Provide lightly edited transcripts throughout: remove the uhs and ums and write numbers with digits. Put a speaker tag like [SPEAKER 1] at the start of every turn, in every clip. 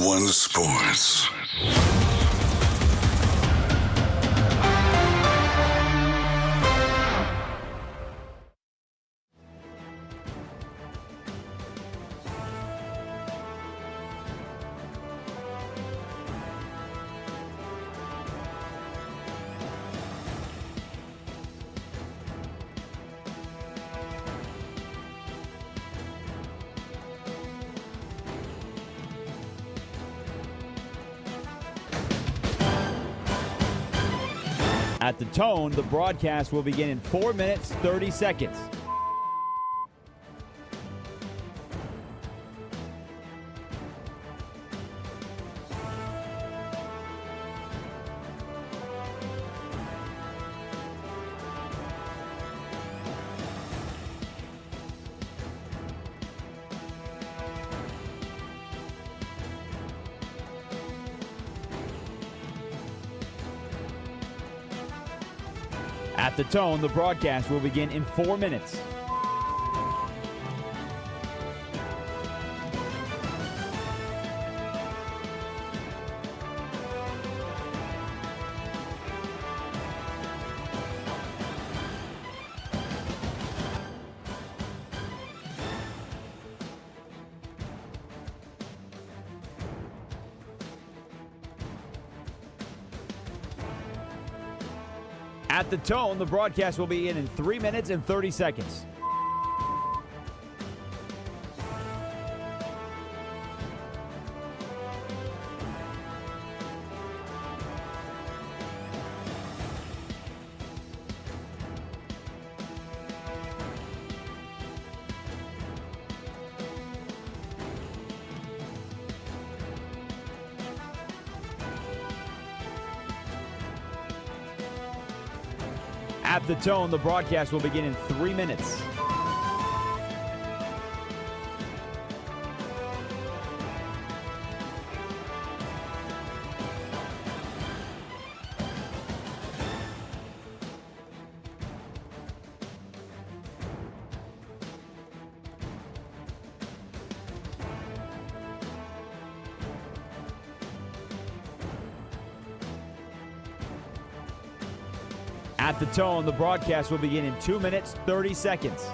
[SPEAKER 1] One Sports.
[SPEAKER 2] At the tone, the broadcast will begin in 4 minutes, 30 seconds. At the tone, the broadcast will begin in 4 minutes. At the tone, the broadcast will begin in 3 minutes and 30 seconds. At the tone, the broadcast will begin in 3 minutes. At the tone, the broadcast will begin in 2 minutes, 30 seconds.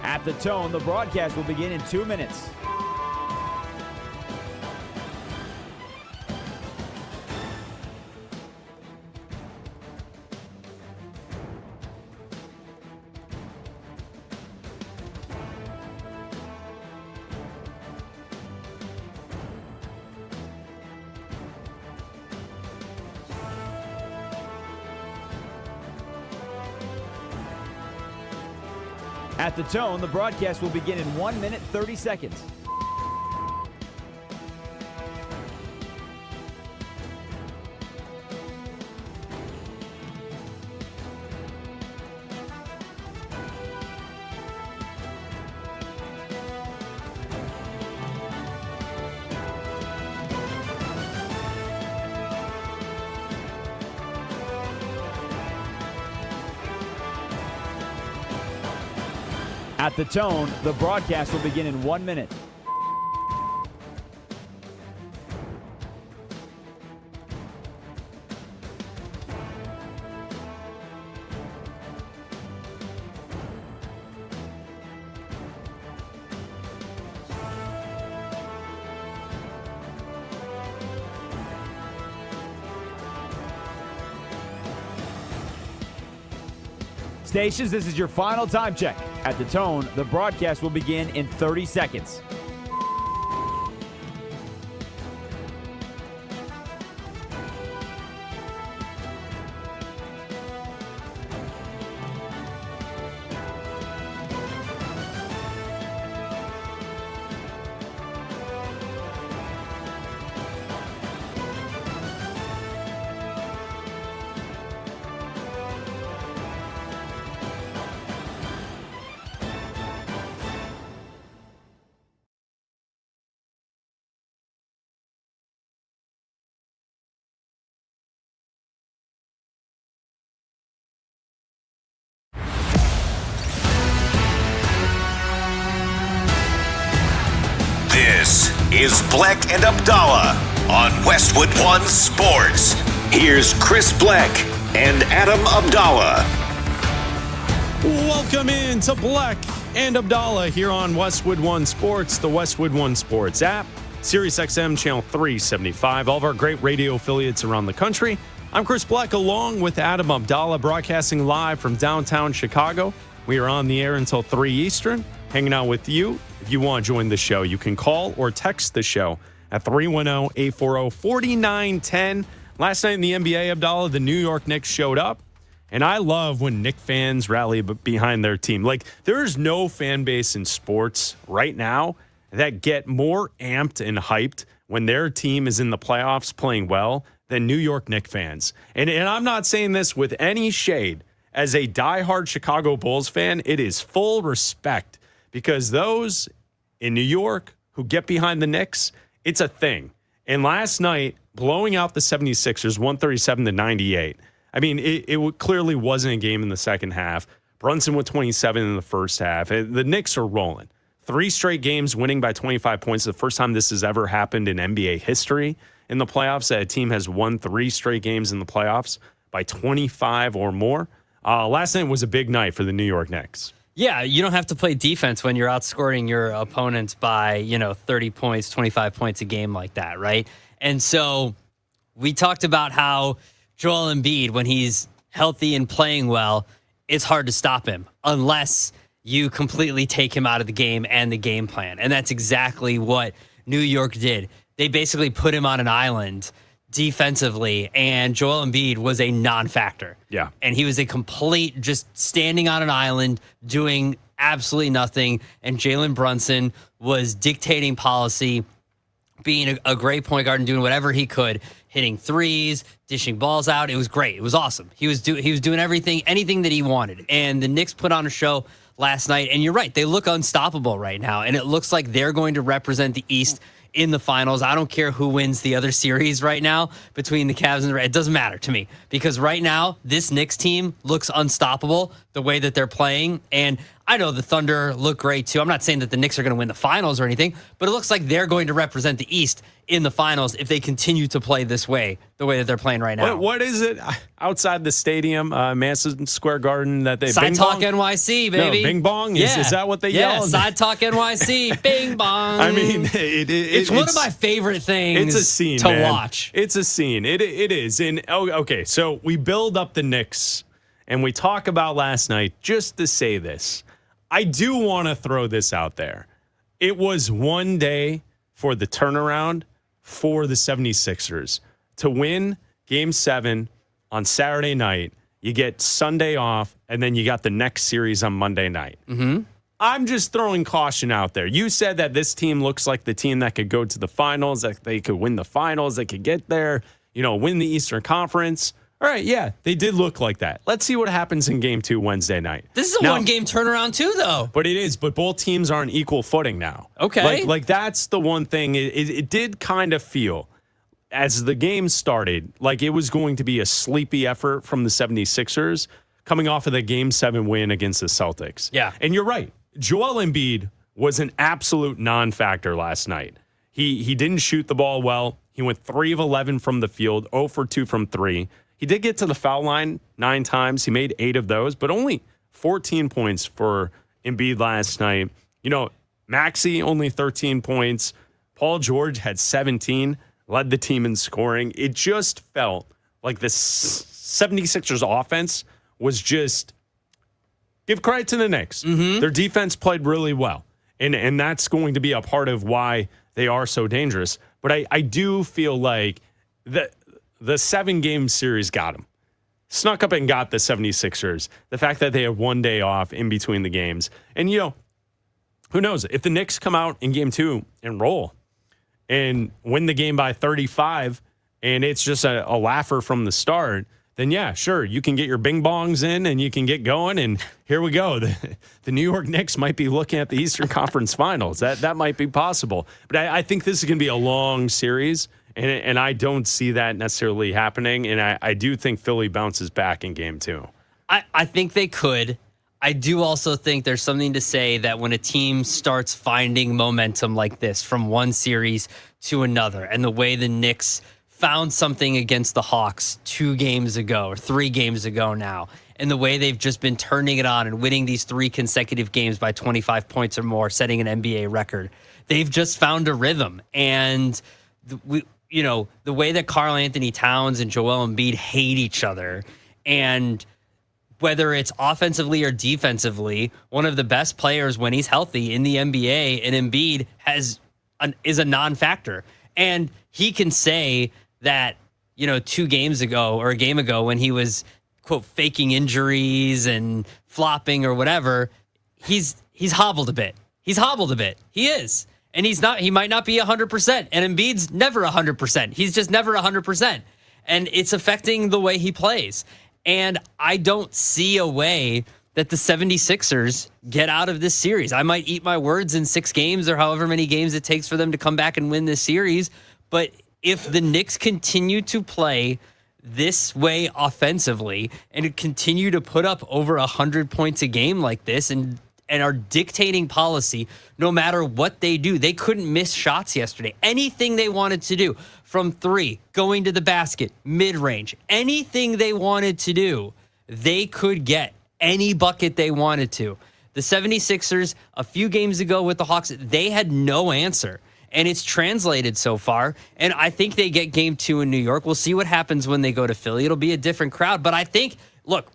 [SPEAKER 2] At the tone, the broadcast will begin in 2 minutes. At the tone, the broadcast will begin in 1 minute, 30 seconds. At the tone, the broadcast will begin in 1 minute. Stations, this is your final time check. At the tone, the broadcast will begin in 30 seconds.
[SPEAKER 1] This is Bleck and Abdalla on Westwood One Sports. Here's Chris Bleck and Adam Abdalla.
[SPEAKER 3] Welcome in to Bleck and Abdalla here on Westwood One Sports, the Westwood One Sports app, Sirius XM channel 375, all of our great radio affiliates around the country. I'm Chris Bleck along with Adam Abdalla, broadcasting live from downtown Chicago. We are on the air until 3 Eastern, hanging out with you. If you want to join the show, you can call or text the show at 310-840-4910. Last night in the NBA, Abdalla, the New York Knicks showed up. And I love when Knicks fans rally behind their team. Like, there is no fan base in sports right now that get more amped and hyped when their team is in the playoffs playing well than New York Knicks fans. And I'm not saying this with any shade. As a diehard Chicago Bulls fan, it is full respect because those in New York who get behind the Knicks, it's a thing. And last night, blowing out the 76ers 137-98. I mean, it clearly wasn't a game in the second half. Brunson with 27 in the first half. The Knicks are rolling. 3 straight games winning by 25 points. The first time this has ever happened in NBA history in the playoffs that a team has won 3 straight games in the playoffs by 25 or more. Last night was a big night for the New York Knicks.
[SPEAKER 4] Yeah, you don't have to play defense when you're outscoring your opponents by, 30 points, 25 points a game like that, right? And so we talked about how Joel Embiid, when he's healthy and playing well, it's hard to stop him unless you completely take him out of the game and the game plan. And that's exactly what New York did. They basically put him on an island defensively, and Joel Embiid was a non-factor.
[SPEAKER 3] Yeah.
[SPEAKER 4] And he was a complete just standing on an island doing absolutely nothing. And Jalen Brunson was dictating policy, being a great point guard and doing whatever he could, hitting threes, dishing balls out. It was great. It was awesome. He was doing anything that he wanted. And the Knicks put on a show last night. And you're right. They look unstoppable right now. And it looks like they're going to represent the East in the finals. I don't care who wins the other series right now between the Cavs and the Reds. It doesn't matter to me because right now this Knicks team looks unstoppable the way that they're playing. And I know the Thunder look great too. I'm not saying that the Knicks are going to win the finals or anything, but it looks like they're going to represent the East in the finals if they continue to play this way, the way that they're playing right now.
[SPEAKER 3] What is it outside the stadium, Madison Square Garden, that they
[SPEAKER 4] Side Talk NYC, baby.
[SPEAKER 3] No, Bing Bong? Is that what they yell?
[SPEAKER 4] Yeah, Side Talk NYC, Bing Bong.
[SPEAKER 3] I mean,
[SPEAKER 4] it's one of my favorite things
[SPEAKER 3] it's a scene,
[SPEAKER 4] to
[SPEAKER 3] man.
[SPEAKER 4] watch.
[SPEAKER 3] It's a scene. It is. And okay, so we build up the Knicks, and we talk about last night just to say this. I do want to throw this out there. It was one day for the turnaround for the 76ers to win Game 7 on Saturday night. You get Sunday off, and then you got the next series on Monday night. Mm-hmm. I'm just throwing caution out there. You said that this team looks like the team that could go to the finals, that they could win the finals, they could get there, win the Eastern Conference. All right, yeah, they did look like that. Let's see what happens in Game 2 Wednesday night.
[SPEAKER 4] This is a one-game turnaround, too, though.
[SPEAKER 3] But it is. But both teams are on equal footing now.
[SPEAKER 4] Okay.
[SPEAKER 3] Like that's the one thing. It did kind of feel, as the game started, like it was going to be a sleepy effort from the 76ers coming off of the Game 7 win against the Celtics.
[SPEAKER 4] Yeah.
[SPEAKER 3] And you're right. Joel Embiid was an absolute non-factor last night. He didn't shoot the ball well. He went 3 of 11 from the field, 0 for 2 from 3. He did get to the foul line 9 times. He made 8 of those, but only 14 points for Embiid last night. Maxey only 13 points. Paul George had 17, led the team in scoring. It just felt like the 76ers offense was just, give credit to the Knicks. Mm-hmm. Their defense played really well, and that's going to be a part of why they are so dangerous. But I do feel like the 7-game series got them. Snuck up and got the 76ers. The fact that they had one day off in between the games. And, who knows? If the Knicks come out in Game 2 and roll and win the game by 35 and it's just a laugher from the start, then, yeah, sure, you can get your bing bongs in and you can get going. And here we go. The New York Knicks might be looking at the Eastern Conference Finals. That might be possible. But I think this is going to be a long series. And I don't see that necessarily happening. And I do think Philly bounces back in Game 2.
[SPEAKER 4] I think they could. I do also think there's something to say that when a team starts finding momentum like this from one series to another, and the way the Knicks found something against the Hawks 2 games ago or 3 games ago now, and the way they've just been turning it on and winning these 3 consecutive games by 25 points or more, setting an NBA record, they've just found a rhythm. And the way that Karl Anthony Towns and Joel Embiid hate each other, and whether it's offensively or defensively, one of the best players when he's healthy in the NBA, and Embiid is a non-factor. And he can say that, 2 games ago or a game ago when he was, quote, faking injuries and flopping or whatever, he's hobbled a bit. He's hobbled a bit. He is. And he might not be 100%. And Embiid's never 100%. He's just never 100%. And it's affecting the way he plays. And I don't see a way that the 76ers get out of this series. I might eat my words in 6 games or however many games it takes for them to come back and win this series. But if the Knicks continue to play this way offensively and continue to put up over 100 points a game like this and are dictating policy no matter what they do. They couldn't miss shots yesterday. Anything they wanted to do, from 3, going to the basket, mid-range, anything they wanted to do, they could get any bucket they wanted to. The 76ers, a few games ago with the Hawks, they had no answer. And it's translated so far. And I think they get game 2 in New York. We'll see what happens when they go to Philly. It'll be a different crowd. But I think, look,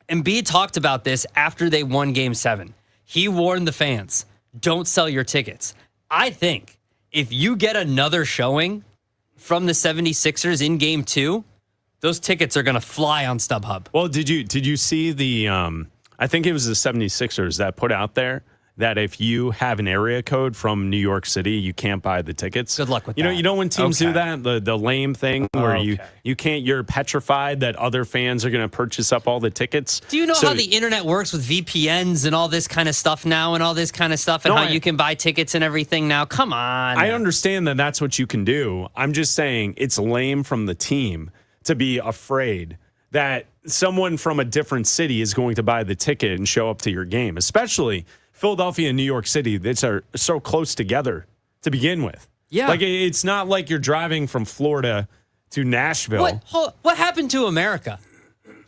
[SPEAKER 4] Embiid talked about this after they won game 7. He warned the fans, don't sell your tickets. I think if you get another showing from the 76ers in game 2, those tickets are going to fly on StubHub.
[SPEAKER 3] Well, did you see the, I think it was the 76ers that put out there that if you have an area code from New York City, you can't buy the tickets.
[SPEAKER 4] Good luck with that.
[SPEAKER 3] You know when teams do that, the lame thing where you can't, you're petrified that other fans are going to purchase up all the tickets.
[SPEAKER 4] Do you know how the internet works with VPNs and all this kind of stuff now and how you can buy tickets and everything now? Come on.
[SPEAKER 3] I understand that that's what you can do. I'm just saying it's lame from the team to be afraid that someone from a different city is going to buy the ticket and show up to your game, especially Philadelphia and New York City. That's are so close together to begin with.
[SPEAKER 4] Yeah.
[SPEAKER 3] Like, it's not like you're driving from Florida to Nashville.
[SPEAKER 4] What happened to America?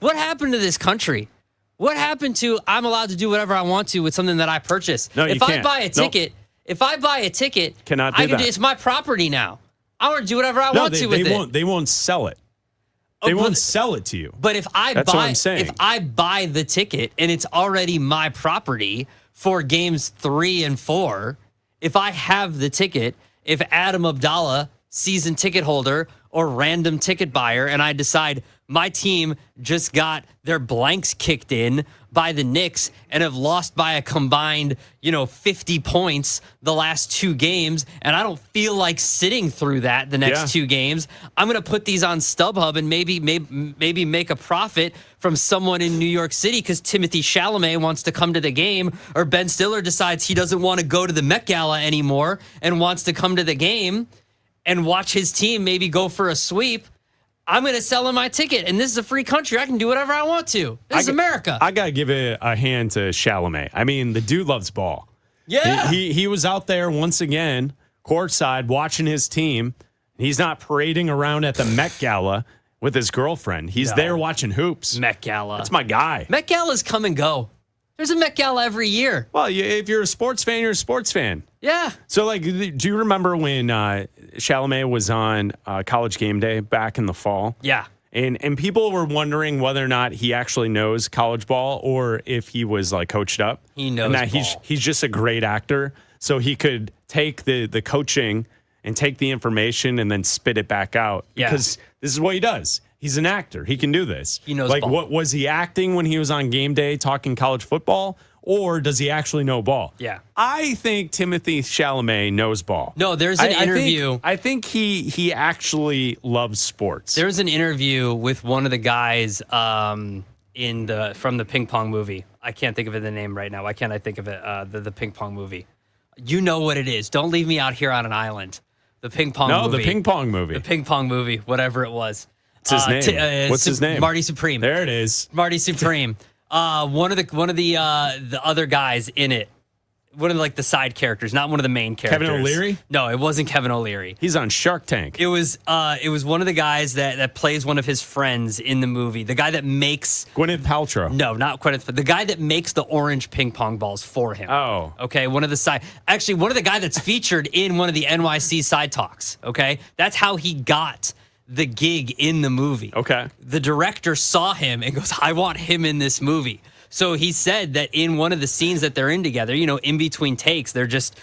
[SPEAKER 4] What happened to this country? What happened to I'm allowed to do whatever I want to with something that I purchase?
[SPEAKER 3] No, you can't.
[SPEAKER 4] If I buy a ticket,
[SPEAKER 3] cannot do that.
[SPEAKER 4] It's my property now. I want to do whatever I want to with it.
[SPEAKER 3] They won't sell it. They won't sell it to you.
[SPEAKER 4] But if
[SPEAKER 3] That's what I'm saying.
[SPEAKER 4] If I buy the ticket and it's already my property for games 3 and 4, if I have the ticket, if Adam Abdalla, season ticket holder or random ticket buyer, and I decide my team just got their blanks kicked in by the Knicks and have lost by a combined, 50 points the last 2 games, and I don't feel like sitting through that the next 2 games, I'm going to put these on StubHub and maybe make a profit from someone in New York City because Timothy Chalamet wants to come to the game, or Ben Stiller decides he doesn't want to go to the Met Gala anymore and wants to come to the game and watch his team maybe go for a sweep. I'm going to sell him my ticket, and this is a free country. I can do whatever I want to. This is America.
[SPEAKER 3] I got to give it a hand to Chalamet. I mean, the dude loves ball.
[SPEAKER 4] Yeah.
[SPEAKER 3] He was out there once again, courtside, watching his team. He's not parading around at the Met Gala with his girlfriend. He's there watching hoops.
[SPEAKER 4] Met Gala.
[SPEAKER 3] That's my guy.
[SPEAKER 4] Met Galas come and go. There's a Met Gala every year.
[SPEAKER 3] Well, if you're a sports fan, you're a sports fan.
[SPEAKER 4] Yeah.
[SPEAKER 3] So, do you remember when Chalamet was on College Game Day back in the fall?
[SPEAKER 4] Yeah.
[SPEAKER 3] And people were wondering whether or not he actually knows college ball or if he was coached up.
[SPEAKER 4] He knows
[SPEAKER 3] and that
[SPEAKER 4] ball.
[SPEAKER 3] He's just a great actor, so he could take the coaching and take the information and then spit it back out.
[SPEAKER 4] Yeah.
[SPEAKER 3] Because this is what he does. He's an actor. He can do this.
[SPEAKER 4] He knows ball.
[SPEAKER 3] What was he acting when he was on game day talking college football, or does he actually know ball?
[SPEAKER 4] Yeah.
[SPEAKER 3] I think Timothy Chalamet knows ball.
[SPEAKER 4] No, there's an interview.
[SPEAKER 3] I think he actually loves sports.
[SPEAKER 4] There's an interview with one of the guys from the ping pong movie. I can't think of the name right now. Why can't I think of it? The ping pong movie. You know what it is. Don't leave me out here on an island. The ping pong movie.
[SPEAKER 3] No, the ping pong movie.
[SPEAKER 4] The ping pong movie, whatever it was.
[SPEAKER 3] What's his name? What's his name?
[SPEAKER 4] Marty Supreme.
[SPEAKER 3] There it is.
[SPEAKER 4] Marty Supreme. One of the other guys in it. One of the side characters, not one of the main characters.
[SPEAKER 3] Kevin O'Leary?
[SPEAKER 4] No, it wasn't Kevin O'Leary.
[SPEAKER 3] He's on Shark Tank.
[SPEAKER 4] It was one of the guys that plays one of his friends in the movie. The guy that makes
[SPEAKER 3] Gwyneth Paltrow.
[SPEAKER 4] No, not Gwyneth, but the guy that makes the orange ping pong balls for him.
[SPEAKER 3] Oh.
[SPEAKER 4] Okay, one of the guy that's featured in one of the NYC side talks. Okay? That's how he got the gig in the movie.
[SPEAKER 3] Okay.
[SPEAKER 4] The director saw him and goes, I want him in this movie. So he said that in one of the scenes that they're in together, in between takes, they're just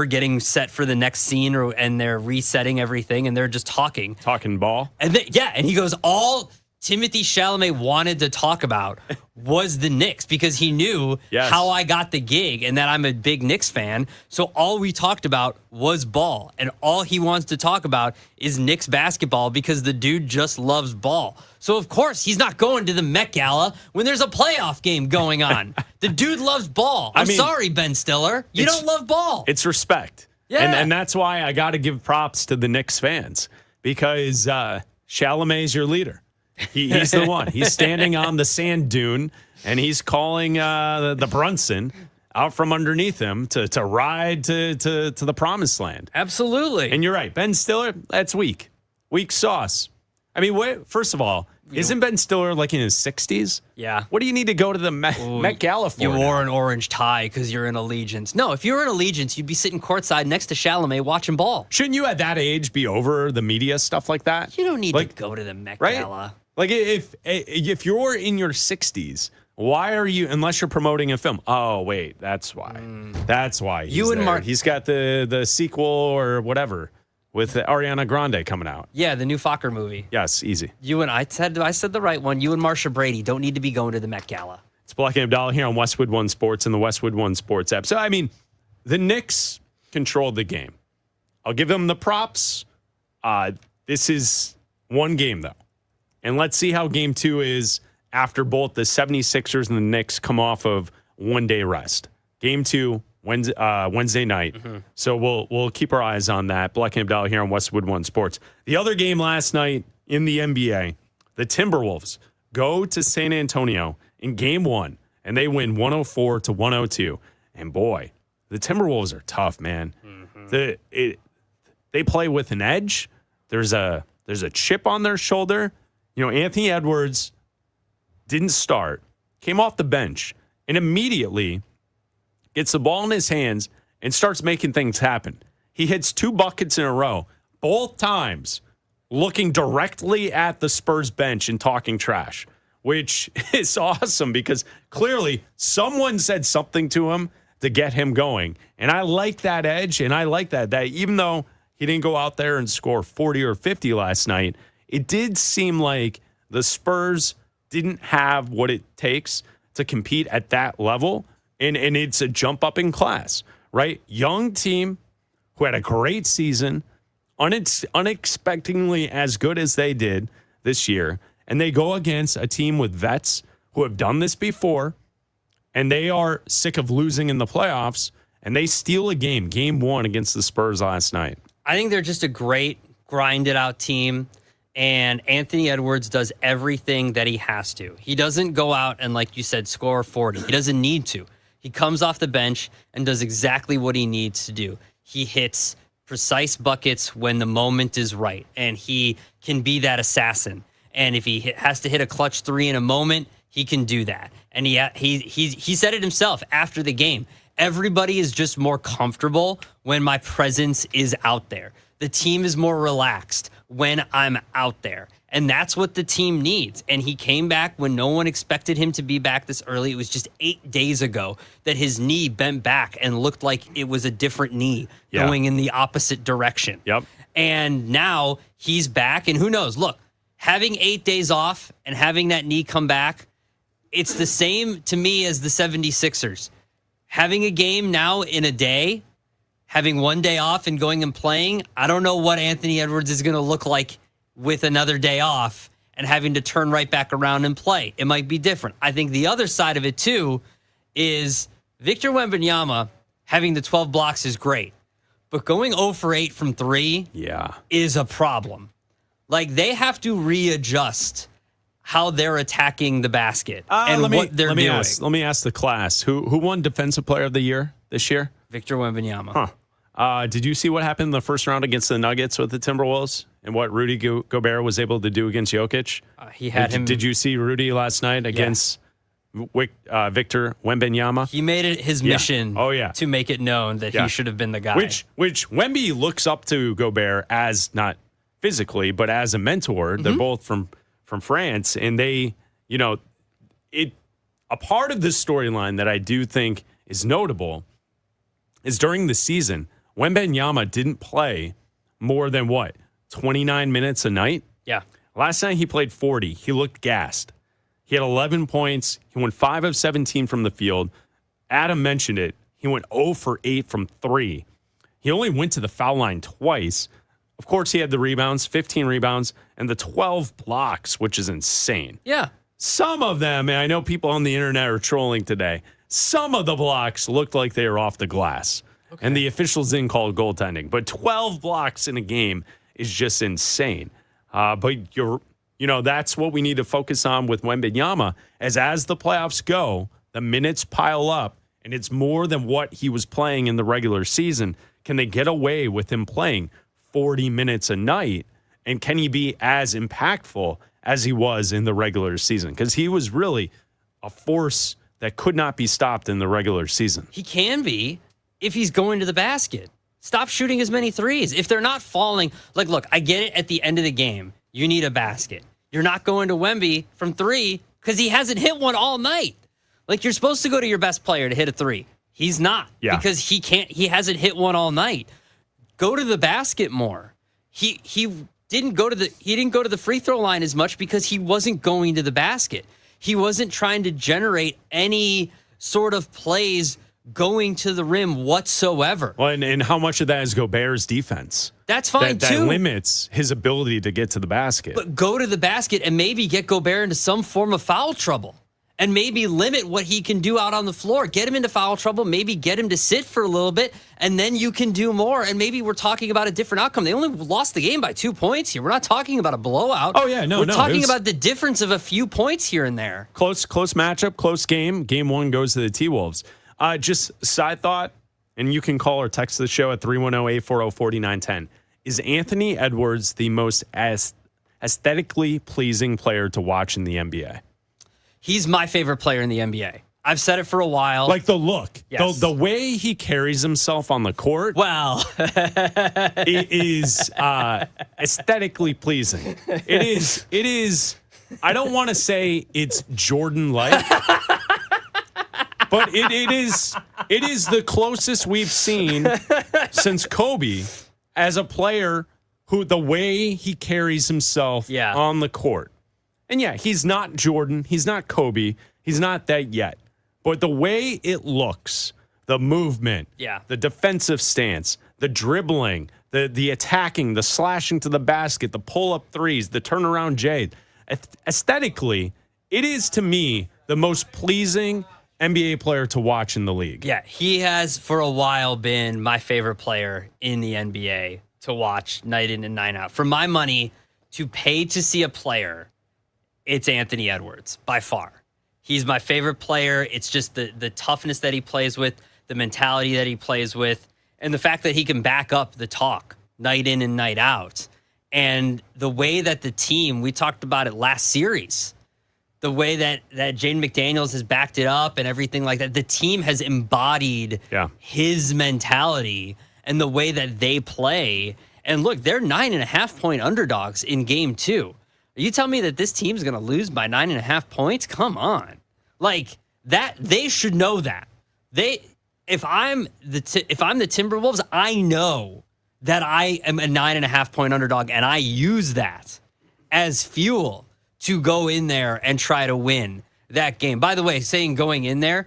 [SPEAKER 4] getting set for the next scene, and they're resetting everything, and they're just talking.
[SPEAKER 3] Talking ball.
[SPEAKER 4] And and he goes, all Timothée Chalamet wanted to talk about was the Knicks, because he knew how I got the gig and that I'm a big Knicks fan. So all we talked about was ball, and all he wants to talk about is Knicks basketball, because the dude just loves ball. So of course he's not going to the Met Gala when there's a playoff game going on. The dude loves ball. I'm sorry, Ben Stiller. You don't love ball.
[SPEAKER 3] It's respect.
[SPEAKER 4] Yeah.
[SPEAKER 3] And that's why I got to give props to the Knicks fans, because Chalamet's your leader. He's the one. He's standing on the sand dune, and he's calling the Brunson out from underneath him to ride to the promised land.
[SPEAKER 4] Absolutely.
[SPEAKER 3] And you're right. Ben Stiller, that's weak. Weak sauce. I mean, first of all, isn't Ben Stiller in his 60s?
[SPEAKER 4] Yeah.
[SPEAKER 3] What do you need to go to the Met Gala for?
[SPEAKER 4] You wore an orange tie because you're in Allegiance. No, if you were in Allegiance, you'd be sitting courtside next to Chalamet watching ball.
[SPEAKER 3] Shouldn't you at that age be over the media stuff like that?
[SPEAKER 4] You don't need to go to the Met Gala.
[SPEAKER 3] If you're in your 60s, why are you, unless you're promoting a film? Oh, wait, that's why. That's why he's there. He's got the sequel or whatever with Ariana Grande coming out.
[SPEAKER 4] Yeah, the new Fokker movie.
[SPEAKER 3] Yes, easy.
[SPEAKER 4] I said the right one. You and Marsha Brady don't need to be going to the Met Gala.
[SPEAKER 3] It's Bleck Abdalla here on Westwood One Sports and the Westwood One Sports app. So, I mean, the Knicks controlled the game. I'll give them the props. This is one game, though. And let's see how game 2 is after both the 76ers and the Knicks come off of one-day rest. Game 2, Wednesday night. Mm-hmm. So we'll keep our eyes on that. Bleck Abdalla here on Westwood One Sports. The other game last night in the NBA, the Timberwolves go to San Antonio in game 1, and they win 104-102. And boy, the Timberwolves are tough, man. Mm-hmm. They play with an edge. There's a chip on their shoulder. Anthony Edwards didn't start, came off the bench, and immediately gets the ball in his hands and starts making things happen. He hits 2 buckets in a row, both times looking directly at the Spurs bench and talking trash, which is awesome because clearly someone said something to him to get him going. And I like that edge, and I like that even though he didn't go out there and score 40 or 50 last night, it did seem like the Spurs didn't have what it takes to compete at that level, and it's a jump up in class, right? Young team who had a great season, unexpectedly as good as they did this year, and they go against a team with vets who have done this before, and they are sick of losing in the playoffs, and they steal a game 1 against the Spurs last night.
[SPEAKER 4] I think they're just a great, grinded-out team. And Anthony Edwards does everything that he has to. He doesn't go out and, like you said, score 40. He doesn't need to. He comes off the bench and does exactly what he needs to do. He hits precise buckets when the moment is right, and he can be that assassin. And if he has to hit a clutch 3 in a moment, he can do that. And he said it himself after the game. Everybody is just more comfortable when my presence is out there. The team is more relaxed when I'm out there. And that's what the team needs. And he came back when no one expected him to be back this early. It was just 8 days ago that his knee bent back and looked like it was a different knee going in the opposite direction.
[SPEAKER 3] Yep.
[SPEAKER 4] And now he's back. And who knows? Look, having 8 days off and having that knee come back, it's the same to me as the 76ers. Having a game now in a day, having 1 day off and going and playing, I don't know what Anthony Edwards is going to look like with another day off and having to turn right back around and play. It might be different. I think the other side of it, too, is Victor Wembanyama having the 12 blocks is great, but going 0 for 8 from 3 is a problem. Like, they have to readjust how they're attacking the basket and what they're doing.
[SPEAKER 3] Let me ask the class. Who won Defensive Player of the Year this year?
[SPEAKER 4] Victor Wembanyama.
[SPEAKER 3] Did you see what happened in the first round against the Nuggets with the Timberwolves and what Rudy Gobert was able to do against Jokic?
[SPEAKER 4] He had him.
[SPEAKER 3] Did you see Rudy last night against Victor Wembanyama?
[SPEAKER 4] He made it his mission to make it known that he should have been the guy.
[SPEAKER 3] Which Wemby looks up to Gobert as, not physically, but as a mentor. They're both from France, and they, a part of this storyline that I do think is notable is during the season, Wembanyama didn't play more than 29 minutes a night?
[SPEAKER 4] Yeah.
[SPEAKER 3] Last night he played 40. He looked gassed. He had 11 points. He went 5 of 17 from the field. Adam mentioned it. He went 0 for 8 from 3. He only went to the foul line twice. Of course, he had the rebounds, 15 rebounds, and the 12 blocks, which is insane.
[SPEAKER 4] Yeah.
[SPEAKER 3] Some of them, and I know people on the internet are trolling today, some of the blocks looked like they were off the glass. Okay. And the officials didn't call it goaltending. But 12 blocks in a game is just insane. But that's what we need to focus on with Wembanyama, as the playoffs go, the minutes pile up, and it's more than what he was playing in the regular season. Can they get away with him playing 40 minutes a night? And can he be as impactful as he was in the regular season? Because he was really a force that could not be stopped in the regular season.
[SPEAKER 4] He can be if he's going to the basket. Stop shooting as many threes. If they're not falling, look, I get it at the end of the game. You need a basket. You're not going to Wemby from 3 because he hasn't hit one all night. You're supposed to go to your best player to hit a 3. He's not because he hasn't hit one all night. Go to the basket more. He didn't go to the free throw line as much because he wasn't going to the basket. He wasn't trying to generate any sort of plays going to the rim whatsoever.
[SPEAKER 3] Well, and how much of that is Gobert's defense?
[SPEAKER 4] That's fine,
[SPEAKER 3] that
[SPEAKER 4] too.
[SPEAKER 3] That limits his ability to get to the basket.
[SPEAKER 4] But go to the basket and maybe get Gobert into some form of foul trouble and maybe limit what he can do out on the floor. Get him into foul trouble, maybe get him to sit for a little bit, and then you can do more. And maybe we're talking about a different outcome. They only lost the game by 2 points here. We're not talking about a blowout.
[SPEAKER 3] Oh, yeah,
[SPEAKER 4] We're talking about the difference of a few points here and there.
[SPEAKER 3] Close matchup, close game. Game 1 goes to the T-Wolves. Just side thought, and you can call or text the show at 310-840-4910. Is Anthony Edwards the most aesthetically pleasing player to watch in the NBA?
[SPEAKER 4] He's my favorite player in the NBA. I've said it for a while.
[SPEAKER 3] Like the look,
[SPEAKER 4] yes.
[SPEAKER 3] the way he carries himself on the court.
[SPEAKER 4] Well,
[SPEAKER 3] it is aesthetically pleasing. It is. I don't want to say it's Jordan-like, but it is the closest we've seen since Kobe as a player who the way he carries himself on the court. And he's not Jordan. He's not Kobe. He's not that yet. But the way it looks, the movement, the defensive stance, the dribbling, the attacking, the slashing to the basket, the pull-up threes, the turnaround J, aesthetically, it is to me the most pleasing NBA player to watch in the league.
[SPEAKER 4] Yeah, he has for a while been my favorite player in the NBA to watch night in and night out. For my money, to pay to see a player, it's Anthony Edwards, by far. He's my favorite player. It's just the toughness that he plays with, the mentality that he plays with, and the fact that he can back up the talk night in and night out. And the way that the team, we talked about it last series, the way that Jaden McDaniels has backed it up and everything like that, the team has embodied his mentality and the way that they play. And look, they're 9.5-point underdogs in game 2. You tell me that this team's going to lose by 9.5 points? Come on. That, they should know that. If I'm the Timberwolves, I know that I am a 9.5-point underdog, and I use that as fuel to go in there and try to win that game. By the way, saying going in there,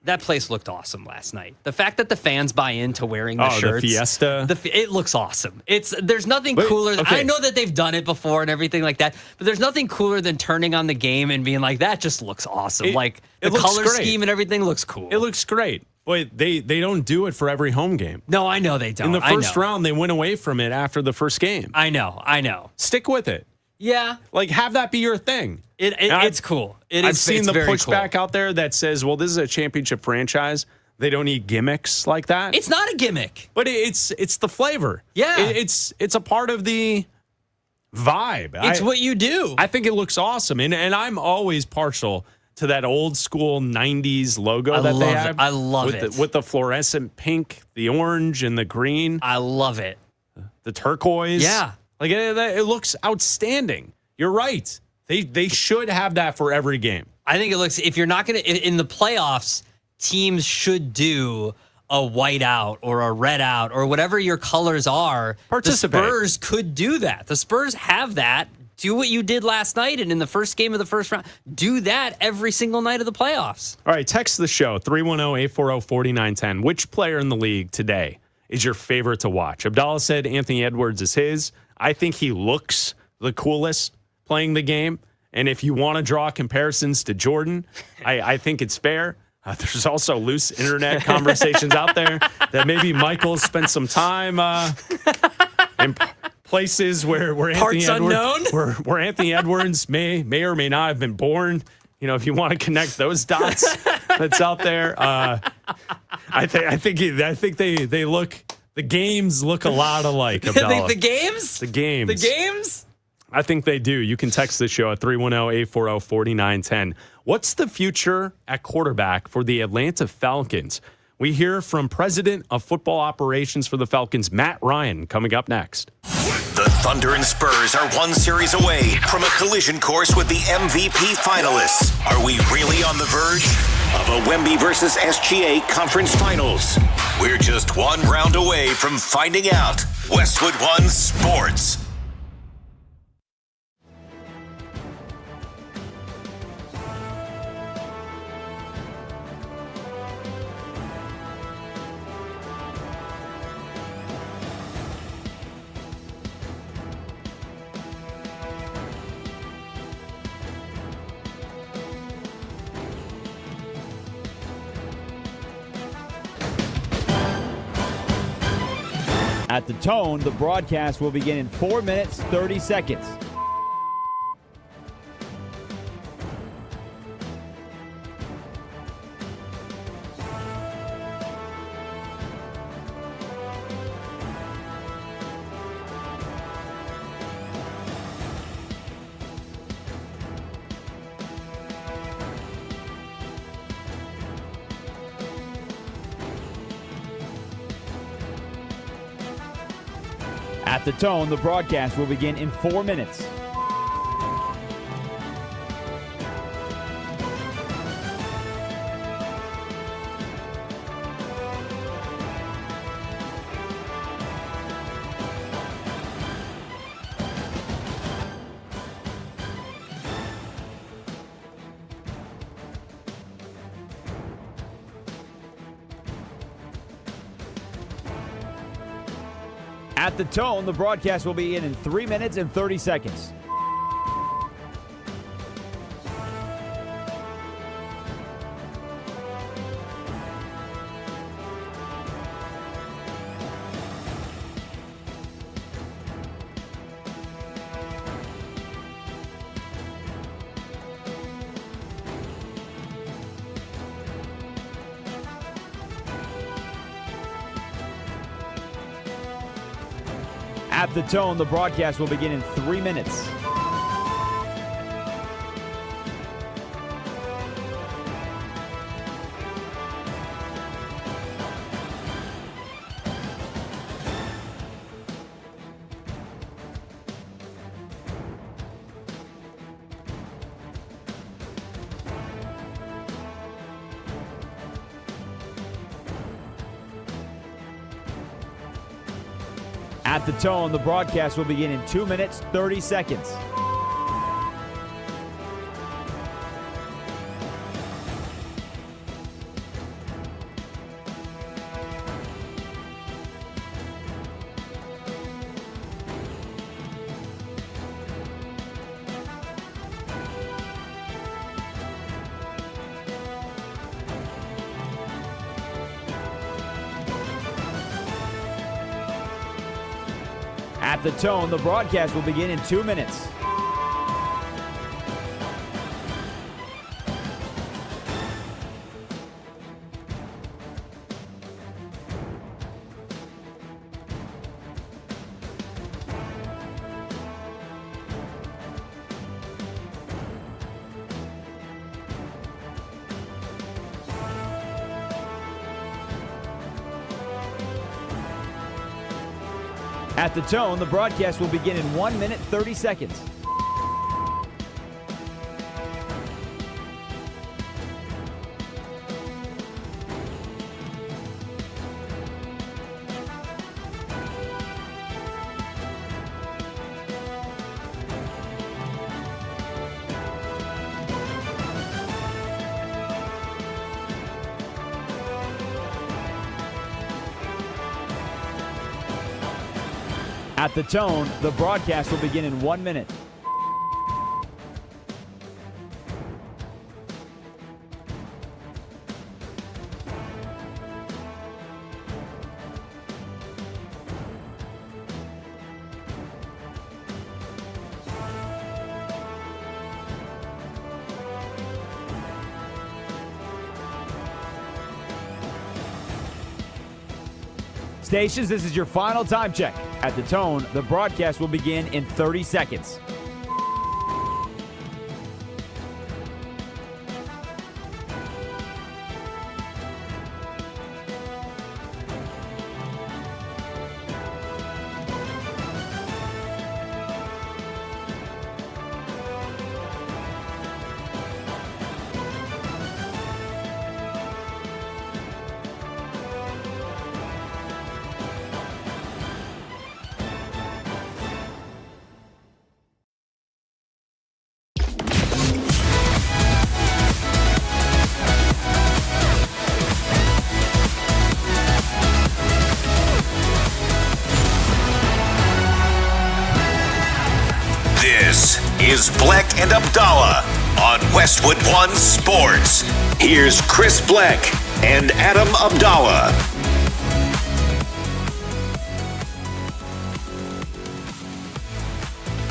[SPEAKER 4] that place looked awesome last night. The fact that the fans buy into wearing the shirts.
[SPEAKER 3] The Fiesta.
[SPEAKER 4] It looks awesome. There's nothing cooler. Okay. I know that they've done it before and everything like that, but there's nothing cooler than turning on the game and being like, that just looks awesome. The color scheme and everything looks cool.
[SPEAKER 3] It looks great. But they don't do it for every home game.
[SPEAKER 4] No, I know they don't.
[SPEAKER 3] In the first round, they went away from it after the first game.
[SPEAKER 4] I know.
[SPEAKER 3] Stick with it.
[SPEAKER 4] Yeah.
[SPEAKER 3] Like, have that be your thing.
[SPEAKER 4] It's cool.
[SPEAKER 3] I've seen
[SPEAKER 4] it's
[SPEAKER 3] the
[SPEAKER 4] very
[SPEAKER 3] pushback
[SPEAKER 4] cool.
[SPEAKER 3] out there that says, well, this is a championship franchise. They don't need gimmicks like that.
[SPEAKER 4] It's not a gimmick.
[SPEAKER 3] But it's the flavor.
[SPEAKER 4] Yeah.
[SPEAKER 3] It's a part of the vibe.
[SPEAKER 4] It's what you do.
[SPEAKER 3] I think it looks awesome. And I'm always partial to that old school 90s logo that they have.
[SPEAKER 4] I love it.
[SPEAKER 3] With the fluorescent pink, the orange, and the green.
[SPEAKER 4] I love it.
[SPEAKER 3] The turquoise.
[SPEAKER 4] Yeah.
[SPEAKER 3] Like, it looks outstanding. You're right. They should have that for every game.
[SPEAKER 4] I think it looks, if you're not going to, in the playoffs, teams should do a white out or a red out or whatever your colors are.
[SPEAKER 3] Participate.
[SPEAKER 4] The Spurs could do that. The Spurs have that. Do what you did last night and in the first game of the first round. Do that every single night of the playoffs.
[SPEAKER 3] All right, text the show, 310-840-4910. Which player in the league today is your favorite to watch? Abdalla said Anthony Edwards is his. I think he looks the coolest playing the game. And if you want to draw comparisons to Jordan, I think it's fair. There's also loose internet conversations out there that maybe Michael spent some time in places where
[SPEAKER 4] Parts unknown?
[SPEAKER 3] where Anthony Edwards may or may not have been born. You know, if you want to connect those dots that's out there, I think they look. The games look a lot alike. Abdalla.
[SPEAKER 4] The games?
[SPEAKER 3] The games.
[SPEAKER 4] The games?
[SPEAKER 3] I think they do. You can text the show at 310-840-4910. What's the future at quarterback for the Atlanta Falcons? We hear from President of Football Operations for the Falcons, Matt Ryan, coming up next.
[SPEAKER 1] The Thunder and Spurs are one series away from a collision course with the MVP finalists. Are we really on the verge of a Wemby versus SGA conference finals? We're just one round away from finding out. Westwood One Sports.
[SPEAKER 2] At the tone, the broadcast will begin in 4 minutes, 30 seconds. At the tone, the broadcast will begin in 4 minutes. At the tone, the broadcast will begin in 3 minutes and 30 seconds. At the tone, the broadcast will begin in 3 minutes. At the tone, the broadcast will begin in 2 minutes, 30 seconds. At the tone, the broadcast will begin in 2 minutes. At the tone, the broadcast will begin in 1 minute, 30 seconds. At the tone, the broadcast will begin in 1 minute. Stations, this is your final time check. At the tone, the broadcast will begin in 30 seconds.
[SPEAKER 1] This is Bleck and Abdalla on Westwood One Sports. Here's Chris Bleck and Adam Abdalla.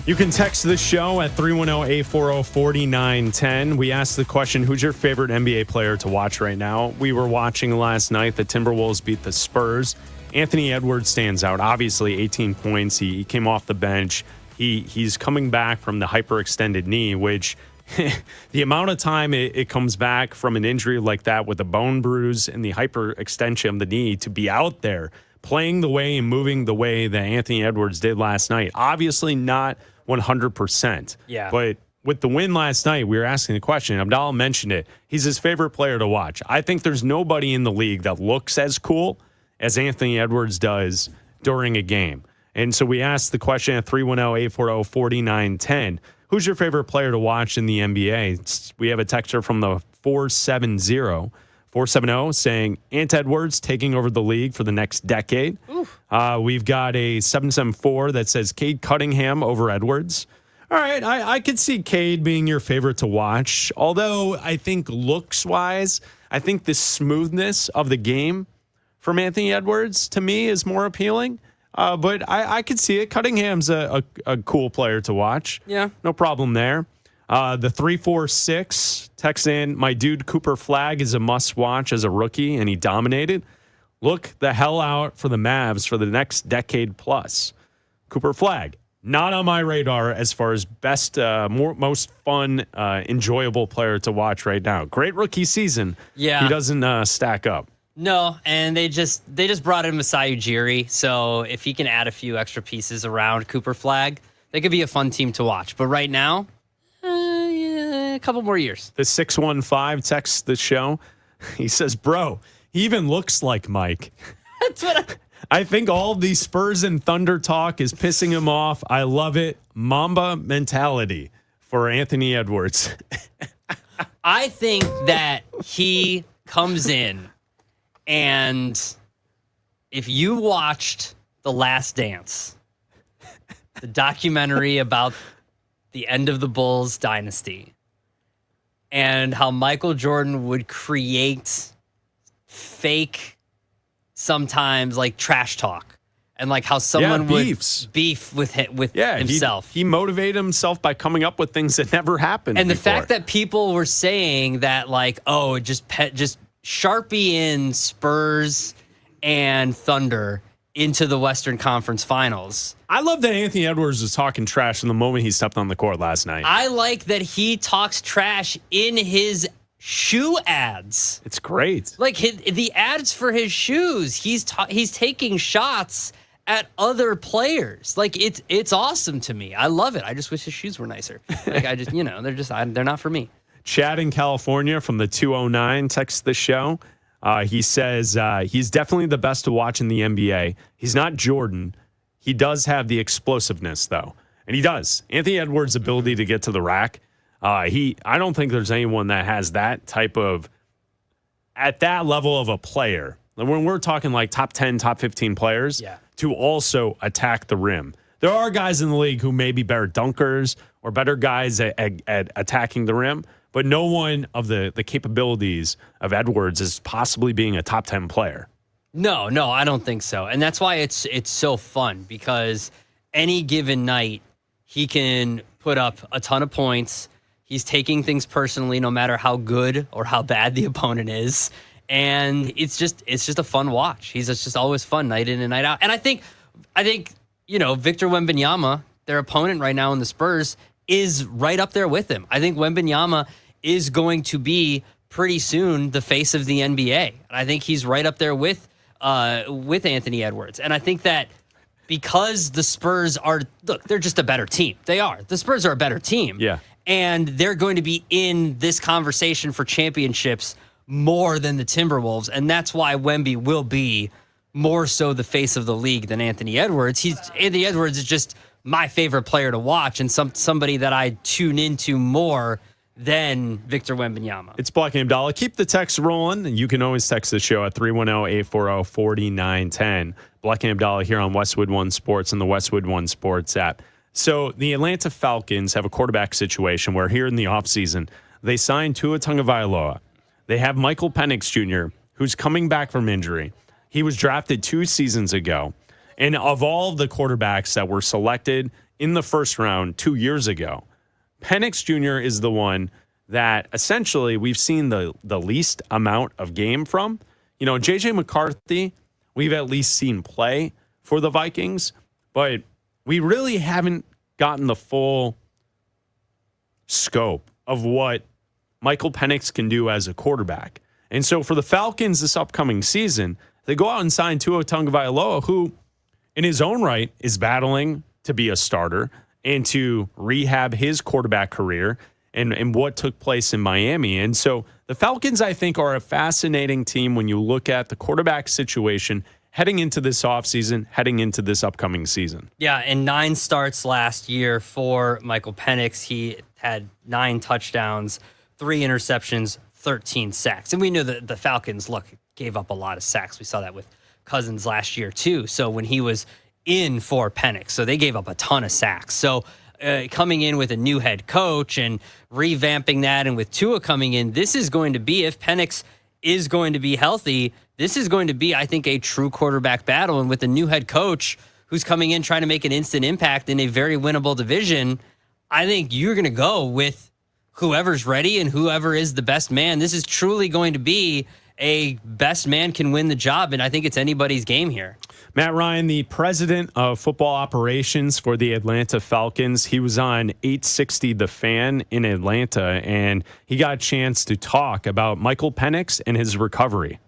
[SPEAKER 3] You can text the show at 310-840-4910. We asked the question, who's your favorite NBA player to watch right now? We were watching last night. The Timberwolves beat the Spurs. Anthony Edwards stands out. Obviously, 18 points. He came off the bench. He's coming back from the hyperextended knee, which the amount of time it comes back from an injury like that with a bone bruise and the hyperextension of the knee to be out there playing the way and moving the way that Anthony Edwards did last night. Obviously not 100%.
[SPEAKER 4] Yeah.
[SPEAKER 3] But with the win last night, we were asking the question. Abdalla mentioned it. He's his favorite player to watch. I think there's nobody in the league that looks as cool as Anthony Edwards does during a game. And so we asked the question at 310-840-4910. Who's your favorite player to watch in the NBA? We have a texter from the 470 saying Ant Edwards taking over the league for the next decade. We've got a 774 that says Cade Cunningham over Edwards. All right, I could see Cade being your favorite to watch. Although I think looks-wise, I think the smoothness of the game from Anthony Edwards to me is more appealing. But I could see it. Cunningham's a cool player to watch.
[SPEAKER 4] Yeah.
[SPEAKER 3] No problem there. The 346 texts in, my dude Cooper Flagg is a must-watch as a rookie, and he dominated. Look the hell out for the Mavs for the next decade plus. Cooper Flagg, not on my radar as far as best, most fun, enjoyable player to watch right now. Great rookie season.
[SPEAKER 4] Yeah.
[SPEAKER 3] He doesn't stack up.
[SPEAKER 4] No, and they just brought in Masai Ujiri, so if he can add a few extra pieces around Cooper Flagg, they could be a fun team to watch. But right now, a couple more years.
[SPEAKER 3] The 615 texts the show. He says, bro, he even looks like Mike.
[SPEAKER 4] That's what
[SPEAKER 3] I think all the Spurs and Thunder talk is pissing him off. I love it. Mamba mentality for Anthony Edwards.
[SPEAKER 4] I think that he comes in, and if you watched The Last Dance, the documentary about the end of the Bulls dynasty, and how Michael Jordan would create fake, sometimes like trash talk, and like how someone would beef with himself.
[SPEAKER 3] He motivated himself by coming up with things that never happened.
[SPEAKER 4] And
[SPEAKER 3] before.
[SPEAKER 4] the fact that people were saying that, like, oh, just Sharpie in Spurs and Thunder into the Western Conference Finals.
[SPEAKER 3] I love that Anthony Edwards was talking trash from the moment he stepped on the court last night.
[SPEAKER 4] I like that he talks trash in his shoe ads.
[SPEAKER 3] It's great.
[SPEAKER 4] Like the ads for his shoes, he's taking shots at other players. Like it's awesome to me. I love it. I just wish his shoes were nicer. Like I just, they're not for me.
[SPEAKER 3] Chad in California from the 209 texts the show. He says he's definitely the best to watch in the NBA. He's not Jordan. He does have the explosiveness, though. And he does. Anthony Edwards' ability to get to the rack. I don't think there's anyone that has that type of, at that level of a player. When we're talking like top 10, top 15 players, to also attack the rim. There are guys in the league who may be better dunkers or better guys at attacking the rim, but no one of the capabilities of Edwards is possibly being a top 10 player.
[SPEAKER 4] No, I don't think so. And that's why it's so fun, because any given night he can put up a ton of points. He's taking things personally no matter how good or how bad the opponent is. And it's just a fun watch. It's just always fun night in and night out. And I think Victor Wembanyama, their opponent right now in the Spurs, is right up there with him. I think Wembanyama is going to be pretty soon the face of the NBA. And I think he's right up there with Anthony Edwards. And I think that because the Spurs they're just a better team. They are. The Spurs are a better team.
[SPEAKER 3] Yeah.
[SPEAKER 4] And they're going to be in this conversation for championships more than the Timberwolves. And that's why Wemby will be more so the face of the league than Anthony Edwards. Anthony Edwards is just my favorite player to watch and somebody that I tune into more than Victor Wembanyama.
[SPEAKER 3] It's Bleck Abdalla. Keep the text rolling, and you can always text the show at 310-840-4910. Bleck Abdalla here on Westwood One Sports and the Westwood One Sports app. So the Atlanta Falcons have a quarterback situation where here in the offseason, they signed Tua Tagovailoa. They have Michael Penix Jr., who's coming back from injury. He was drafted 2 seasons ago. And of all the quarterbacks that were selected in the first round 2 years ago, Penix Jr. is the one that essentially we've seen the least amount of game from. J.J. McCarthy, we've at least seen play for the Vikings, but we really haven't gotten the full scope of what Michael Penix can do as a quarterback. And so for the Falcons this upcoming season, they go out and sign Tua Tagovailoa, who in his own right is battling to be a starter and to rehab his quarterback career and what took place in Miami. And so the Falcons, I think, are a fascinating team when you look at the quarterback situation heading into this offseason, heading into this upcoming season.
[SPEAKER 4] Yeah, and 9 starts last year for Michael Penix. He had 9 touchdowns, 3 interceptions, 13 sacks. And we knew that the Falcons, gave up a lot of sacks. We saw that with Cousins last year, too. So when he was in for Penix, so they gave up a ton of sacks. So coming in with a new head coach and revamping that, and with Tua coming in, this is going to be, if Penix is going to be healthy, this is going to be, I think, a true quarterback battle. And with a new head coach who's coming in trying to make an instant impact in a very winnable division, I think you're going to go with whoever's ready and whoever is the best man. This is truly going to be a best man can win the job, and I think it's anybody's game here.
[SPEAKER 3] Matt Ryan, the president of football operations for the Atlanta Falcons, he was on 860 The Fan in Atlanta, and he got a chance to talk about Michael Penix and his recovery.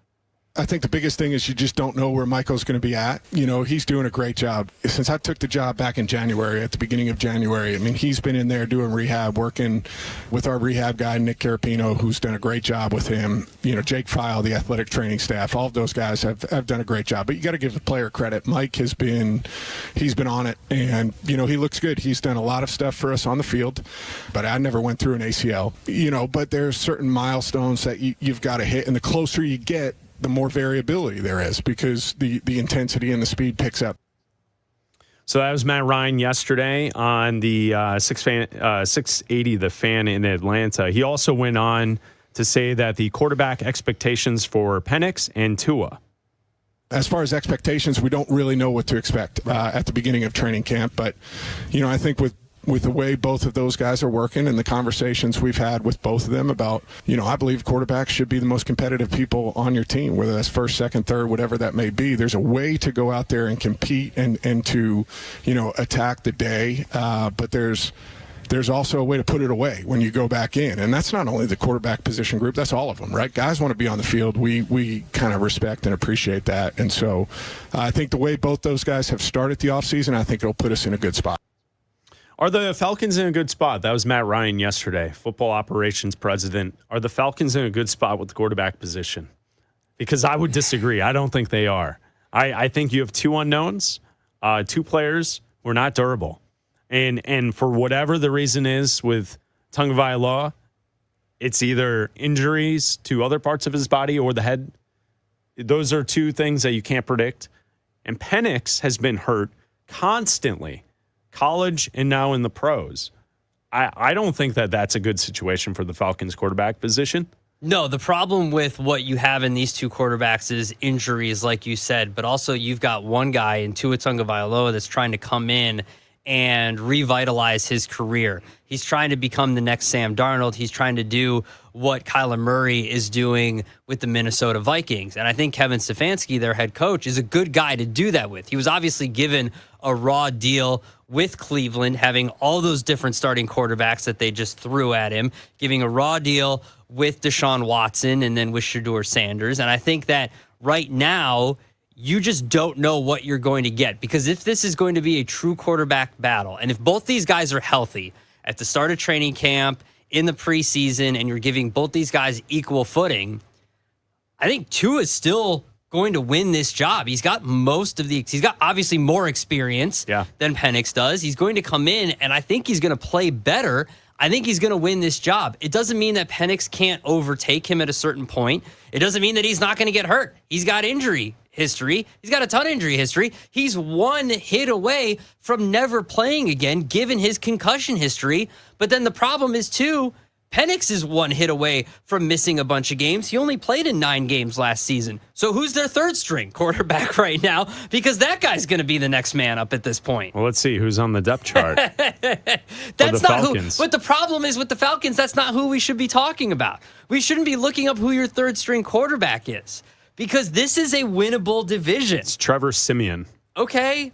[SPEAKER 5] I think the biggest thing is you just don't know where Michael's going to be at. He's doing a great job. Since I took the job back in January, at the beginning of January, he's been in there doing rehab, working with our rehab guy, Nick Carapino, who's done a great job with him. Jake File, the athletic training staff, all of those guys have done a great job. But you got to give the player credit. Mike he's been on it, and, he looks good. He's done a lot of stuff for us on the field, but I never went through an ACL. But there's certain milestones that you've got to hit, and the closer you get, the more variability there is, because the intensity and the speed picks up.
[SPEAKER 3] So that was Matt Ryan yesterday on the 680 The Fan in Atlanta. He also went on to say that the quarterback expectations for Penix and Tua.
[SPEAKER 5] As far as expectations, we don't really know what to expect at the beginning of training camp. But, I think with the way both of those guys are working and the conversations we've had with both of them about, I believe quarterbacks should be the most competitive people on your team, whether that's first, second, third, whatever that may be. There's a way to go out there and compete and to, attack the day. But there's there's also a way to put it away when you go back in. And that's not only the quarterback position group, that's all of them, right? Guys want to be on the field. We kind of respect and appreciate that. And so I think the way both those guys have started the offseason, I think it'll put us in a good spot.
[SPEAKER 3] Are the Falcons in a good spot? That was Matt Ryan yesterday, football operations president. Are the Falcons in a good spot with the quarterback position? Because I would disagree. I don't think they are. I think you have two unknowns, two players who are not durable. And for whatever the reason is with Tagovailoa, it's either injuries to other parts of his body or the head. Those are two things that you can't predict. And Penix has been hurt constantly, college and now in the pros. I don't think that that's a good situation for the Falcons quarterback position.
[SPEAKER 4] No, the problem with what you have in these two quarterbacks is injuries, like you said, but also you've got one guy in Tua Tagovailoa that's trying to come in and revitalize his career. He's trying to become the next Sam Darnold. He's trying to do what Kyler Murray is doing with the Minnesota Vikings. And I think Kevin Stefanski, their head coach, is a good guy to do that with. He was obviously given a raw deal with Cleveland, having all those different starting quarterbacks that they just threw at him, giving a raw deal with Deshaun Watson and then with Shedeur Sanders. And I think that right now, you just don't know what you're going to get, because if this is going to be a true quarterback battle, and if both these guys are healthy at the start of training camp, in the preseason, and you're giving both these guys equal footing, I think Tua is still going to win this job. He's got he's got obviously more experience than Penix does. He's going to come in, and I think he's going to play better. I think he's going to win this job. It doesn't mean that Penix can't overtake him at a certain point. It doesn't mean that he's not going to get hurt. He's got injury history. He's got a ton of injury history. He's one hit away from never playing again, given his concussion history. But then the problem is, too, Penix is one hit away from missing a bunch of games. He only played in 9 games last season. So who's their third string quarterback right now? Because that guy's going to be the next man up at this point.
[SPEAKER 3] Well, let's see who's on the depth chart.
[SPEAKER 4] That's not Falcons. But the problem is with the Falcons, that's not who we should be talking about. We shouldn't be looking up who your third string quarterback is, because this is a winnable division.
[SPEAKER 3] It's Trevor Siemian.
[SPEAKER 4] Okay.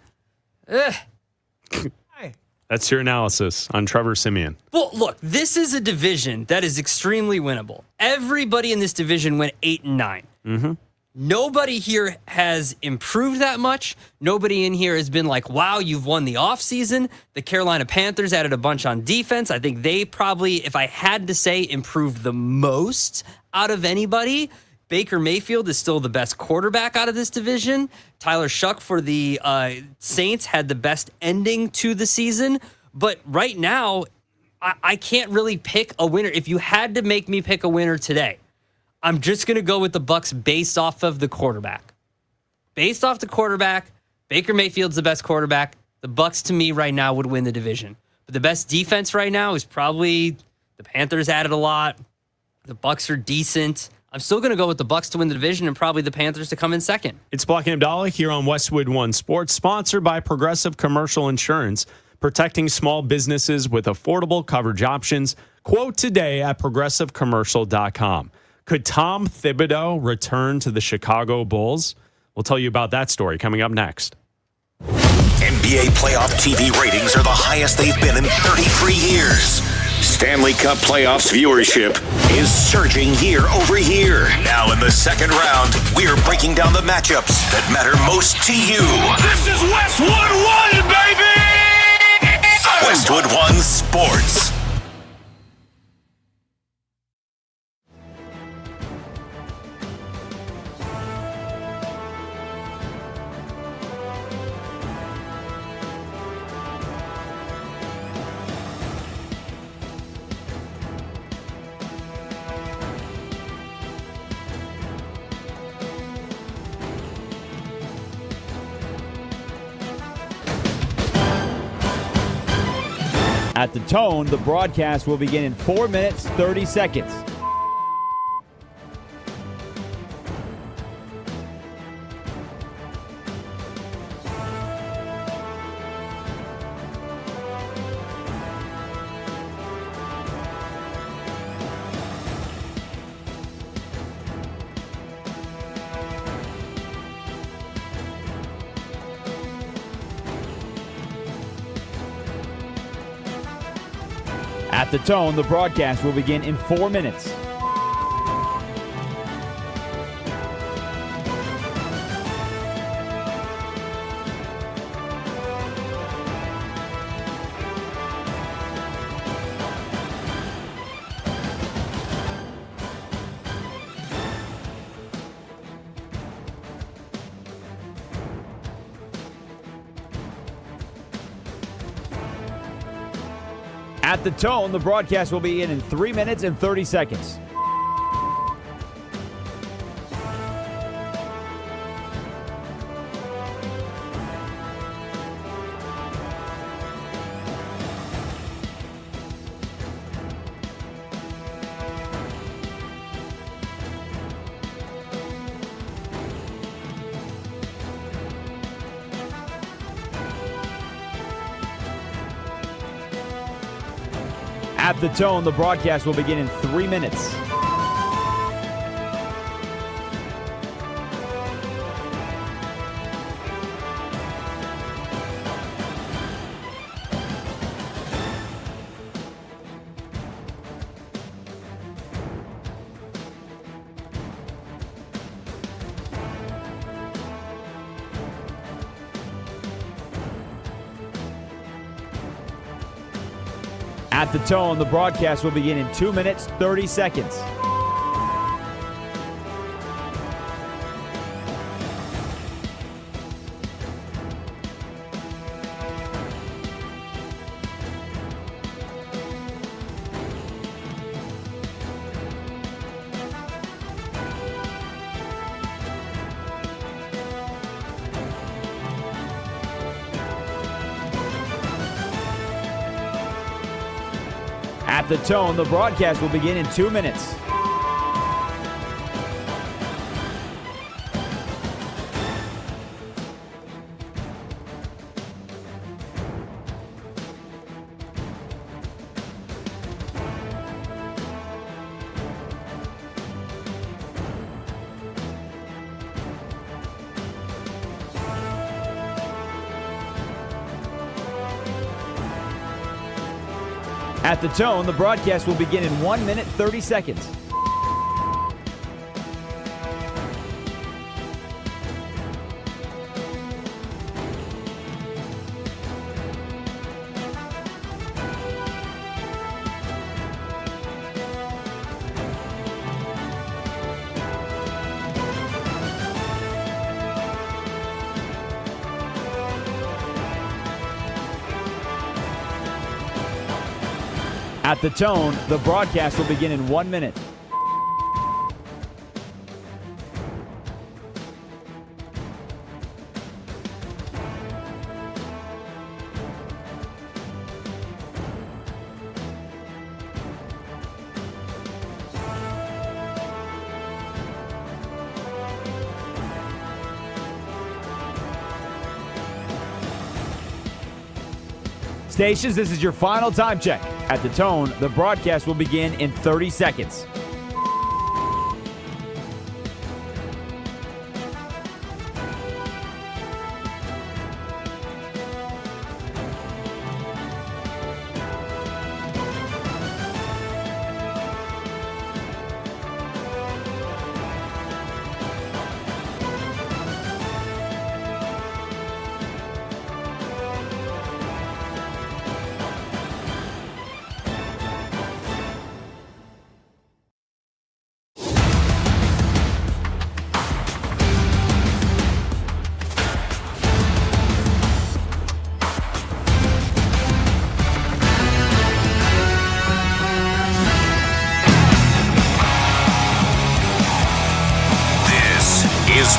[SPEAKER 3] That's your analysis on Trevor Siemian.
[SPEAKER 4] Well, look, this is a division that is extremely winnable. Everybody in this division went 8-9.
[SPEAKER 3] Mm-hmm.
[SPEAKER 4] Nobody here has improved that much. Nobody in here has been like, wow, you've won the offseason. The Carolina Panthers added a bunch on defense. I think they probably, if I had to say, improved the most out of anybody. Baker Mayfield is still the best quarterback out of this division. Tyler Shuck for the Saints had the best ending to the season. But right now, I can't really pick a winner. If you had to make me pick a winner today, I'm just going to go with the Bucs based off of the quarterback. Based off the quarterback, Baker Mayfield's the best quarterback. The Bucs, to me, right now would win the division. But the best defense right now is probably the Panthers added a lot. The Bucs are decent. I'm still going to go with the Bucs to win the division and probably the Panthers to come in second.
[SPEAKER 3] It's Bleck Abdalla here on Westwood One Sports, sponsored by Progressive Commercial Insurance, protecting small businesses with affordable coverage options. Quote today at progressivecommercial.com. Could Tom Thibodeau return to the Chicago Bulls? We'll tell you about that story coming up next.
[SPEAKER 1] NBA playoff TV ratings are the highest they've been in 33 years. Stanley Cup playoffs viewership is surging year over year. Now in the second round, we're breaking down the matchups that matter most to you.
[SPEAKER 6] This is Westwood One, baby!
[SPEAKER 1] Westwood One Sports.
[SPEAKER 2] At the tone, the broadcast will begin in 4 minutes, 30 seconds. At the tone, the broadcast will begin in 4 minutes. At the tone, the broadcast will begin in 3 minutes and 30 seconds. At the tone, the broadcast will begin in 3 minutes. At the tone, the broadcast will begin in 2 minutes, 30 seconds. At the tone, the broadcast will begin in 2 minutes. At the tone, the broadcast will begin in 1 minute, 30 seconds. At the tone, the broadcast will begin in 1 minute. Stations, this is your final time check. At the tone, the broadcast will begin in 30 seconds.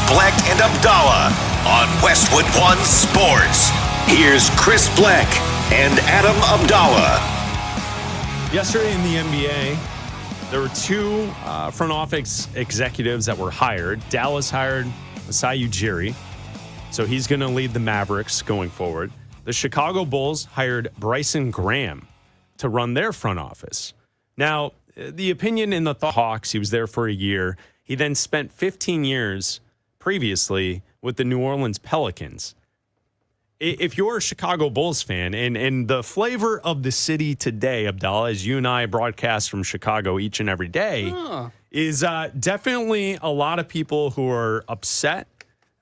[SPEAKER 1] Bleck and Abdalla on Westwood One Sports. Here's Chris Bleck and Adam Abdalla.
[SPEAKER 3] Yesterday in the NBA, there were two front office executives that were hired. Dallas hired Masai Ujiri, so he's going to lead the Mavericks going forward. The Chicago Bulls hired Bryson Graham to run their front office. Now, the opinion in the Hawks, he was there for a year. He then spent 15 years previously with the New Orleans Pelicans. if you're a Chicago Bulls fan, and the flavor of the city today, Abdalla, as you and I broadcast from Chicago each and every day, is definitely a lot of people who are upset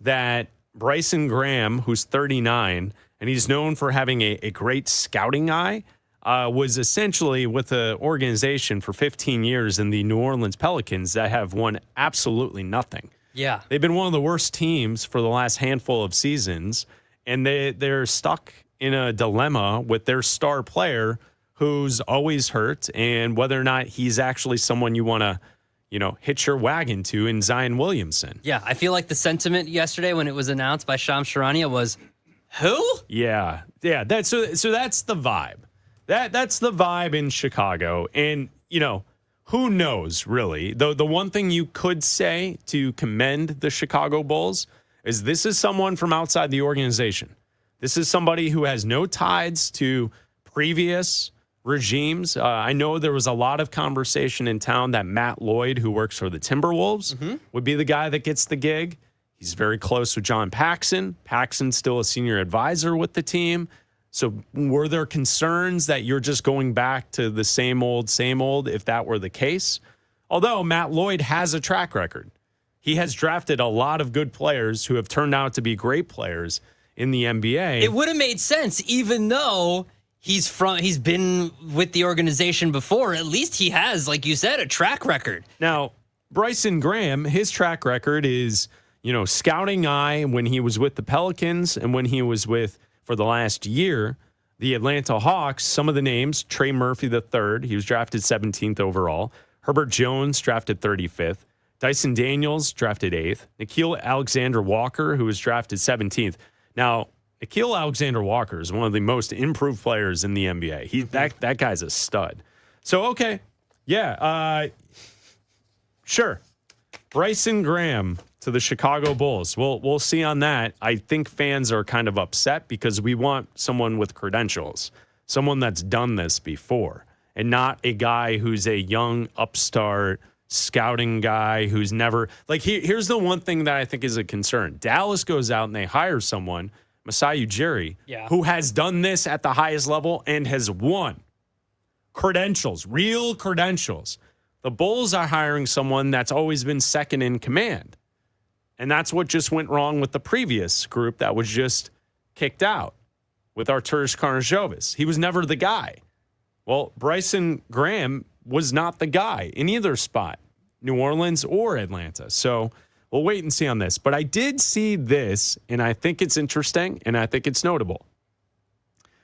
[SPEAKER 3] that Bryson Graham, who's 39, and he's known for having a great scouting eye, was essentially with the organization for 15 years in the New Orleans Pelicans that have won absolutely nothing.
[SPEAKER 4] Yeah.
[SPEAKER 3] They've been one of the worst teams for the last handful of seasons, and they're stuck in a dilemma with their star player who's always hurt, and whether or not he's actually someone you want to, hitch your wagon to in Zion Williamson.
[SPEAKER 4] Yeah, I feel like the sentiment yesterday when it was announced by Shams Charania was, who?
[SPEAKER 3] Yeah. That's the vibe. That's the vibe in Chicago, and who knows really? The one thing you could say to commend the Chicago Bulls is this is someone from outside the organization. This is somebody who has no ties to previous regimes. I know there was a lot of conversation in town that Matt Lloyd, who works for the Timberwolves, would be the guy that gets the gig. He's very close with John Paxson. Paxson's still a senior advisor with the team. So were there concerns that you're just going back to the same old if that were the case? Although Matt Lloyd has a track record. He has drafted a lot of good players who have turned out to be great players in the NBA.
[SPEAKER 4] It would have made sense, even though he's been with the organization before. At least he has, like you said, a track record.
[SPEAKER 3] Now, Bryson Graham, his track record is, scouting eye when he was with the Pelicans and when he was with, for the last year, the Atlanta Hawks. Some of the names: Trey Murphy III, he was drafted 17th overall. Herbert Jones, drafted 35th. Dyson Daniels, drafted 8th. Nickeil Alexander-Walker, who was drafted 17th. Now, Nickeil Alexander-Walker is one of the most improved players in the NBA. That guy's a stud. So, okay. Yeah. Sure. Bryson Graham to the Chicago Bulls. We'll see on that. I think fans are kind of upset because we want someone with credentials, someone that's done this before, and not a guy who's a young upstart scouting guy who's never here's the one thing that I think is a concern. Dallas goes out and they hire someone, Masai Ujiri, who has done this at the highest level and has won. Credentials, real credentials. The Bulls are hiring someone that's always been second in command. And that's what just went wrong with the previous group that was just kicked out with Arturas Karnisovas. He was never the guy. Well, Bryson Graham was not the guy in either spot, New Orleans or Atlanta. So we'll wait and see on this. But I did see this, and I think it's interesting, and I think it's notable.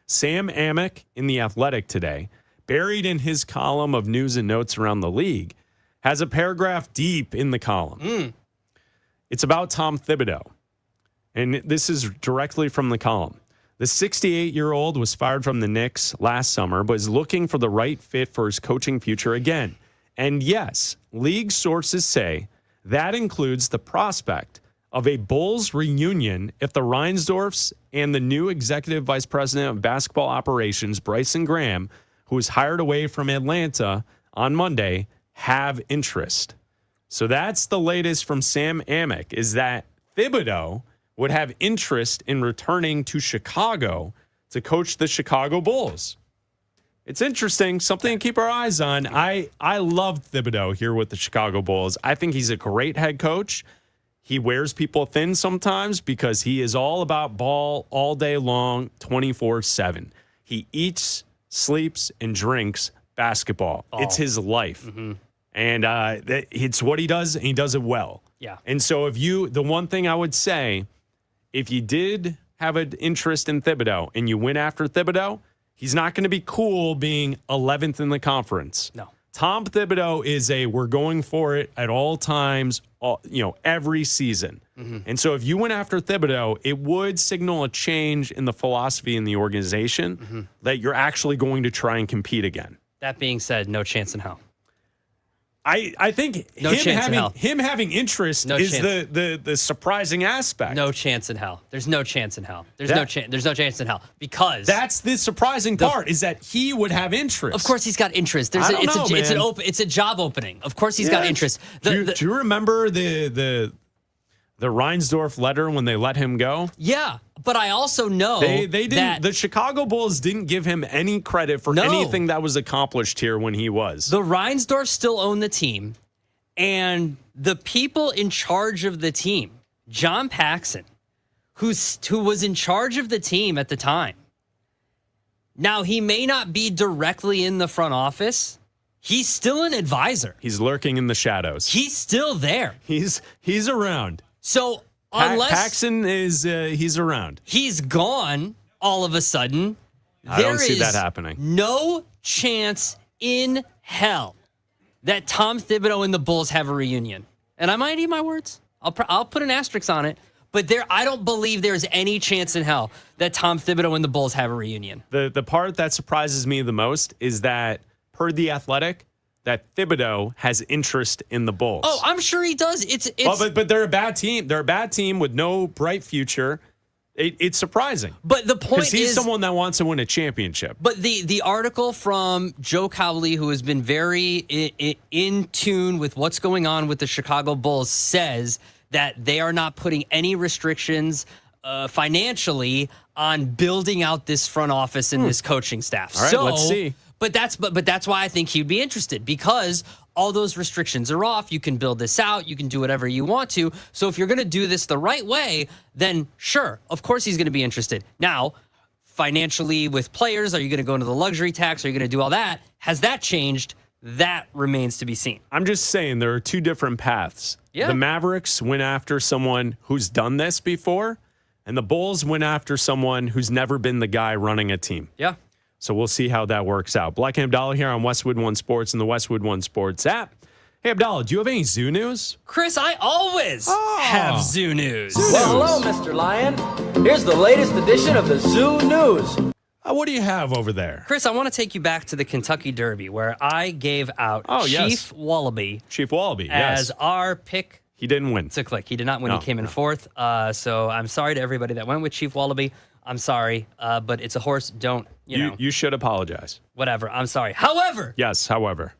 [SPEAKER 3] Sam Amick in The Athletic today, buried in his column of news and notes around the league, has a paragraph deep in the column. It's about Tom Thibodeau. And this is directly from the column. The 68-year-old was fired from the Knicks last summer, but is looking for the right fit for his coaching future again. And yes, league sources say that includes the prospect of a Bulls reunion if the Reinsdorfs and the new executive vice president of basketball operations, Bryson Graham, who was hired away from Atlanta on Monday, have interest. So that's the latest from Sam Amick, is that Thibodeau would have interest in returning to Chicago to coach the Chicago Bulls. It's interesting, something to keep our eyes on. I love Thibodeau here with the Chicago Bulls. I think he's a great head coach. He wears people thin sometimes because he is all about ball all day long, 24/7. He eats, sleeps, and drinks basketball. It's his life. And it's what he does, and he does it well.
[SPEAKER 4] Yeah.
[SPEAKER 3] And so the one thing I would say, if you did have an interest in Thibodeau and you went after Thibodeau, he's not going to be cool being 11th in the conference.
[SPEAKER 4] No.
[SPEAKER 3] Tom Thibodeau is we're going for it at all times, every season. And so if you went after Thibodeau, it would signal a change in the philosophy in the organization that you're actually going to try and compete again.
[SPEAKER 4] That being said, no chance in hell.
[SPEAKER 3] I think him having interest is the surprising aspect.
[SPEAKER 4] No chance in hell. There's no chance in hell. There's no chance in hell because
[SPEAKER 3] that's the surprising part is that he would have interest.
[SPEAKER 4] Of course, he's got interest. It's a job opening. Of course, he's got interest.
[SPEAKER 3] Do you remember the The Reinsdorf letter when they let him go?
[SPEAKER 4] Yeah, but I also know
[SPEAKER 3] they didn't.
[SPEAKER 4] that
[SPEAKER 3] The Chicago Bulls didn't give him any credit for anything that was accomplished here when he was.
[SPEAKER 4] the Reinsdorf still own the team, and the people in charge of the team, John Paxson, who was in charge of the team at the time. Now, he may not be directly in the front office. He's still an advisor.
[SPEAKER 3] He's lurking in the shadows.
[SPEAKER 4] He's still there.
[SPEAKER 3] He's around.
[SPEAKER 4] So unless
[SPEAKER 3] Paxson is he's around.
[SPEAKER 4] he's gone all of a sudden,
[SPEAKER 3] I don't
[SPEAKER 4] there
[SPEAKER 3] see
[SPEAKER 4] is
[SPEAKER 3] that happening.
[SPEAKER 4] no chance in hell that Tom Thibodeau and the Bulls have a reunion. And I might eat my words. I'll put an asterisk on it. But I don't believe there's any chance in hell that Tom Thibodeau and the Bulls have a reunion.
[SPEAKER 3] The part that surprises me the most is that, per The Athletic, that Thibodeau has interest in the Bulls.
[SPEAKER 4] Oh, I'm sure he does. It's
[SPEAKER 3] but they're a bad team. They're a bad team with no bright future. It's surprising.
[SPEAKER 4] But the point
[SPEAKER 3] because he's
[SPEAKER 4] is,
[SPEAKER 3] someone that wants to win a championship.
[SPEAKER 4] But the article from Joe Cowley, who has been very in tune with what's going on with the Chicago Bulls, says that they are not putting any restrictions financially on building out this front office and this coaching staff.
[SPEAKER 3] All right, let's see.
[SPEAKER 4] But that's why I think he'd be interested, because all those restrictions are off. You can build this out. You can do whatever you want to. So if you're going to do this the right way, then sure, of course he's going to be interested. Now, financially with players, are you going to go into the luxury tax? Are you going to do all that? Has that changed? That remains to be seen.
[SPEAKER 3] I'm just saying there are two different paths.
[SPEAKER 4] Yeah.
[SPEAKER 3] The Mavericks went after someone who's done this before, and the Bulls went after someone who's never been the guy running a team.
[SPEAKER 4] Yeah.
[SPEAKER 3] So we'll see how that works out. Bleck Abdalla here on Westwood One Sports and the Westwood One Sports app. Hey, Abdalla, do you have any zoo news?
[SPEAKER 4] Chris, I always have zoo news.
[SPEAKER 7] Well, hello, Mr. Lion. Here's the latest edition of the Zoo News.
[SPEAKER 3] What do you have over there?
[SPEAKER 4] Chris, I want to take you back to the Kentucky Derby, where I gave out Chief Wallaby
[SPEAKER 3] Chief Wallaby,
[SPEAKER 4] as our pick
[SPEAKER 3] He didn't win.
[SPEAKER 4] to click. He did not win.
[SPEAKER 3] No,
[SPEAKER 4] He came in fourth. So I'm sorry to everybody that went with Chief Wallaby. I'm sorry, but it's a horse. Don't, you know,
[SPEAKER 3] You should apologize.
[SPEAKER 4] whatever. I'm sorry. However,
[SPEAKER 3] Yes, however.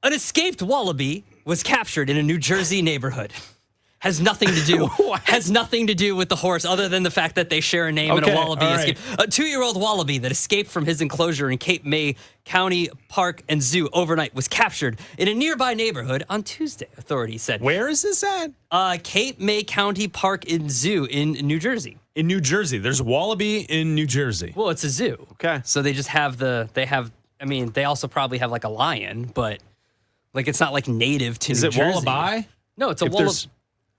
[SPEAKER 4] an escaped wallaby was captured in a New Jersey neighborhood. Has nothing to do with the horse, other than the fact that they share a name and a
[SPEAKER 3] Okay,
[SPEAKER 4] wallaby
[SPEAKER 3] all right.
[SPEAKER 4] escaped. A 2-year-old wallaby that escaped from his enclosure in Cape May County Park and Zoo overnight was captured in a nearby neighborhood on Tuesday, authorities said.
[SPEAKER 3] Where is this at?
[SPEAKER 4] Cape May County Park and Zoo in New Jersey.
[SPEAKER 3] In New Jersey. There's a wallaby in New Jersey.
[SPEAKER 4] Well, it's a zoo.
[SPEAKER 3] Okay.
[SPEAKER 4] So they just have they also probably have like a lion, but like it's not like native to
[SPEAKER 3] Is
[SPEAKER 4] New
[SPEAKER 3] it
[SPEAKER 4] Jersey.
[SPEAKER 3] wallaby?
[SPEAKER 4] No, it's a
[SPEAKER 3] If
[SPEAKER 4] wallaby.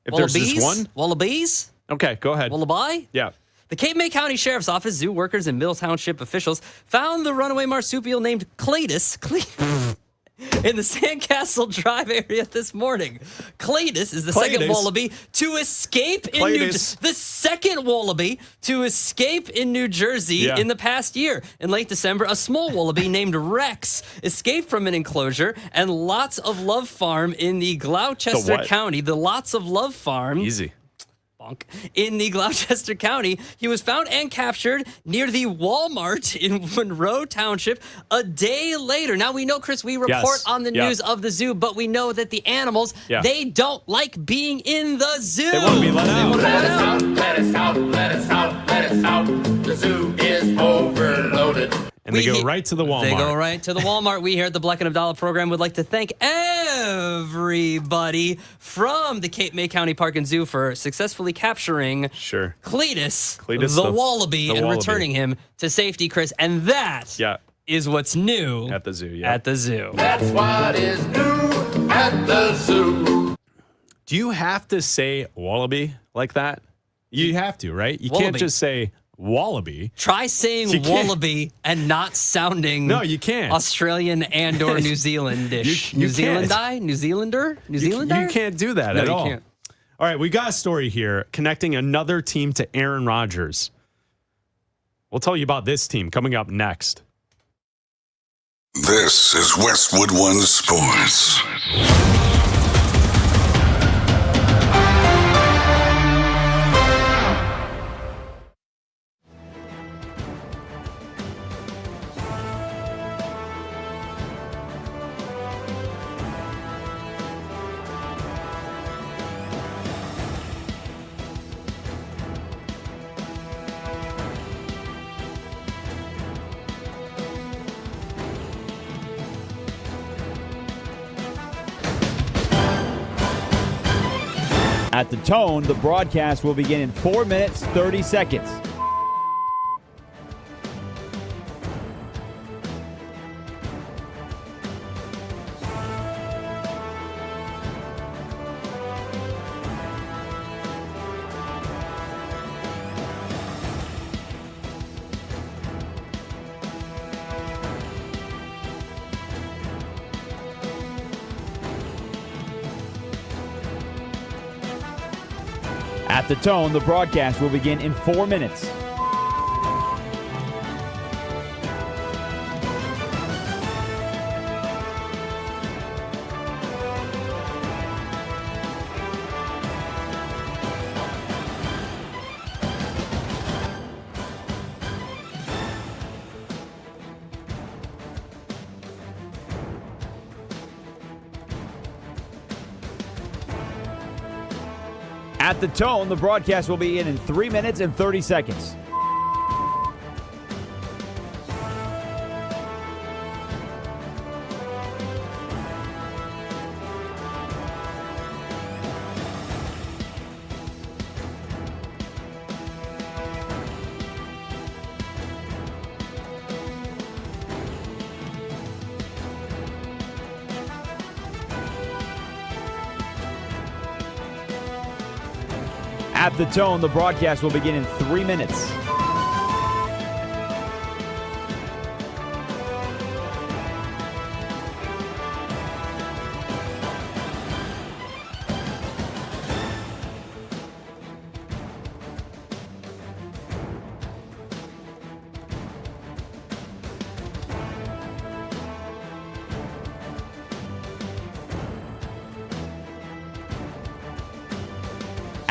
[SPEAKER 3] there's just one?
[SPEAKER 4] Wallabies?
[SPEAKER 3] Okay, go ahead.
[SPEAKER 4] Wallaby?
[SPEAKER 3] Yeah.
[SPEAKER 4] The Cape May County Sheriff's Office, zoo workers, and Middle Township officials found the runaway marsupial named Cletus in the Sandcastle Drive area this morning. Cletus is the second
[SPEAKER 3] Cletus?
[SPEAKER 4] wallaby to escape in the second wallaby to escape in New Jersey in the past year. In late December, a small wallaby named Rex escaped from an enclosure and Lots of Love Farm in the Gloucester County. The Lots of Love Farm.
[SPEAKER 3] Easy.
[SPEAKER 4] In the Gloucester County, he was found and captured near the Walmart in Monroe Township a day later. Now, we know, Chris, we report on the news of the zoo, but we know that the animals, they don't like being in the zoo.
[SPEAKER 3] They want to be let out.
[SPEAKER 6] Let us out, let us out, let us out, let us out. The zoo is overloaded.
[SPEAKER 3] And they go right to the Walmart.
[SPEAKER 4] They go right to the Walmart. We here at the Bleck Abdalla program would like to thank everybody from the Cape May County Park and Zoo for successfully capturing Cletus the wallaby, and returning him to safety, Chris. And that is what's new
[SPEAKER 3] at the zoo.
[SPEAKER 4] At the zoo.
[SPEAKER 6] That's what is new at the zoo.
[SPEAKER 3] Do you have to say wallaby like that? You have to, right? You
[SPEAKER 4] Wallaby.
[SPEAKER 3] can't just say wallaby.
[SPEAKER 4] Try saying wallaby and not sounding
[SPEAKER 3] you can't.
[SPEAKER 4] Australian and or New Zealandish.
[SPEAKER 3] You
[SPEAKER 4] New Zealander? New Zealander?
[SPEAKER 3] You can't do that
[SPEAKER 4] No,
[SPEAKER 3] at
[SPEAKER 4] you
[SPEAKER 3] all.
[SPEAKER 4] can't.
[SPEAKER 3] All right, we got a story here connecting another team to Aaron Rodgers. We'll tell you about this team coming up next.
[SPEAKER 8] This is Westwood One Sports.
[SPEAKER 2] At the tone, the broadcast will begin in 4 minutes, 30 seconds. At the tone, the broadcast will begin in 4 minutes. At the tone, the broadcast will begin in 3 minutes and 30 seconds. At the tone, the broadcast will begin in 3 minutes.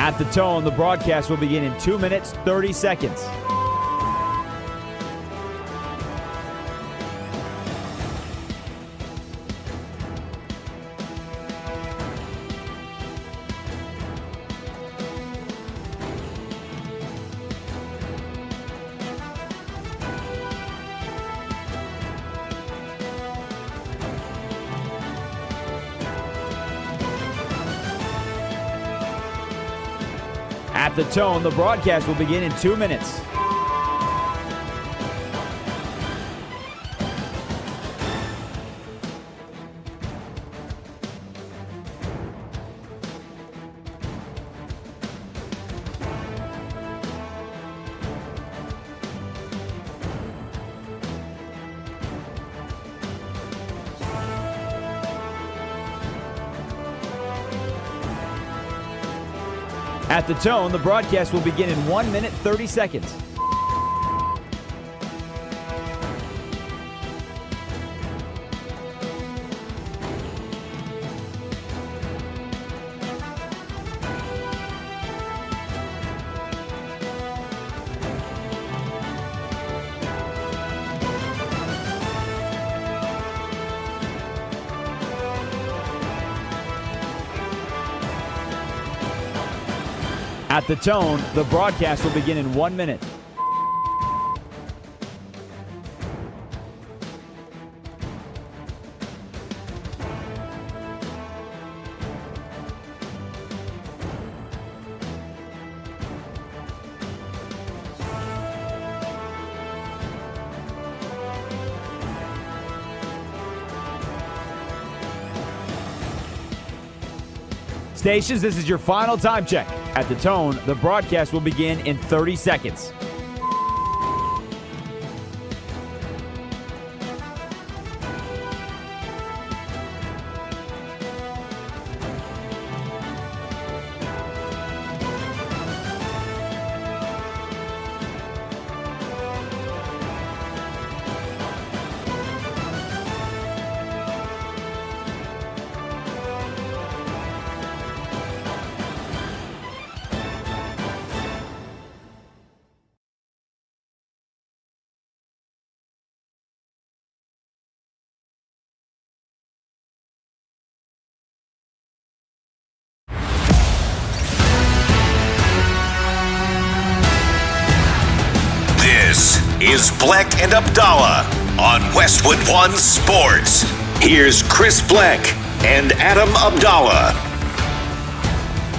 [SPEAKER 2] At the tone, the broadcast will begin in 2 minutes, 30 seconds. At the tone, the broadcast will begin in 2 minutes. At the tone, the broadcast will begin in 1 minute, 30 seconds. At the tone, the broadcast will begin in 1 minute. Stations, this is your final time check. At the tone, the broadcast will begin in 30 seconds.
[SPEAKER 1] This is Bleck and Abdalla on Westwood One Sports. Here's Chris Bleck and Adam Abdalla.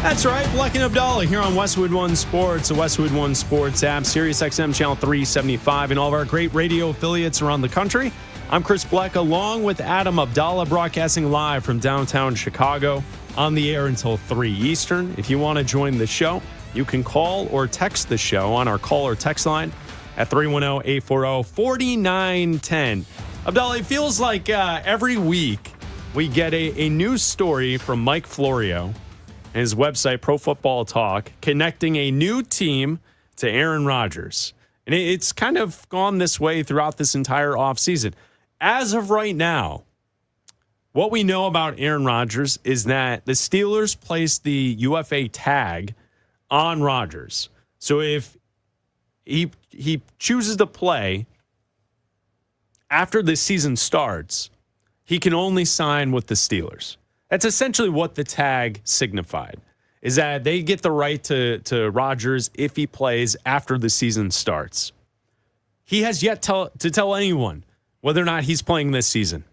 [SPEAKER 3] That's right, Bleck Abdalla here on Westwood One Sports, the Westwood One Sports app, Sirius XM Channel 375, and all of our great radio affiliates around the country. I'm Chris Bleck, along with Adam Abdalla, broadcasting live from downtown Chicago, on the air until 3 Eastern. If you want to join the show, you can call or text the show on our call or text line at 310-840-4910. Abdalla, it feels like every week we get a news story from Mike Florio and his website, Pro Football Talk, connecting a new team to Aaron Rodgers. And it's kind of gone this way throughout this entire offseason. As of right now, what we know about Aaron Rodgers is that the Steelers placed the UFA tag on Rodgers. So if he chooses to play after the season starts, he can only sign with the Steelers. That's essentially what the tag signified, is that they get the right to Rodgers if he plays after the season starts. He has yet to tell anyone whether or not he's playing this season.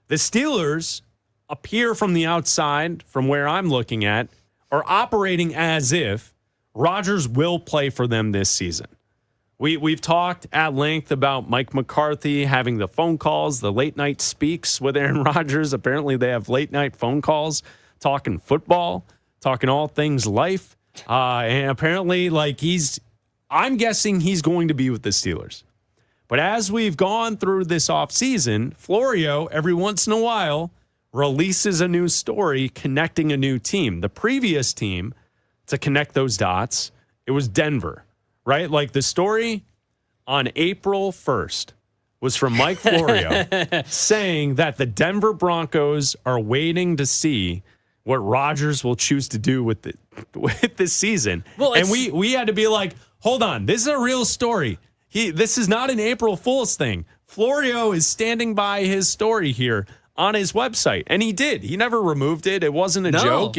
[SPEAKER 3] The Steelers appear from the outside, from where I'm looking at, are operating as if Rodgers will play for them this season. We've talked at length about Mike McCarthy having the phone calls, the late night speaks with Aaron Rodgers. Apparently they have late night phone calls, talking football, talking all things life. And apparently I'm guessing he's going to be with the Steelers. But as we've gone through this offseason, Florio, every once in a while, releases a new story connecting a new team. The previous team to connect those dots, it was Denver. Right? Like the story on April 1st was from Mike Florio saying that the Denver Broncos are waiting to see what Rodgers will choose to do with this season. Well, and we had to be like, hold on, this is a real story. This is not an April Fool's thing. Florio is standing by his story here on his website. And he did. He never removed it. It wasn't a joke.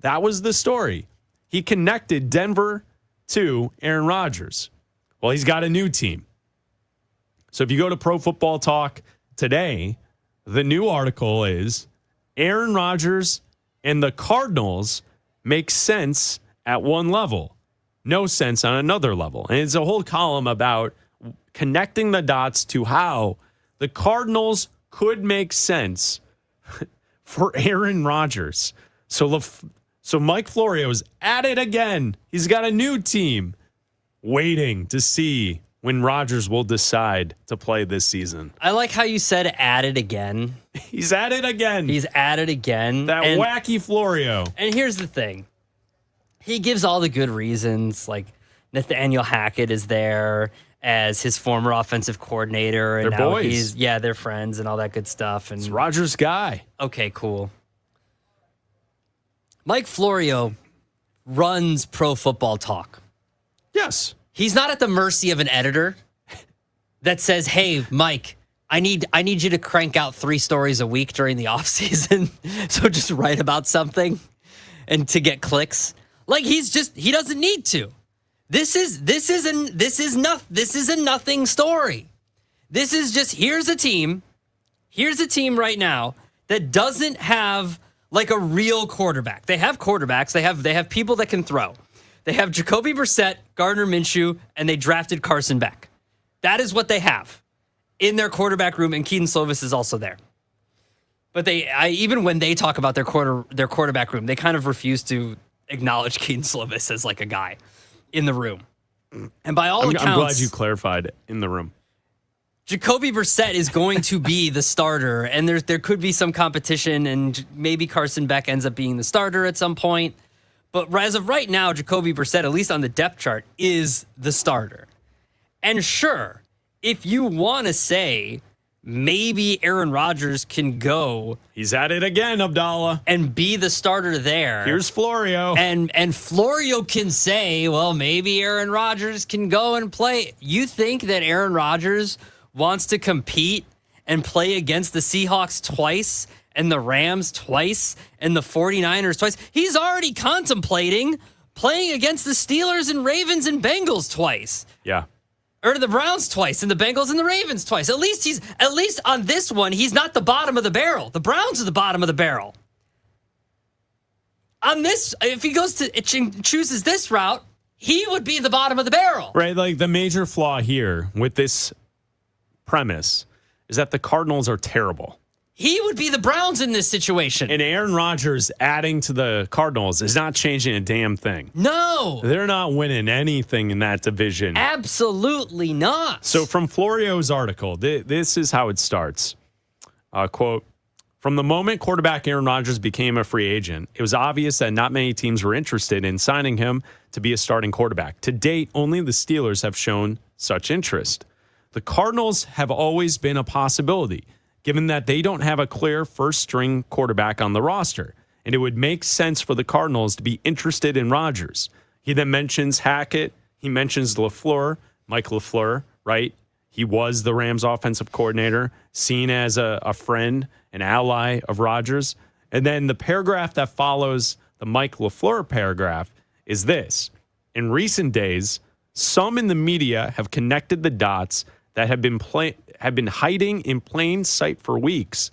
[SPEAKER 3] That was the story. He connected Denver to Aaron Rodgers. Well, he's got a new team. So if you go to Pro Football Talk today, the new article is Aaron Rodgers and the Cardinals make sense at one level, no sense on another level. And it's a whole column about connecting the dots to how the Cardinals could make sense for Aaron Rodgers. So Mike Florio is at it again. He's got a new team waiting to see when Rodgers will decide to play this season.
[SPEAKER 4] I like how you said at it again.
[SPEAKER 3] He's at it again.
[SPEAKER 4] He's at it again.
[SPEAKER 3] That wacky Florio.
[SPEAKER 4] And here's the thing. He gives all the good reasons, like Nathaniel Hackett is there as his former offensive coordinator. And
[SPEAKER 3] they're
[SPEAKER 4] now
[SPEAKER 3] boys.
[SPEAKER 4] they're friends and all that good stuff. And
[SPEAKER 3] it's Rodgers' guy.
[SPEAKER 4] Okay, cool. Mike Florio runs Pro Football Talk.
[SPEAKER 3] Yes.
[SPEAKER 4] He's not at the mercy of an editor that says, hey, Mike, I need you to crank out 3 stories a week during the offseason. So just write about something and to get clicks. Like he doesn't need to. This is a nothing story. This is just here's a team right now that doesn't have like a real quarterback. They have quarterbacks. They have people that can throw. They have Jacoby Brissett, Gardner Minshew, and they drafted Carson Beck. That is what they have in their quarterback room, and Keaton Slovis is also there. But even when they talk about their quarterback room, they kind of refuse to acknowledge Keaton Slovis as like a guy in the room. And by all accounts,
[SPEAKER 3] I'm glad you clarified in the room.
[SPEAKER 4] Jacoby Brissett is going to be the starter, and there could be some competition, and maybe Carson Beck ends up being the starter at some point. But as of right now, Jacoby Brissett, at least on the depth chart, is the starter. And sure, if you want to say maybe Aaron Rodgers can go.
[SPEAKER 3] He's at it again, Abdalla.
[SPEAKER 4] And be the starter there.
[SPEAKER 3] Here's Florio.
[SPEAKER 4] And Florio can say, well, maybe Aaron Rodgers can go and play. You think that Aaron Rodgers wants to compete and play against the Seahawks twice and the Rams twice and the 49ers twice? He's already contemplating playing against the Steelers and Ravens and Bengals twice.
[SPEAKER 3] Yeah.
[SPEAKER 4] Or the Browns twice and the Bengals and the Ravens twice. At least on this one, he's not the bottom of the barrel. The Browns are the bottom of the barrel. on this, if he goes to chooses this route, he would be the bottom of the barrel.
[SPEAKER 3] Right. Like the major flaw here with this premise is that the Cardinals are terrible.
[SPEAKER 4] He would be the Browns in this situation.
[SPEAKER 3] And Aaron Rodgers adding to the Cardinals is not changing a damn thing.
[SPEAKER 4] No.
[SPEAKER 3] They're not winning anything in that division.
[SPEAKER 4] Absolutely not.
[SPEAKER 3] So from Florio's article, this is how it starts. Quote, from the moment quarterback Aaron Rodgers became a free agent, it was obvious that not many teams were interested in signing him to be a starting quarterback. To date, only the Steelers have shown such interest. The Cardinals have always been a possibility, given that they don't have a clear first-string quarterback on the roster, and it would make sense for the Cardinals to be interested in Rodgers. He then mentions Hackett. He mentions LaFleur, Mike LaFleur, right? He was the Rams offensive coordinator, seen as a friend, an ally of Rodgers. And then the paragraph that follows the Mike LaFleur paragraph is this. In recent days, some in the media have connected the dots that have been hiding in plain sight for weeks.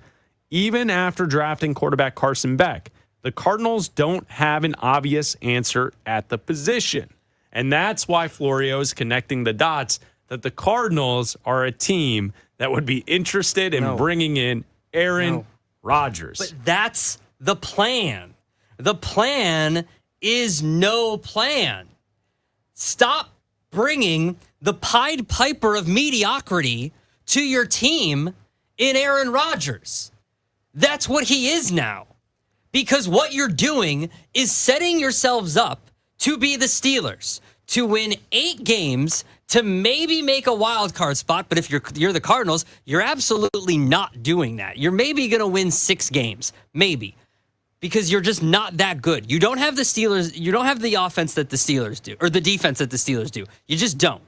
[SPEAKER 3] Even after drafting quarterback Carson Beck, the Cardinals don't have an obvious answer at the position. And that's why Florio is connecting the dots that the Cardinals are a team that would be interested in bringing in Aaron Rodgers.
[SPEAKER 4] But that's the plan. The plan is no plan. Stop bringing the Pied Piper of mediocrity to your team in Aaron Rodgers. That's what he is now. Because what you're doing is setting yourselves up to be the Steelers, to win 8 games, to maybe make a wild card spot. But if you're the Cardinals, you're absolutely not doing that. You're maybe going to win 6 games, maybe, because you're just not that good. You don't have the Steelers. You don't have the offense that the Steelers do, or the defense that the Steelers do. You just don't.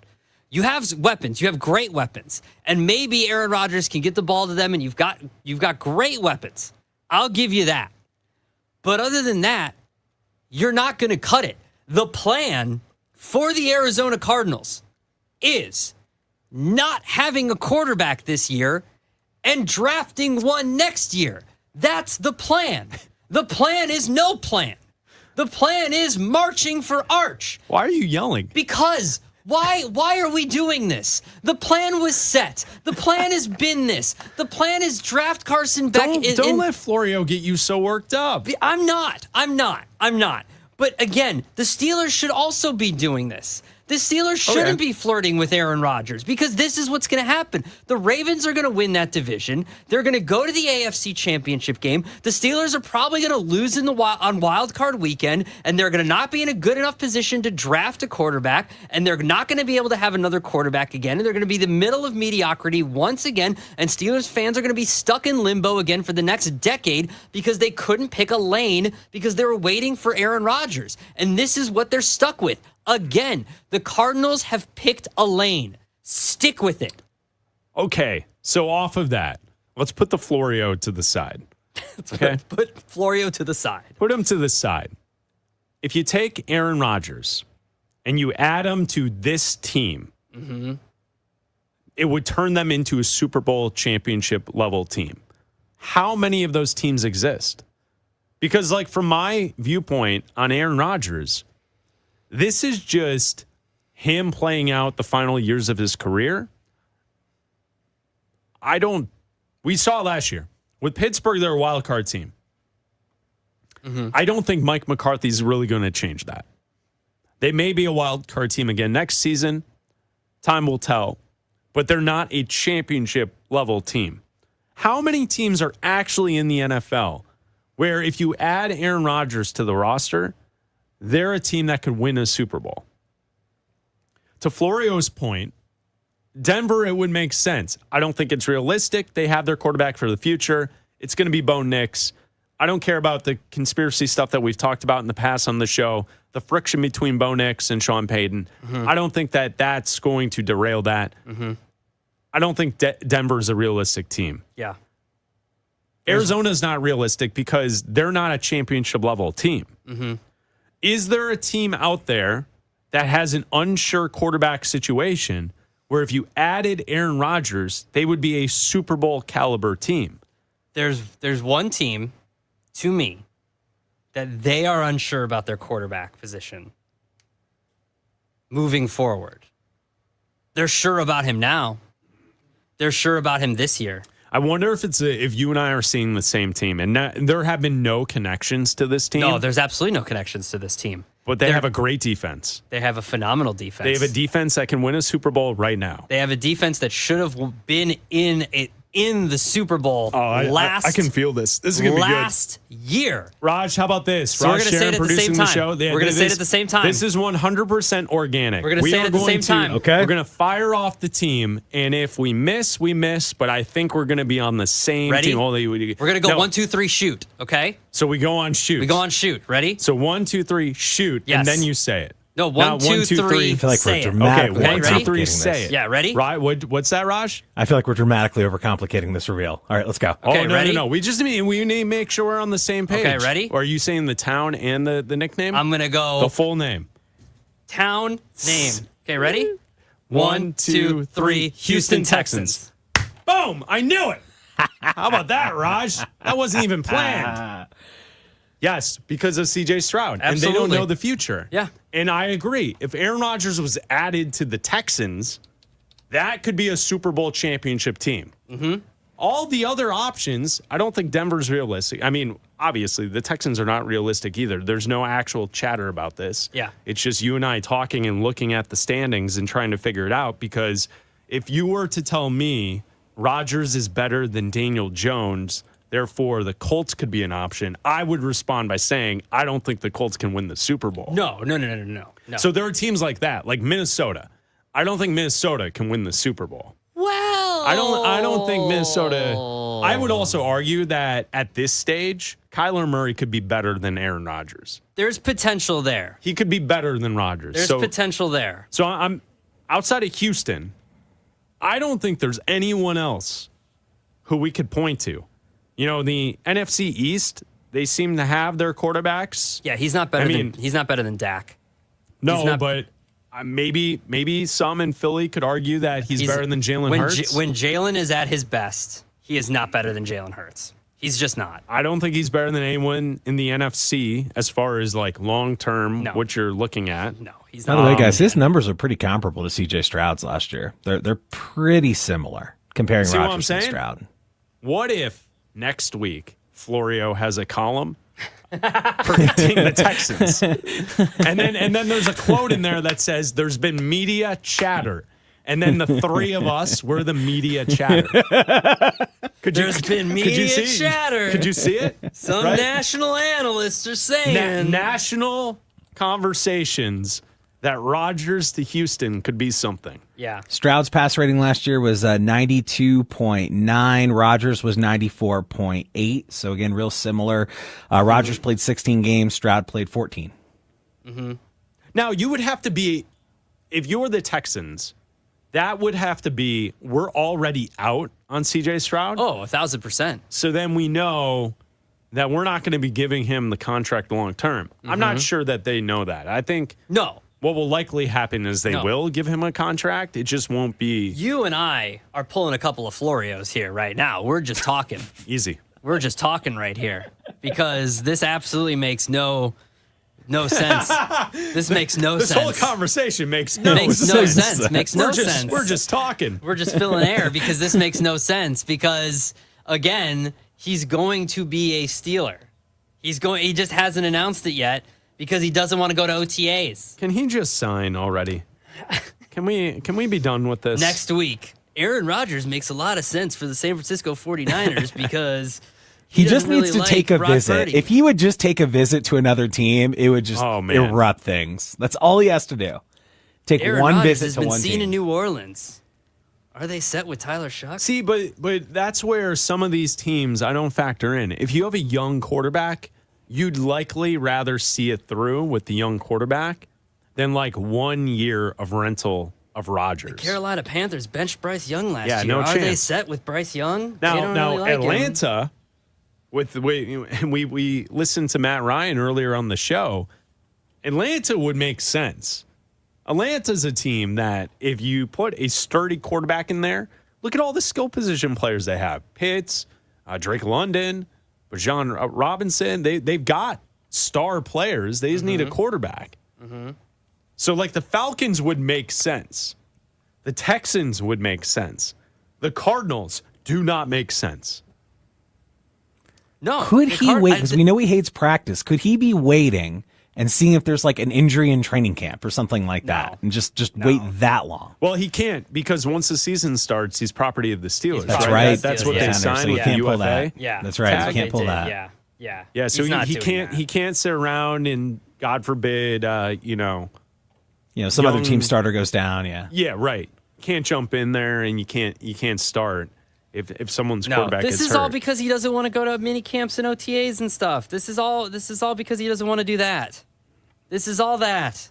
[SPEAKER 4] You have weapons. You have great weapons, and maybe Aaron Rodgers can get the ball to them, and you've got great weapons. I'll give you that. But other than that, you're not going to cut it. The plan for the Arizona Cardinals is not having a quarterback this year and drafting one next year. That's the plan. The plan is no plan. The plan is marching for Arch.
[SPEAKER 3] Why are you yelling?
[SPEAKER 4] Because why are we doing this? The plan was set. The plan has been this. The plan is draft Carson Beck.
[SPEAKER 3] Don't let Florio get you so worked up.
[SPEAKER 4] I'm not. But again, the Steelers should also be doing this. The Steelers shouldn't be flirting with Aaron Rodgers, because this is what's going to happen. The Ravens are going to win that division. They're going to go to the AFC Championship game. The Steelers are probably going to lose on Wild Card Weekend, and they're going to not be in a good enough position to draft a quarterback, and they're not going to be able to have another quarterback again, and they're going to be the middle of mediocrity once again, and Steelers fans are going to be stuck in limbo again for the next decade because they couldn't pick a lane because they were waiting for Aaron Rodgers. And this is what they're stuck with. Again, the Cardinals have picked a lane. Stick with it.
[SPEAKER 3] Okay, so off of that, let's put the Florio to the side. Okay?
[SPEAKER 4] Put Florio to the side.
[SPEAKER 3] Put him to the side. If you take Aaron Rodgers and you add him to this team, it would turn them into a Super Bowl championship level team. How many of those teams exist? Because, like, from my viewpoint on Aaron Rodgers, this is just him playing out the final years of his career. We saw it last year. With Pittsburgh, they're a wild card team. I don't think Mike McCarthy's really going to change that. They may be a wild card team again next season. Time will tell. But they're not a championship level team. How many teams are actually in the NFL where if you add Aaron Rodgers to the roster, they're a team that could win a Super Bowl? To Florio's point, Denver, it would make sense. I don't think it's realistic. They have their quarterback for the future. It's going to be Bo Nix. I don't care about the conspiracy stuff that we've talked about in the past on the show, the friction between Bo Nix and Sean Payton. I don't think that that's going to derail that. I don't think Denver is a realistic team.
[SPEAKER 4] Yeah.
[SPEAKER 3] Arizona's not realistic because they're not a championship level team. Is there a team out there that has an unsure quarterback situation where if you added Aaron Rodgers, they would be a Super Bowl caliber team?
[SPEAKER 4] There's one team, to me, that they are unsure about their quarterback position moving forward. They're sure about him now. They're sure about him this year.
[SPEAKER 3] I wonder if you and I are seeing the same team, and there have been no connections to this team.
[SPEAKER 4] No, there's absolutely no connections to this team.
[SPEAKER 3] But they have a great defense.
[SPEAKER 4] They have a phenomenal defense.
[SPEAKER 3] They have a defense that can win a Super Bowl right now.
[SPEAKER 4] They have a defense that should have been in the Super Bowl
[SPEAKER 3] I can feel this. This is going to be good.
[SPEAKER 4] Last year.
[SPEAKER 3] Raj, how about this?
[SPEAKER 4] So we're going to say it at the same time. We're going to say it at the same time.
[SPEAKER 3] This is 100% organic.
[SPEAKER 4] We're going to say it at the same time.
[SPEAKER 2] Okay.
[SPEAKER 3] We're going to fire off the team, and if we miss, we miss, but I think we're going to be on the same team.
[SPEAKER 4] We're going to go 1, 2, 3, shoot, okay?
[SPEAKER 3] So we go on shoot.
[SPEAKER 4] We go on shoot. Ready?
[SPEAKER 3] So 1, 2, 3, shoot,
[SPEAKER 4] Yes.
[SPEAKER 3] and then you say it.
[SPEAKER 4] No, 1, 2, 3,
[SPEAKER 9] I feel like
[SPEAKER 4] say
[SPEAKER 9] we're
[SPEAKER 4] it.
[SPEAKER 9] dramatically
[SPEAKER 3] Okay, 1, 2, 3,
[SPEAKER 9] overcomplicating
[SPEAKER 3] say
[SPEAKER 9] this.
[SPEAKER 3] it.
[SPEAKER 4] Yeah, ready?
[SPEAKER 3] Right? What's that, Raj?
[SPEAKER 9] I feel like we're dramatically overcomplicating this reveal. All right, let's go.
[SPEAKER 4] Okay,
[SPEAKER 3] no,
[SPEAKER 4] ready?
[SPEAKER 3] No. We need to make sure we're on the same page.
[SPEAKER 4] Okay, ready?
[SPEAKER 3] Or are you saying the town and the nickname?
[SPEAKER 4] I'm going to go
[SPEAKER 3] the full name.
[SPEAKER 4] town name. Okay, ready?
[SPEAKER 3] 1, 2, 3, Houston Texans. Boom! I knew it. How about that, Raj? That wasn't even planned. Yes, because of C.J. Stroud. And they don't
[SPEAKER 4] Absolutely.
[SPEAKER 3] know the future.
[SPEAKER 4] Yeah.
[SPEAKER 3] And I agree. If Aaron Rodgers was added to the Texans, that could be a Super Bowl championship team. Mm-hmm. All the other options, I don't think Denver's realistic. I mean, obviously, the Texans are not realistic either. There's no actual chatter about this.
[SPEAKER 4] Yeah.
[SPEAKER 3] It's just you and I talking and looking at the standings and trying to figure it out. Because if you were to tell me Rodgers is better than Daniel Jones, therefore the Colts could be an option, I would respond by saying, I don't think the Colts can win the Super Bowl.
[SPEAKER 4] No.
[SPEAKER 3] So there are teams like that, like Minnesota. I don't think Minnesota can win the Super Bowl.
[SPEAKER 4] Well,
[SPEAKER 3] I don't think Minnesota. I would also argue that at this stage, Kyler Murray could be better than Aaron Rodgers.
[SPEAKER 4] There's potential there.
[SPEAKER 3] He could be better than Rodgers.
[SPEAKER 4] There's potential there.
[SPEAKER 3] So I'm outside of Houston. I don't think there's anyone else who we could point to. You know, the NFC East, they seem to have their quarterbacks.
[SPEAKER 4] Yeah, he's not better than Dak.
[SPEAKER 3] No, but maybe some in Philly could argue that he's better than Jalen Hurts.
[SPEAKER 4] When Jalen is at his best, he is not better than Jalen Hurts. He's just not.
[SPEAKER 3] I don't think he's better than anyone in the NFC as far as like long term, what you're looking at.
[SPEAKER 4] No, he's not.
[SPEAKER 9] By the way, guys, his numbers are pretty comparable to C.J. Stroud's last year. They're pretty similar comparing
[SPEAKER 3] See what I'm
[SPEAKER 9] Rodgers and
[SPEAKER 3] saying?
[SPEAKER 9] Stroud.
[SPEAKER 3] What if next week Florio has a column predicting the Texans, and then there's a quote in there that says there's been media chatter, and then the three of us were the media chatter.
[SPEAKER 4] There's been media chatter.
[SPEAKER 3] Could you see it?
[SPEAKER 4] Some national analysts are saying
[SPEAKER 3] national conversations that Rodgers to Houston could be something.
[SPEAKER 4] Yeah.
[SPEAKER 9] Stroud's pass rating last year was 92.9. Rodgers was 94.8. So, again, real similar. Rodgers played 16 games. Stroud played 14.
[SPEAKER 4] Mm-hmm.
[SPEAKER 3] Now, you would have to be, if you were the Texans, that would have to be, we're already out on C.J. Stroud.
[SPEAKER 4] Oh, 1,000%.
[SPEAKER 3] So then we know that we're not going to be giving him the contract long term. I'm not sure that they know that. I think what will likely happen is they will give him a contract. It just won't be.
[SPEAKER 4] You and I are pulling a couple of Florios here right now. We're just talking.
[SPEAKER 3] Easy.
[SPEAKER 4] We're just talking right here because this absolutely makes no sense. This makes no sense.
[SPEAKER 3] This whole conversation makes no
[SPEAKER 4] sense. Makes no sense.
[SPEAKER 3] We're just talking.
[SPEAKER 4] We're just filling air because this makes no sense because, again, he's going to be a Steeler. He just hasn't announced it yet because he doesn't want to go to OTAs.
[SPEAKER 3] Can he just sign already? Can we be done with this?
[SPEAKER 4] Next week, Aaron Rodgers makes a lot of sense for the San Francisco 49ers because
[SPEAKER 9] he just needs to take a visit.
[SPEAKER 4] Purdy.
[SPEAKER 9] If he would just take a visit to another team, it would just erupt things. That's all he has to do. Take
[SPEAKER 4] Aaron
[SPEAKER 9] one
[SPEAKER 4] Rodgers
[SPEAKER 9] visit
[SPEAKER 4] has
[SPEAKER 9] to
[SPEAKER 4] been
[SPEAKER 9] one
[SPEAKER 4] seen
[SPEAKER 9] team.
[SPEAKER 4] in New Orleans. Are they set with Tyler Shuck?
[SPEAKER 3] See, but that's where some of these teams I don't factor in. If you have a young quarterback, you'd likely rather see it through with the young quarterback than like 1 year of rental of Rodgers.
[SPEAKER 4] The Carolina Panthers benched Bryce Young last year.
[SPEAKER 3] No
[SPEAKER 4] Are
[SPEAKER 3] chance.
[SPEAKER 4] they set with Bryce Young?
[SPEAKER 3] Now
[SPEAKER 4] really like
[SPEAKER 3] Atlanta, with the way we listened to Matt Ryan earlier on the show, Atlanta would make sense. Atlanta's a team that if you put a sturdy quarterback in there, look at all the skill position players they have. Pitts, Drake London, Bijan Robinson. They've got star players. They just need a quarterback. So, like, the Falcons would make sense. The Texans would make sense. The Cardinals do not make sense.
[SPEAKER 4] No.
[SPEAKER 9] Could he wait? Because we know he hates practice. Could he be waiting and seeing if there's like an injury in training camp or something like that, and just wait that long?
[SPEAKER 3] Well, he can't, because once the season starts, he's property of the Steelers.
[SPEAKER 9] That's right.
[SPEAKER 3] That's what they signed
[SPEAKER 9] so
[SPEAKER 3] with
[SPEAKER 9] can't
[SPEAKER 3] the
[SPEAKER 9] pull
[SPEAKER 3] UFA.
[SPEAKER 9] that.
[SPEAKER 4] Yeah,
[SPEAKER 9] That's right. He can't pull that.
[SPEAKER 4] Yeah.
[SPEAKER 3] So he can't sit around and, God forbid,
[SPEAKER 9] some other team starter goes down. Yeah.
[SPEAKER 3] Yeah, right. Can't jump in there, and you can't start if someone's quarterback
[SPEAKER 4] this
[SPEAKER 3] is
[SPEAKER 4] is
[SPEAKER 3] hurt.
[SPEAKER 4] all because he doesn't want to go to mini camps and OTAs and stuff. This is all because he doesn't want to do that. This is all that.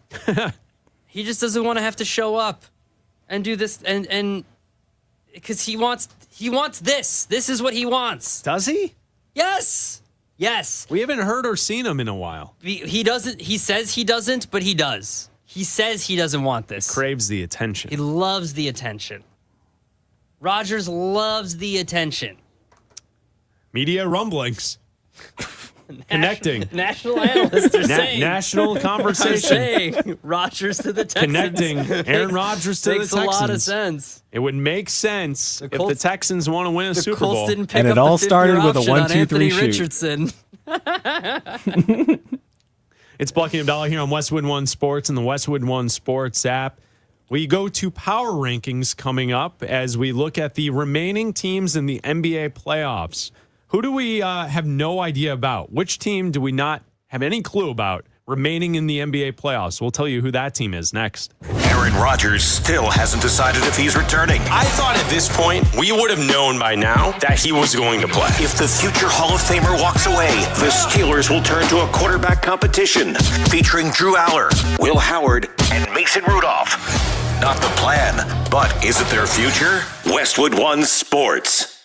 [SPEAKER 4] He just doesn't want to have to show up and do this and because he wants this. This is what he wants.
[SPEAKER 3] Does he?
[SPEAKER 4] Yes.
[SPEAKER 3] We haven't heard or seen him in a while.
[SPEAKER 4] He doesn't. He says he doesn't, but he does. He says he doesn't want this.
[SPEAKER 3] Craves the attention.
[SPEAKER 4] He loves the attention. Rodgers loves the attention.
[SPEAKER 3] Media rumblings. Connecting.
[SPEAKER 4] National analysts are saying.
[SPEAKER 3] National conversation.
[SPEAKER 4] Saying Rodgers to the Texans.
[SPEAKER 3] Connecting Aaron Rodgers to the
[SPEAKER 4] Makes
[SPEAKER 3] Texans.
[SPEAKER 4] a lot of sense.
[SPEAKER 3] It would make sense if the
[SPEAKER 4] Colts-
[SPEAKER 3] Texans want to win a
[SPEAKER 4] The
[SPEAKER 3] Super
[SPEAKER 4] Colts
[SPEAKER 3] Bowl.
[SPEAKER 4] didn't pick
[SPEAKER 9] And
[SPEAKER 4] up
[SPEAKER 9] it all
[SPEAKER 4] the
[SPEAKER 9] started with a
[SPEAKER 4] option on
[SPEAKER 9] 1-2-3
[SPEAKER 4] Anthony
[SPEAKER 9] shoot.
[SPEAKER 4] Richardson.
[SPEAKER 3] It's Bleck Abdalla here on Westwood One Sports and the Westwood One Sports app. We go to power rankings coming up as we look at the remaining teams in the NBA playoffs. Who do we have no idea about? Which team do we not have any clue about remaining in the NBA playoffs? We'll tell you who that team is next.
[SPEAKER 1] Aaron Rodgers still hasn't decided if he's returning.
[SPEAKER 10] I thought at this point we would have known by now that he was going to play.
[SPEAKER 1] If the future Hall of Famer walks away, the Steelers will turn to a quarterback competition featuring Drew Aller, Will Howard, and Mason Rudolph. Not the plan, but is it their future? Westwood One Sports.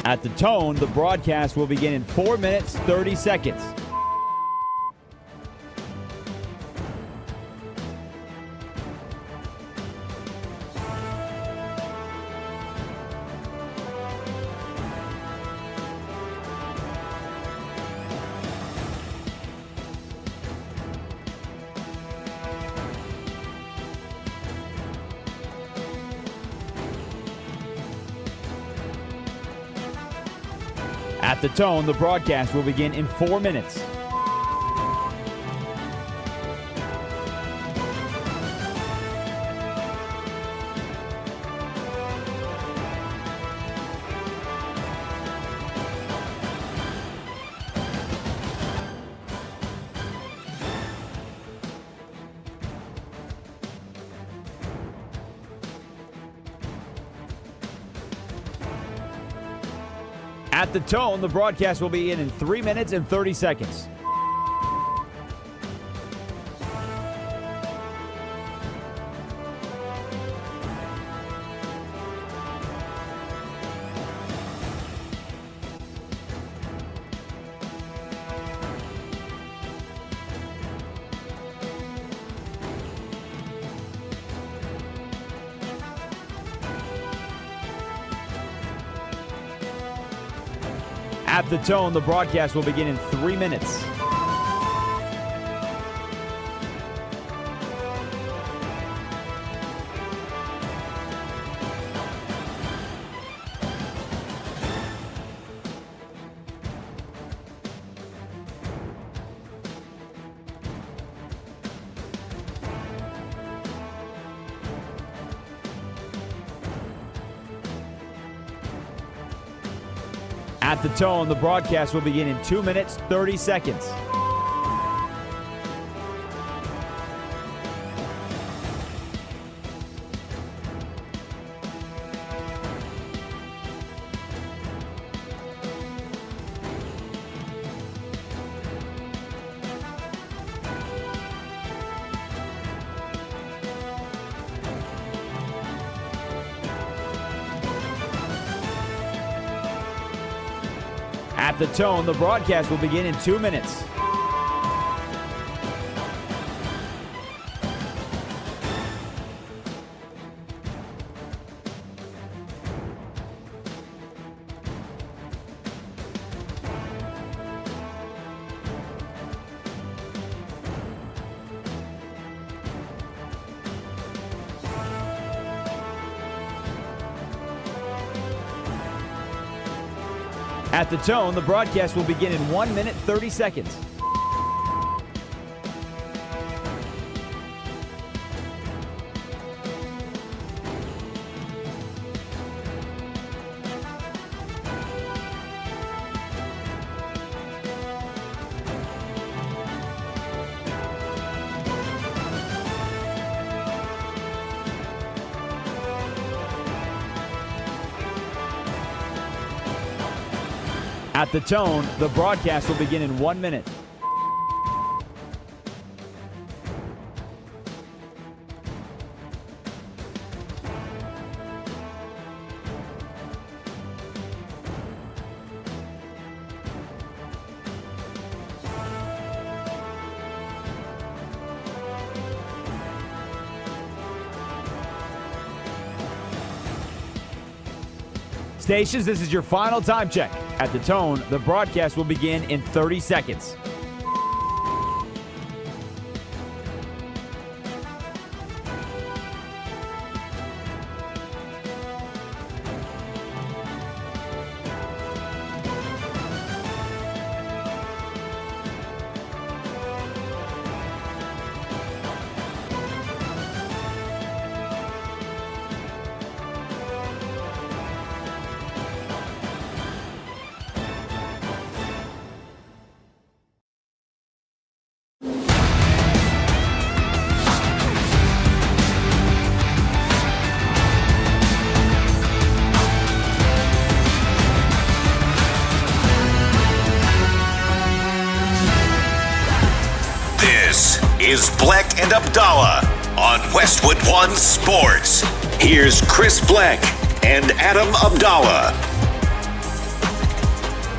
[SPEAKER 2] At the tone, the broadcast will begin in 4 minutes, 30 seconds. At the tone, the broadcast will begin in 4 minutes. At the tone, the broadcast will begin in 3 minutes and 30 seconds. At the tone, the broadcast will begin in 3 minutes. At the tone, the broadcast will begin in 2 minutes, 30 seconds. At the tone, the broadcast will begin in 2 minutes. At the tone, the broadcast will begin in 1 minute, 30 seconds. At the tone, the broadcast will begin in 1 minute. Stations, this is your final time check. At the tone, the broadcast will begin in 30 seconds.
[SPEAKER 1] Is Bleck and Abdalla on Westwood One Sports. Here's Chris Bleck and Adam Abdalla.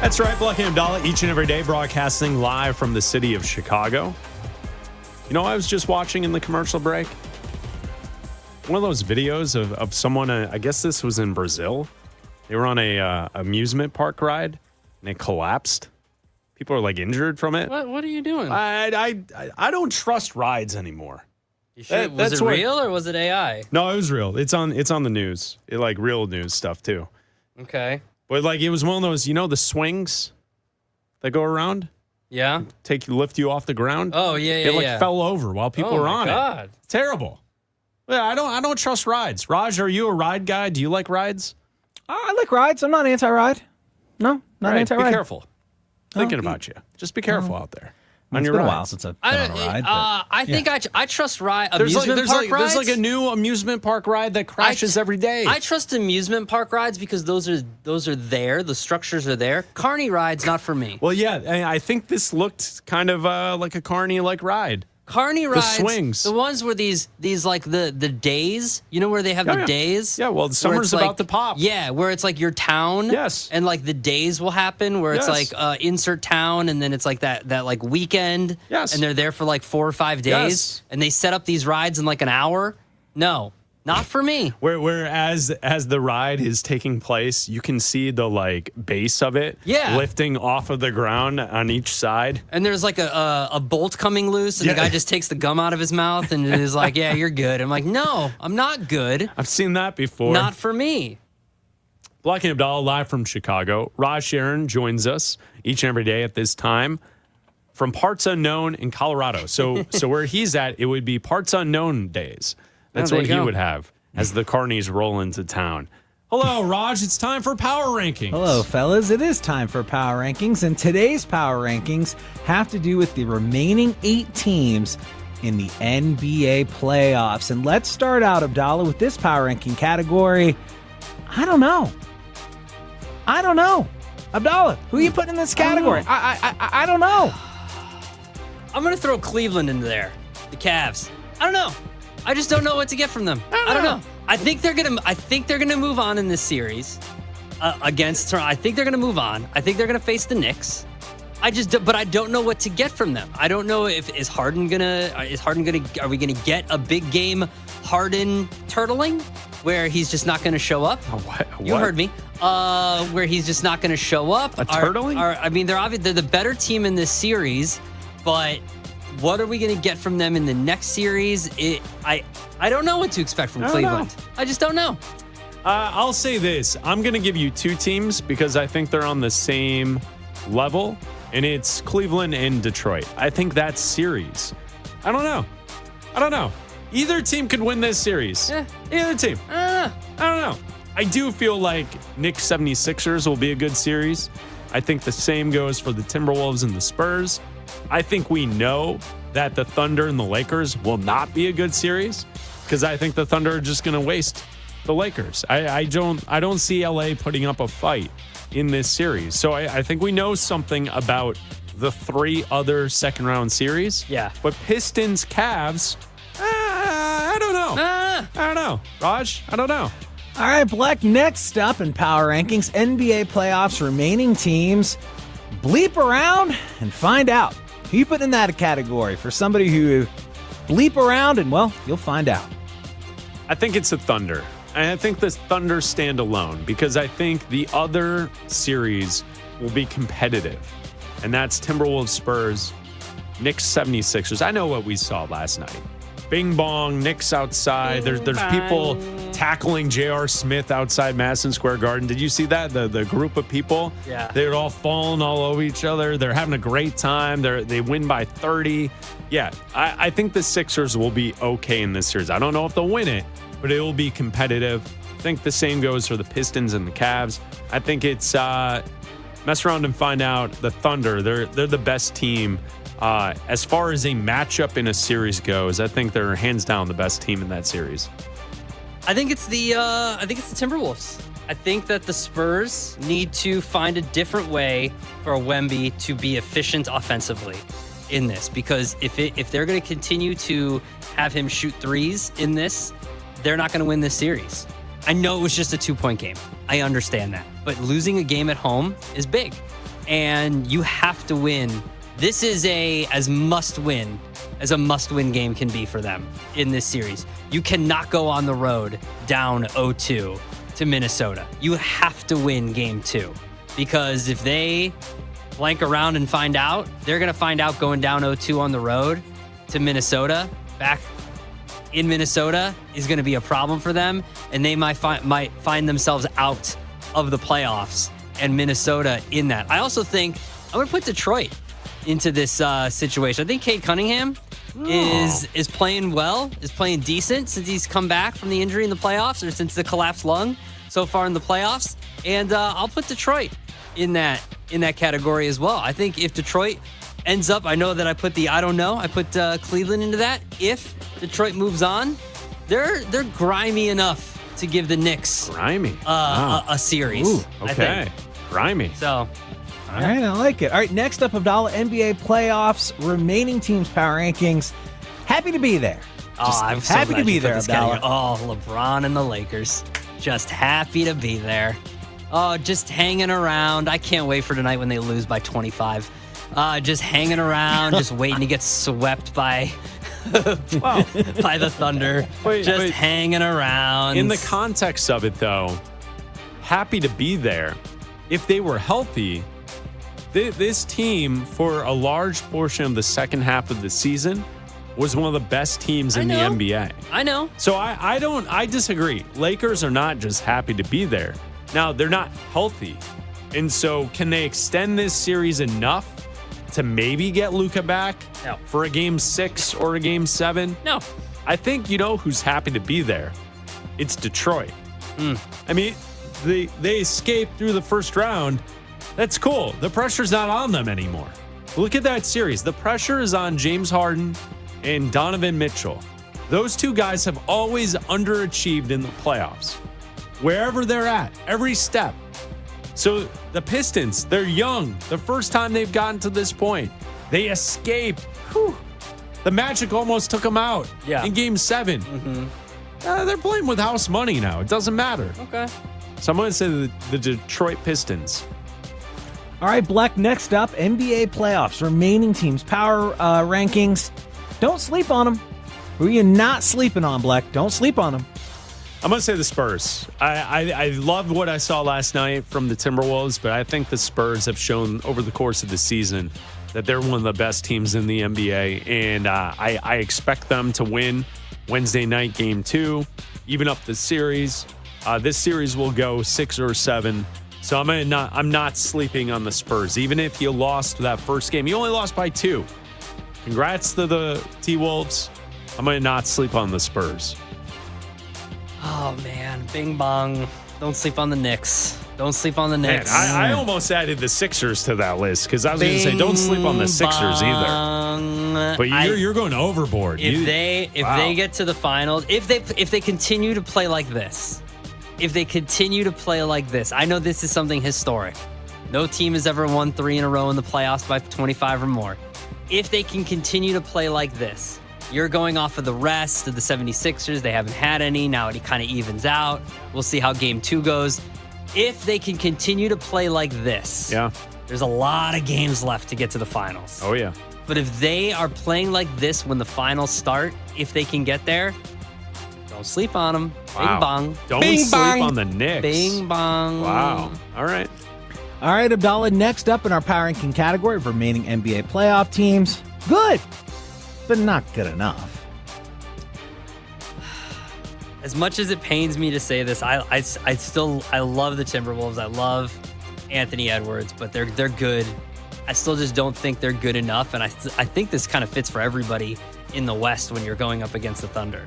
[SPEAKER 3] That's right, Bleck and Abdalla, each and every day broadcasting live from the city of Chicago. You know, I was just watching in the commercial break one of those videos of someone, I guess this was in Brazil. They were on a amusement park ride and it collapsed. People are like injured from it.
[SPEAKER 4] What are you doing?
[SPEAKER 3] I don't trust rides anymore.
[SPEAKER 4] You sure? Was it real or was it AI?
[SPEAKER 3] No, it was real. It's on the news. It like real news stuff too.
[SPEAKER 4] Okay.
[SPEAKER 3] But like it was one of those, you know, the swings that go around?
[SPEAKER 4] Yeah.
[SPEAKER 3] Lift you off the ground?
[SPEAKER 4] Oh, yeah.
[SPEAKER 3] It like fell over while people were on
[SPEAKER 4] it.
[SPEAKER 3] Terrible. Yeah, I don't trust rides. Raj, are you a ride guy? Do you like rides?
[SPEAKER 9] I like rides. I'm not anti-ride. No, not anti-ride.
[SPEAKER 3] Be careful. Thinking about you. Just be careful out there.
[SPEAKER 9] It's been a while since I've been on a ride.
[SPEAKER 4] I think I trust amusement park rides.
[SPEAKER 3] There's like a new amusement park ride that crashes every day.
[SPEAKER 4] I trust amusement park rides because those are there. The structures are there. Carny rides, not for me.
[SPEAKER 3] Well, yeah, I think this looked kind of like a carny-like ride.
[SPEAKER 4] Carny rides,
[SPEAKER 3] the swings,
[SPEAKER 4] the ones where these like the days, you know, where they have the days.
[SPEAKER 3] Yeah, well, the summer's about to pop.
[SPEAKER 4] Yeah, where it's like your town.
[SPEAKER 3] Yes,
[SPEAKER 4] and like the days will happen where it's like insert town, and then it's like that like weekend.
[SPEAKER 3] Yes,
[SPEAKER 4] and they're there for like 4 or 5 days, and they set up these rides in like an hour. No. Not for me.
[SPEAKER 3] Whereas as the ride is taking place, you can see the like base of it lifting off of the ground on each side.
[SPEAKER 4] And there's like a bolt coming loose, and the guy just takes the gum out of his mouth and is like, "Yeah, you're good." I'm like, "No, I'm not good."
[SPEAKER 3] I've seen that before.
[SPEAKER 4] Not for me.
[SPEAKER 3] Bleck and Abdalla live from Chicago. Raj Sharon joins us each and every day at this time from parts unknown in Colorado. So where he's at, it would be parts unknown days. That's what he would have as the carnies roll into town. Hello, Raj. It's time for Power Rankings.
[SPEAKER 9] Hello, fellas. It is time for Power Rankings, and today's Power Rankings have to do with the remaining 8 teams in the NBA playoffs. And let's start out, Abdalla, with this Power Ranking category. I don't know. Abdalla, who are you putting in this category? I don't know.
[SPEAKER 4] I'm going to throw Cleveland into there. The Cavs. I don't know. I just don't know what to get from them. I don't know. I think they're gonna move on in this series. against Toronto. I think they're going to move on. I think they're going to face the Knicks. But I don't know what to get from them. I don't know if are we gonna get a big game Harden turtling where he's just not gonna show up?
[SPEAKER 3] What?
[SPEAKER 4] You heard me. Where he's just not gonna show up.
[SPEAKER 3] A turtling?
[SPEAKER 4] They're the better team in this series, but what are we gonna get from them in the next series? I don't know what to expect from Cleveland. I just don't know.
[SPEAKER 3] I'll say this. I'm gonna give you two teams because I think they're on the same level. And it's Cleveland and Detroit. I think that series. I don't know. Either team could win this series. Either team. I don't know. I do feel like Knicks 76ers will be a good series. I think the same goes for the Timberwolves and the Spurs. I think we know that the Thunder and the Lakers will not be a good series because I think the Thunder are just going to waste the Lakers. I don't see LA putting up a fight in this series. So I think we know something about the three other second round series.
[SPEAKER 4] Yeah.
[SPEAKER 3] But Pistons, Cavs, I don't know. I don't know. Raj, I don't know.
[SPEAKER 9] All right, Bleck, next up in Power Rankings, NBA playoffs, remaining teams. Bleep around and find out. Who you put in that category for somebody who bleep around and, well, you'll find out.
[SPEAKER 3] I think it's the Thunder. I think the Thunder stand alone because I think the other series will be competitive. And that's Timberwolves, Spurs, Knicks, 76ers. I know what we saw last night. Bing bong, Knicks outside. There's people tackling J.R. Smith outside Madison Square Garden. Did you see that? The group of people?
[SPEAKER 4] Yeah.
[SPEAKER 3] They're all falling all over each other. They're having a great time. They win by 30. Yeah, I think the Sixers will be okay in this series. I don't know if they'll win it, but it will be competitive. I think the same goes for the Pistons and the Cavs. I think it's mess around and find out. The Thunder, they're the best team. As far as a matchup in a series goes, I think they're hands down the best team in that series.
[SPEAKER 4] I think it's the Timberwolves. I think that the Spurs need to find a different way for Wemby to be efficient offensively in this, because if they're going to continue to have him shoot threes in this, they're not going to win this series. I know it was just a 2-point game. I understand that. But losing a game at home is big. And you have to win. This is as must-win as a must-win game can be for them in this series. You cannot go on the road down 0-2 to Minnesota. You have to win game 2. Because if they blank around and find out, they're going to find out going down 0-2 on the road to Minnesota, back in Minnesota, is going to be a problem for them, and they might find themselves out of the playoffs, and Minnesota in that. I also think I'm going to put Detroit into this situation. I think Cade Cunningham is playing well, is playing decent since he's come back from the injury in the playoffs, or since the collapsed lung so far in the playoffs, and I'll put Detroit in that category as well. I think if Detroit ends up, I know that I put I put Cleveland into that. If Detroit moves on, they're grimy enough to give the Knicks a series.
[SPEAKER 3] Ooh, okay.
[SPEAKER 4] I think.
[SPEAKER 3] Grimy.
[SPEAKER 4] So,
[SPEAKER 9] All right, I like it. All right, next up, Abdalla, NBA playoffs, remaining teams, power rankings. Happy to be there.
[SPEAKER 4] I'm so
[SPEAKER 9] happy
[SPEAKER 4] glad
[SPEAKER 9] to be
[SPEAKER 4] you put
[SPEAKER 9] there,
[SPEAKER 4] this category.
[SPEAKER 9] Abdalla.
[SPEAKER 4] LeBron and the Lakers. Just happy to be there. Oh, just hanging around. I can't wait for tonight when they lose by 25. Just hanging around, just waiting to get swept by by the Thunder. Just hanging around.
[SPEAKER 3] In the context of it, though, happy to be there. If they were healthy, this team, for a large portion of the second half of the season, was one of the best teams in the NBA.
[SPEAKER 4] I know.
[SPEAKER 3] So I disagree. Lakers are not just happy to be there. Now, they're not healthy. And so can they extend this series enough to maybe get Luka back for a game 6 or a game 7?
[SPEAKER 4] No.
[SPEAKER 3] I think you know who's happy to be there. It's Detroit. I mean, they escaped through the first round. That's cool. The pressure's not on them anymore. Look at that series. The pressure is on James Harden and Donovan Mitchell. Those two guys have always underachieved in the playoffs. Wherever they're at, every step. So the Pistons, they're young. The first time they've gotten to this point, they escaped. Whew. The Magic almost took them out in game 7. They're playing with house money now. It doesn't matter.
[SPEAKER 4] Okay.
[SPEAKER 3] So I'm going to say the Detroit Pistons.
[SPEAKER 9] All right, Bleck, next up, NBA playoffs, remaining teams, power rankings. Don't sleep on them. Who are you not sleeping on, Bleck? Don't sleep on them.
[SPEAKER 3] I'm going to say the Spurs. I loved what I saw last night from the Timberwolves, but I think the Spurs have shown over the course of the season that they're one of the best teams in the NBA, and I expect them to win Wednesday night game 2, even up the series. This series will go 6 or 7. So I'm not sleeping on the Spurs. Even if you lost that first game, you only lost by 2. Congrats to the T-Wolves. I'm going to not sleep on the Spurs.
[SPEAKER 4] Oh, man. Bing bong. Don't sleep on the Knicks. Don't sleep on the Knicks.
[SPEAKER 3] Man, I almost added the Sixers to that list because I was going to say don't sleep on the Sixers either. But you're going overboard.
[SPEAKER 4] If they get to the finals, if they continue to play like this, I know this is something historic. No team has ever won 3 in a row in the playoffs by 25 or more. If they can continue to play like this, you're going off of the rest of the 76ers. They haven't had any. Now it kind of evens out. We'll see how game 2 goes. If they can continue to play like this, there's a lot of games left to get to the finals.
[SPEAKER 3] Oh, yeah.
[SPEAKER 4] But if they are playing like this when the finals start, if they can get there, don't sleep on them.
[SPEAKER 3] Wow.
[SPEAKER 4] Bing bong.
[SPEAKER 3] Don't
[SPEAKER 4] Bing
[SPEAKER 3] sleep
[SPEAKER 4] bong.
[SPEAKER 3] on the Knicks.
[SPEAKER 4] Bing bong.
[SPEAKER 3] Wow. All right.
[SPEAKER 9] All right, Abdalla, next up in our power ranking category of remaining NBA playoff teams. Good, but not good enough.
[SPEAKER 4] As much as it pains me to say this, I love the Timberwolves. I love Anthony Edwards, but they're good. I still just don't think they're good enough, and I think this kind of fits for everybody in the West when you're going up against the Thunder.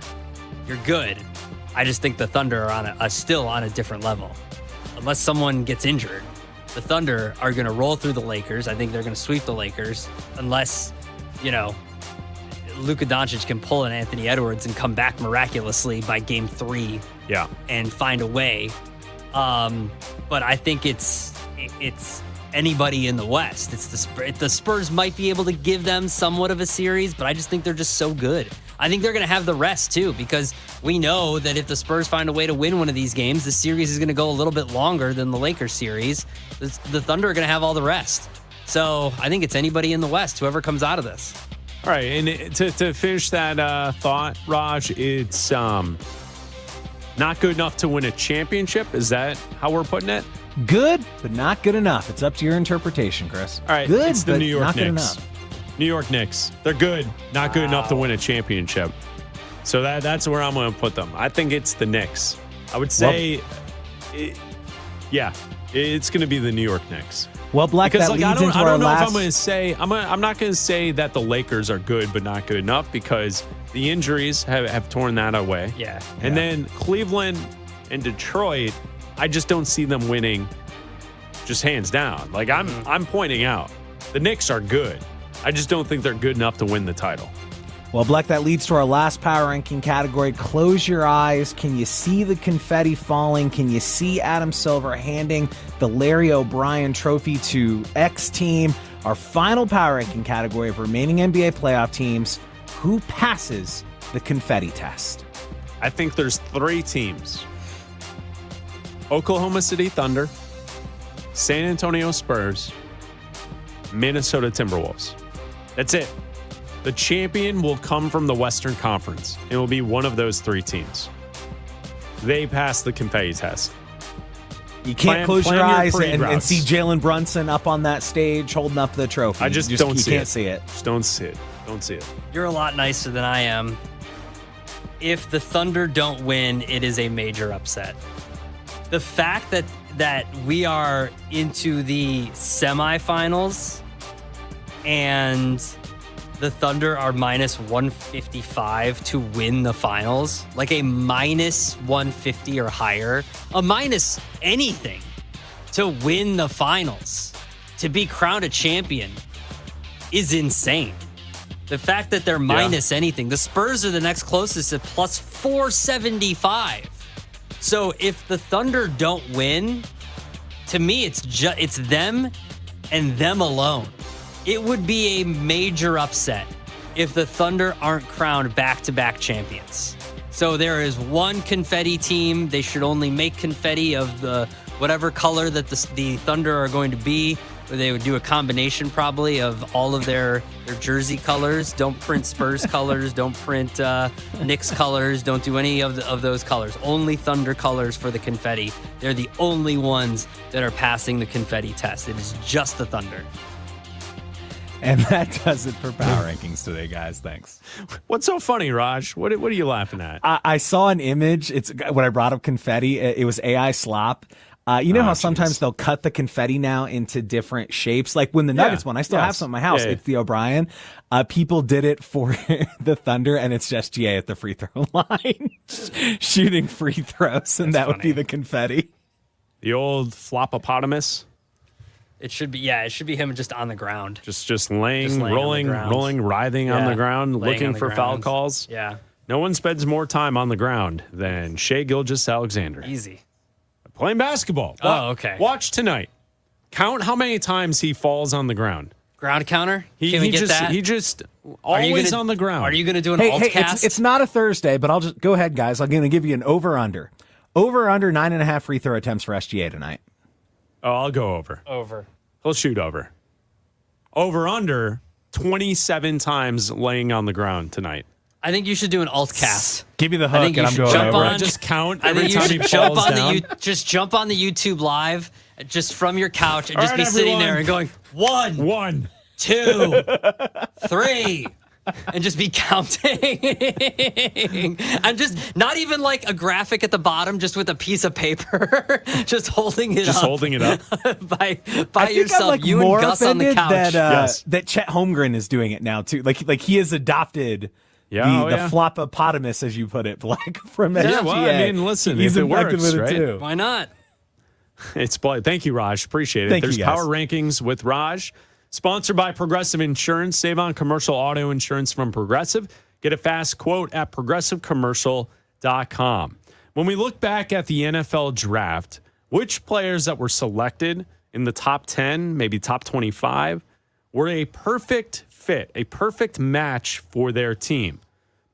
[SPEAKER 4] You're good. I just think the Thunder are still on a different level. Unless someone gets injured, the Thunder are going to roll through the Lakers. I think they're going to sweep the Lakers unless, Luka Doncic can pull an Anthony Edwards and come back miraculously by game 3 and find a way. But I think it's anybody in the West. It's the Spurs might be able to give them somewhat of a series, but I just think they're just so good. I think they're going to have the rest too, because we know that if the Spurs find a way to win one of these games, the series is going to go a little bit longer than the Lakers series. The Thunder are going to have all the rest. So I think it's anybody in the West, whoever comes out of this.
[SPEAKER 3] All right, and to finish that thought, Raj, it's not good enough to win a championship. Is that how we're putting it?
[SPEAKER 9] Good, but not good enough. It's up to your interpretation, Chris.
[SPEAKER 3] All right,
[SPEAKER 9] good,
[SPEAKER 3] it's the
[SPEAKER 9] but
[SPEAKER 3] New York
[SPEAKER 9] not good
[SPEAKER 3] Knicks.
[SPEAKER 9] enough.
[SPEAKER 3] New York Knicks. They're good, not good enough to win a championship. So that's where I'm going to put them. I think it's the Knicks. I would say, it's going to be the New York Knicks.
[SPEAKER 9] Well, Bleck,
[SPEAKER 3] because
[SPEAKER 9] that leads into
[SPEAKER 3] I
[SPEAKER 9] our
[SPEAKER 3] don't know
[SPEAKER 9] last...
[SPEAKER 3] if I'm going to say I'm not going to say that the Lakers are good but not good enough, because the injuries have torn that away.
[SPEAKER 4] Yeah.
[SPEAKER 3] And then Cleveland and Detroit, I just don't see them winning just hands down. Like I'm pointing out, the Knicks are good. I just don't think they're good enough to win the title.
[SPEAKER 9] Well, Bleck, that leads to our last power ranking category. Close your eyes. Can you see the confetti falling? Can you see Adam Silver handing the Larry O'Brien trophy to X team? Our final power ranking category of remaining NBA playoff teams. Who passes the confetti test?
[SPEAKER 3] I think there's 3 teams. Oklahoma City Thunder, San Antonio Spurs, Minnesota Timberwolves. That's it. The champion will come from the Western Conference. It will be one of those 3 teams. They pass the confetti test.
[SPEAKER 9] You can't close your eyes and see Jalen Brunson up on that stage holding up the trophy.
[SPEAKER 3] I just don't see it.
[SPEAKER 9] You can't see it.
[SPEAKER 3] Just don't see it. Don't see it.
[SPEAKER 4] You're a lot nicer than I am. If the Thunder don't win, it is a major upset. The fact that we are into the semifinals and the Thunder are minus 155 to win the finals, like a minus 150 or higher, a minus anything to win the finals, to be crowned a champion, is insane. The fact that they're minus anything, the Spurs are the next closest at plus 475. So if the Thunder don't win, to me, it's them and them alone. It would be a major upset if the Thunder aren't crowned back-to-back champions. So there is one confetti team. They should only make confetti of the whatever color that the Thunder are going to be. They would do a combination probably of all of their jersey colors. Don't print Spurs colors. Don't print Knicks colors. Don't do any of those colors. Only Thunder colors for the confetti. They're the only ones that are passing the confetti test. It is just the Thunder.
[SPEAKER 9] And that does it for Power Rankings today, guys. Thanks.
[SPEAKER 3] What's so funny, Raj? What are you laughing at?
[SPEAKER 9] I saw an image. It's when I brought up confetti. It was AI slop. You know how sometimes they'll cut the confetti now into different shapes? Like when the Nuggets won, I still have some in my house.
[SPEAKER 3] Yeah, yeah.
[SPEAKER 9] It's the O'Brien. People did it for the Thunder, and it's just GA at the free throw line shooting free throws, and that would be the confetti.
[SPEAKER 3] The old flopopotamus.
[SPEAKER 4] It should be him just on the ground.
[SPEAKER 3] Just laying rolling, writhing on the ground, looking for foul calls.
[SPEAKER 4] Yeah.
[SPEAKER 3] No one spends more time on the ground than Shai Gilgeous-Alexander.
[SPEAKER 4] Easy.
[SPEAKER 3] Playing basketball.
[SPEAKER 4] Oh, okay.
[SPEAKER 3] Watch tonight. Count how many times he falls on the ground.
[SPEAKER 4] Ground counter? Can we get that?
[SPEAKER 3] He just always on the ground.
[SPEAKER 4] Are you going to do an alt cast?
[SPEAKER 9] It's not a Thursday, but I'll just go ahead, guys. I'm going to give you an over-under. Over-under 9.5 free throw attempts for SGA tonight.
[SPEAKER 3] Oh, I'll go over.
[SPEAKER 4] Over.
[SPEAKER 3] He'll shoot over. Over-under 27 times laying on the ground tonight.
[SPEAKER 4] I think you should do an alt cast.
[SPEAKER 9] Give me the hook, and I'm going over.
[SPEAKER 3] Just count
[SPEAKER 4] I
[SPEAKER 3] every
[SPEAKER 4] think you
[SPEAKER 3] time he
[SPEAKER 4] should jump
[SPEAKER 3] falls
[SPEAKER 4] on
[SPEAKER 3] down.
[SPEAKER 4] just jump on the YouTube live, just from your couch, and
[SPEAKER 3] All
[SPEAKER 4] just
[SPEAKER 3] right,
[SPEAKER 4] be sitting
[SPEAKER 3] everyone.
[SPEAKER 4] there and going 1, 2, 3, and just be counting, and just not even like a graphic at the bottom, just with a piece of paper, just holding it
[SPEAKER 3] Just
[SPEAKER 4] up.
[SPEAKER 3] holding it up.
[SPEAKER 4] by
[SPEAKER 9] I think
[SPEAKER 4] yourself.
[SPEAKER 9] I'm like
[SPEAKER 4] You
[SPEAKER 9] more
[SPEAKER 4] and Gus on the
[SPEAKER 9] offended
[SPEAKER 4] couch.
[SPEAKER 9] that that Chet Holmgren is doing it now too. Like he has adopted the flopopotamus, as you put it, Black from SGA.
[SPEAKER 3] Yeah, well, I mean, listen,
[SPEAKER 9] he's
[SPEAKER 3] if it
[SPEAKER 9] infected
[SPEAKER 3] works,
[SPEAKER 9] with
[SPEAKER 3] right?
[SPEAKER 9] it too.
[SPEAKER 4] Why not?
[SPEAKER 3] It's thank you, Raj. Appreciate it.
[SPEAKER 9] Thank
[SPEAKER 3] There's
[SPEAKER 9] you, guys.
[SPEAKER 3] Power Rankings with Raj, sponsored by Progressive Insurance. Save on commercial auto insurance from Progressive. Get a fast quote at progressivecommercial.com. When we look back at the NFL draft, which players that were selected in the top 10, maybe top 25, were a perfect fit, a perfect match for their team?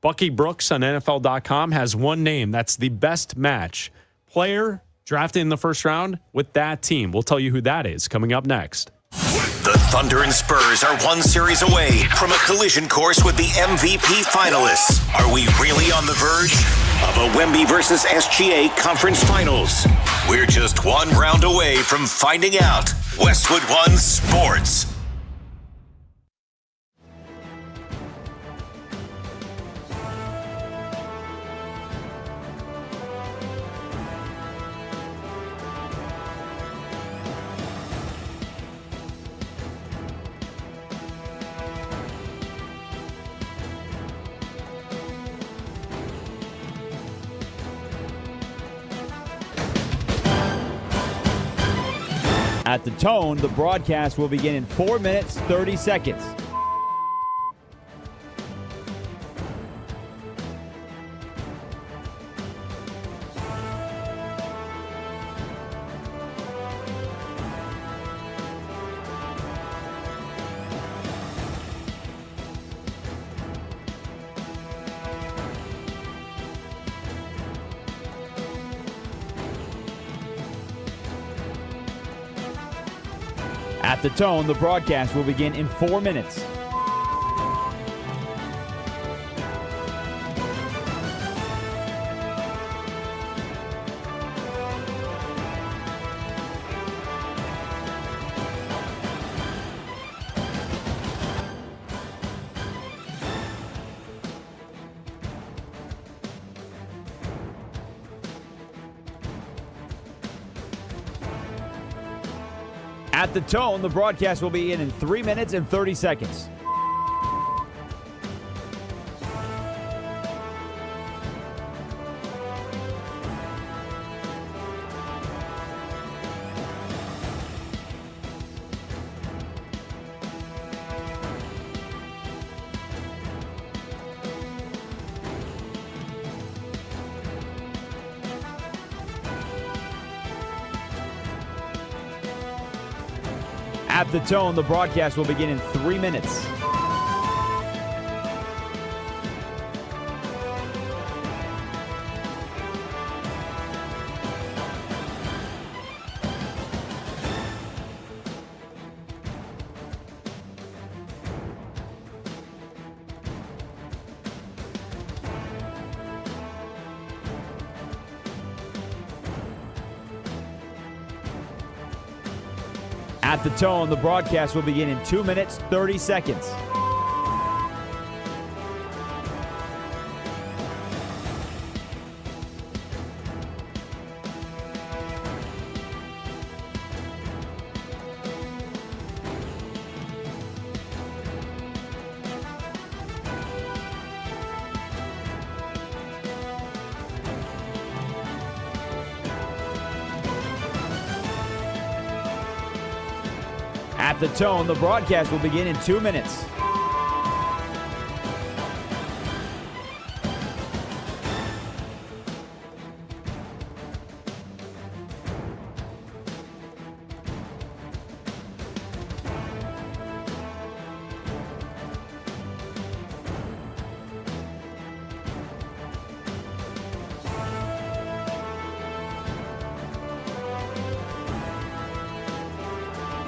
[SPEAKER 3] Bucky Brooks on NFL.com has one name that's the best match. Player drafted in the first round with that team. We'll tell you who that is coming up next.
[SPEAKER 1] The Thunder and Spurs are one series away from a collision course with the MVP finalists. Are we really on the verge of a Wemby versus SGA conference finals? We're just one round away from finding out. Westwood One Sports.
[SPEAKER 2] At the tone, the broadcast will begin in 4 minutes, 30 seconds. At the tone, the broadcast will begin in 4 minutes. At the tone, the broadcast will begin in 3 minutes and 30 seconds. At the tone, the broadcast will begin in 3 minutes. At the tone, the broadcast will begin in 2 minutes, 30 seconds. At the tone, the broadcast will begin in 2 minutes.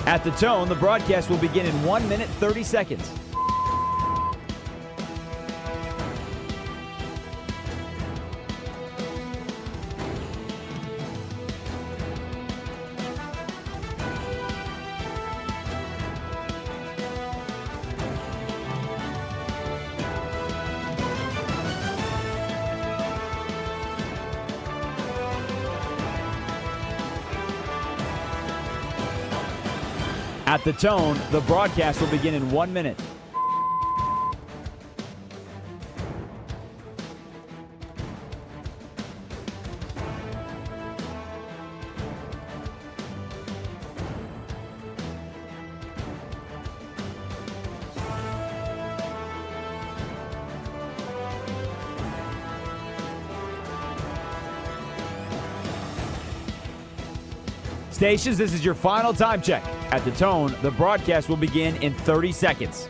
[SPEAKER 2] At the tone, the broadcast will begin in 1 minute, 30 seconds. At the tone, the broadcast will begin in 1 minute. Stations, this is your final time check. At the tone, the broadcast will begin in 30 seconds.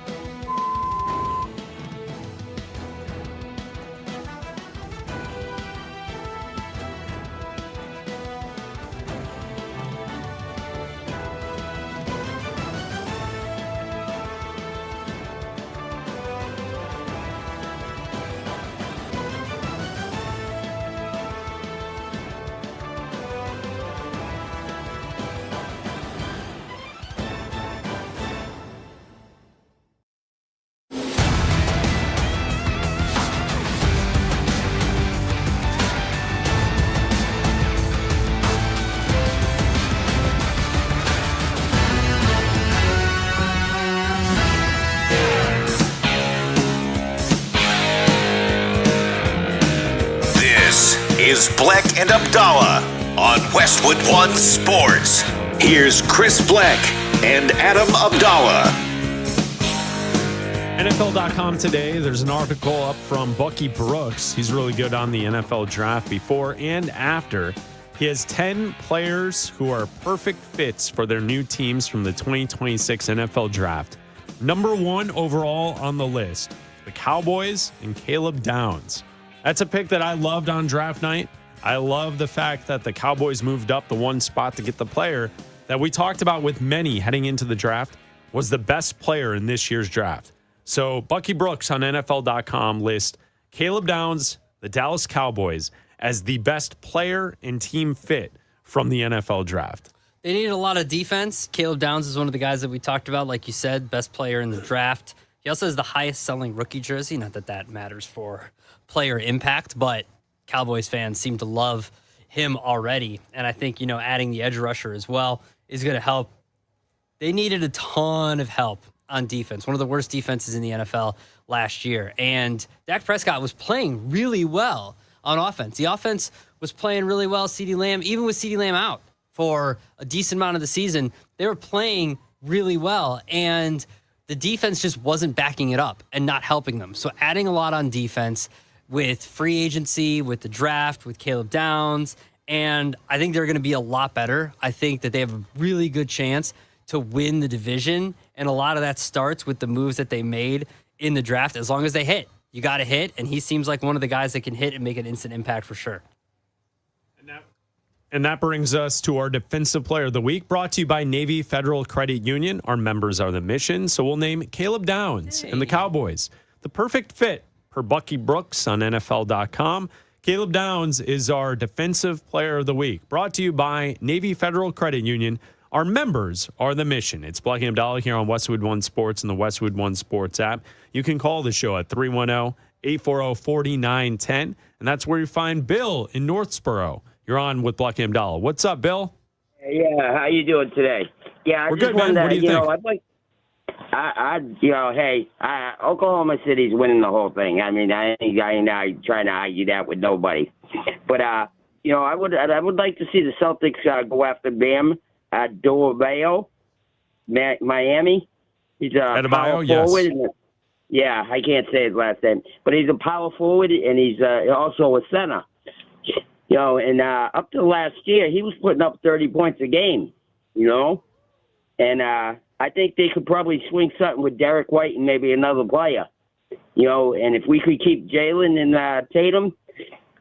[SPEAKER 1] Is Bleck and Abdalla on Westwood One Sports. Here's Chris Bleck and Adam Abdalla.
[SPEAKER 3] NFL.com today, there's an article up from Bucky Brooks. He's really good on the NFL draft before and after. He has 10 players who are perfect fits for their new teams from the 2026 NFL draft. Number 1 overall on the list, the Cowboys and Caleb Downs. That's a pick that I loved on draft night. I love the fact that the Cowboys moved up the one spot to get the player that we talked about with many heading into the draft was the best player in this year's draft. So Bucky Brooks on NFL.com lists Caleb Downs, the Dallas Cowboys, as the best player and team fit from the NFL draft.
[SPEAKER 4] They needed a lot of defense. Caleb Downs is one of the guys that we talked about, like you said, best player in the draft. He also has the highest selling rookie jersey. Not that that matters for player impact, but Cowboys fans seem to love him already. And I think, adding the edge rusher as well is going to help. They needed a ton of help on defense. One of the worst defenses in the NFL last year. And Dak Prescott was playing really well on offense. The offense was playing really well. CeeDee Lamb, even with CeeDee Lamb out for a decent amount of the season, they were playing really well. And the defense just wasn't backing it up and not helping them. So adding a lot on defense with free agency, with the draft, with Caleb Downs, and I think they're going to be a lot better. I think that they have a really good chance to win the division, and a lot of that starts with the moves that they made in the draft. As long as they hit, you got to hit, and he seems like one of the guys that can hit and make an instant impact for sure.
[SPEAKER 3] And that brings us to our Defensive Player of the Week, brought to you by Navy Federal Credit Union. Our members are the mission, so we'll name Caleb Downs and the Cowboys the perfect fit per Bucky Brooks on NFL.com. Caleb Downs is our Defensive Player of the Week, brought to you by Navy Federal Credit Union. Our members are the mission. It's Bleck Abdalla here on Westwood One Sports and the Westwood One Sports app. You can call the show at 310-840-4910, and that's where you find Bill in Northsboro. You're on with Bleck Abdalla. What's up, Bill?
[SPEAKER 11] Yeah, how you doing today? Yeah,
[SPEAKER 3] We're good, man. What do you think?
[SPEAKER 11] I'd like, Oklahoma City's winning the whole thing. I mean, I ain't trying to argue that with nobody. But I would like to see the Celtics go after Bam Adebayo, Miami. He's a power forward.
[SPEAKER 3] Yes.
[SPEAKER 11] Yeah, I can't say his last name, but he's a power forward and he's also a center. And up to last year, he was putting up 30 points a game, And I think they could probably swing something with Derek White and maybe another player, And if we could keep Jalen and Tatum,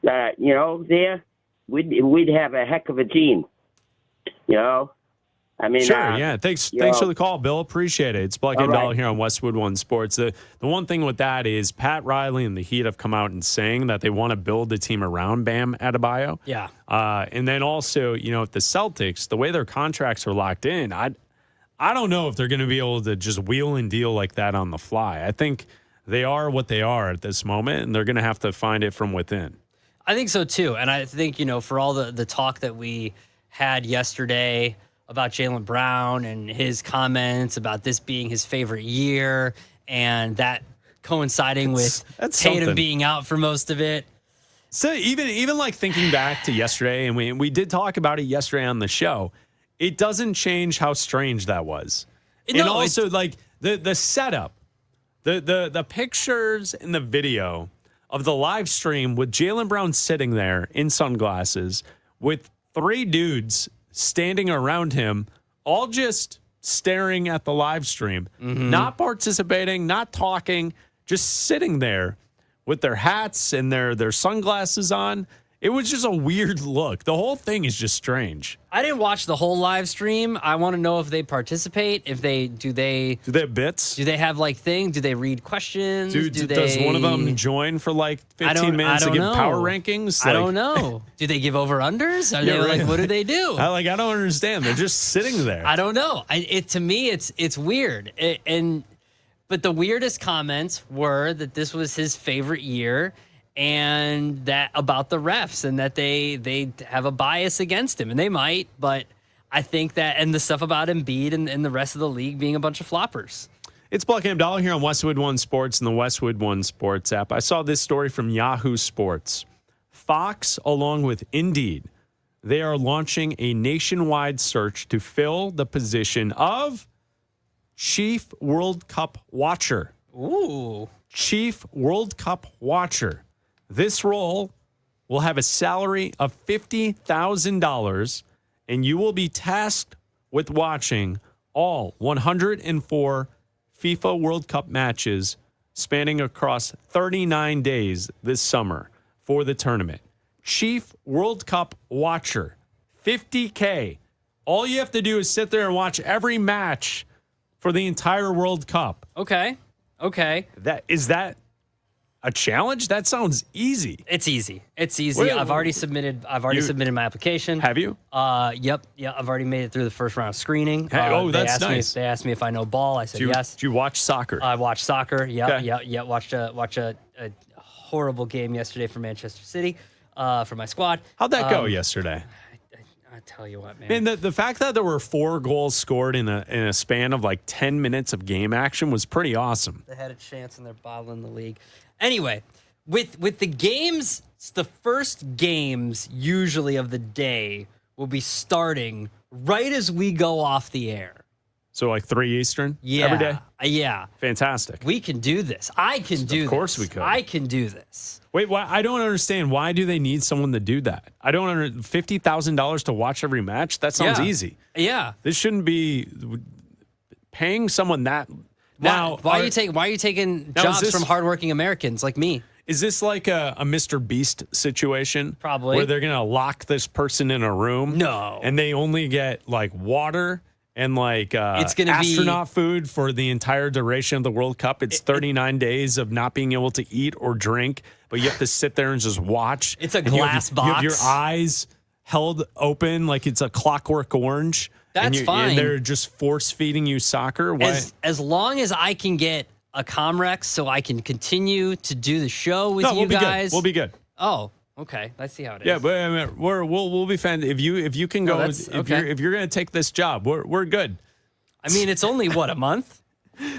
[SPEAKER 11] there, we'd have a heck of a team, I mean,
[SPEAKER 3] sure, yeah. Thanks for the call, Bill. Appreciate it. It's Bleck Abdalla here on Westwood One Sports. The one thing with that is Pat Riley and the Heat have come out and saying that they want to build a team around Bam Adebayo.
[SPEAKER 4] Yeah.
[SPEAKER 3] And then also, if the Celtics, the way their contracts are locked in, I don't know if they're going to be able to just wheel and deal like that on the fly. I think they are what they are at this moment, and they're going to have to find it from within.
[SPEAKER 4] I think so, too. And I think, for all the talk that we had yesterday about Jaylen Brown and his comments about this being his favorite year and that coinciding with Tatum being out for most of it.
[SPEAKER 3] So even like thinking back to yesterday, and we did talk about it yesterday on the show, it doesn't change how strange that was. And also like the setup, the pictures and the video of the live stream with Jaylen Brown sitting there in sunglasses with three dudes standing around him, all just staring at the live stream, not participating, not talking, just sitting there with their hats and their sunglasses on. It was just a weird look. The whole thing is just strange.
[SPEAKER 4] I didn't watch the whole live stream. I want to know if they participate. Do they
[SPEAKER 3] have bits?
[SPEAKER 4] Do they have thing? Do they read questions?
[SPEAKER 3] Does one of them join for 15 minutes to give power rankings?
[SPEAKER 4] I don't know. Do they give over unders? Are they what do they do?
[SPEAKER 3] I don't understand. They're just sitting there.
[SPEAKER 4] I don't know. To me, it's weird. But the weirdest comments were that this was his favorite year, and that about the refs and that they have a bias against him, and they might, but I think that, and the stuff about Embiid and the rest of the league being a bunch of floppers.
[SPEAKER 3] It's Bleck Abdalla here on Westwood One Sports and the Westwood One Sports app. I saw this story from Yahoo Sports. Fox, along with Indeed, they are launching a nationwide search to fill the position of Chief World Cup Watcher.
[SPEAKER 4] Ooh.
[SPEAKER 3] Chief World Cup Watcher. This role will have a salary of $50,000, and you will be tasked with watching all 104 FIFA World Cup matches spanning across 39 days this summer for the tournament. Chief World Cup Watcher, $50K. All you have to do is sit there and watch every match for the entire World Cup.
[SPEAKER 4] Okay.
[SPEAKER 3] Is that a challenge? That sounds easy.
[SPEAKER 4] It's easy. I've already submitted my application.
[SPEAKER 3] Have you?
[SPEAKER 4] Yep. Yeah, I've already made it through the first round of screening.
[SPEAKER 3] That's nice.
[SPEAKER 4] They asked me if I know ball. I said yes.
[SPEAKER 3] Did you watch soccer?
[SPEAKER 4] I watched soccer. Yeah,
[SPEAKER 3] Okay.
[SPEAKER 4] yeah. Watched a horrible game yesterday for Manchester City for my squad.
[SPEAKER 3] How'd that go yesterday?
[SPEAKER 4] I tell you what, man.
[SPEAKER 3] And the fact that there were 4 goals scored in a span of 10 minutes of game action was pretty awesome.
[SPEAKER 4] They had a chance and they're bottling the league. Anyway, with the games, the first games usually of the day will be starting right as we go off the air.
[SPEAKER 3] So 3 Eastern
[SPEAKER 4] Yeah.
[SPEAKER 3] every day?
[SPEAKER 4] Yeah.
[SPEAKER 3] Fantastic.
[SPEAKER 4] We can do this. I can do this.
[SPEAKER 3] Of course we could.
[SPEAKER 4] I can do this.
[SPEAKER 3] Wait, why? I don't understand. Why do they need someone to do that? I don't understand. $50,000 to watch every match? That sounds easy.
[SPEAKER 4] Yeah.
[SPEAKER 3] This shouldn't be paying someone that. Now,
[SPEAKER 4] why are you taking jobs from hardworking Americans like me?
[SPEAKER 3] Is this like a Mr. Beast situation?
[SPEAKER 4] Probably.
[SPEAKER 3] Where they're going to lock this person in a room?
[SPEAKER 4] No.
[SPEAKER 3] And they only get water and
[SPEAKER 4] it's gonna
[SPEAKER 3] astronaut food for the entire duration of the World Cup. It's 39 days of not being able to eat or drink, but you have to sit there and just watch.
[SPEAKER 4] It's a glass box.
[SPEAKER 3] You have your eyes held open like it's a Clockwork Orange.
[SPEAKER 4] That's fine.
[SPEAKER 3] And they're just force feeding you soccer.
[SPEAKER 4] As long as I can get a Comrex so I can continue to do the show with you
[SPEAKER 3] we'll be
[SPEAKER 4] guys.
[SPEAKER 3] Good. We'll be good.
[SPEAKER 4] Oh, okay. I see how it is.
[SPEAKER 3] Yeah, but I mean, we'll be fine if you can go. If you're going to take this job, we're good.
[SPEAKER 4] I mean, it's only what, a month?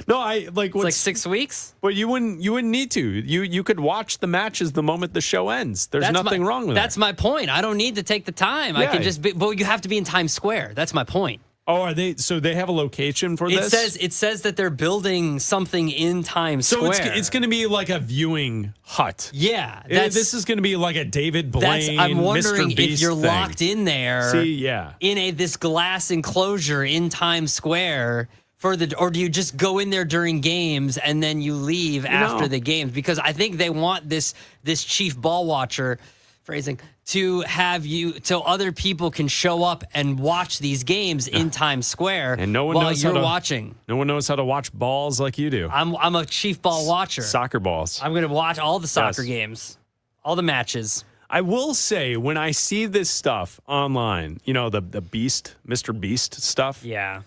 [SPEAKER 3] No, it's
[SPEAKER 4] like 6 weeks.
[SPEAKER 3] But you wouldn't need to. You could watch the matches the moment the show ends. There's nothing wrong with that.
[SPEAKER 4] That's my point. I don't need to take the time. I can just be. Well, you have to be in Times Square. That's my point.
[SPEAKER 3] Oh, are they? So they have a location for this?
[SPEAKER 4] It says that they're building something in Times Square.
[SPEAKER 3] So it's going to be like a viewing hut.
[SPEAKER 4] Yeah,
[SPEAKER 3] this is going to be like a David Blaine.
[SPEAKER 4] I'm wondering
[SPEAKER 3] Mr. Beast
[SPEAKER 4] if you're
[SPEAKER 3] thing.
[SPEAKER 4] locked in there.
[SPEAKER 3] See, yeah,
[SPEAKER 4] in this glass enclosure in Times Square. Or do you just go in there during games and then you leave after the games? Because I think they want this chief ball watcher phrasing to have you so other people can show up and watch these games in Times Square
[SPEAKER 3] and no one
[SPEAKER 4] while
[SPEAKER 3] knows
[SPEAKER 4] you're watching.
[SPEAKER 3] No one knows how to watch balls like you do.
[SPEAKER 4] I'm a chief ball watcher.
[SPEAKER 3] Soccer balls.
[SPEAKER 4] I'm going to watch all the soccer games, all the matches.
[SPEAKER 3] I will say when I see this stuff online, the Beast, Mr. Beast stuff.
[SPEAKER 4] Yeah.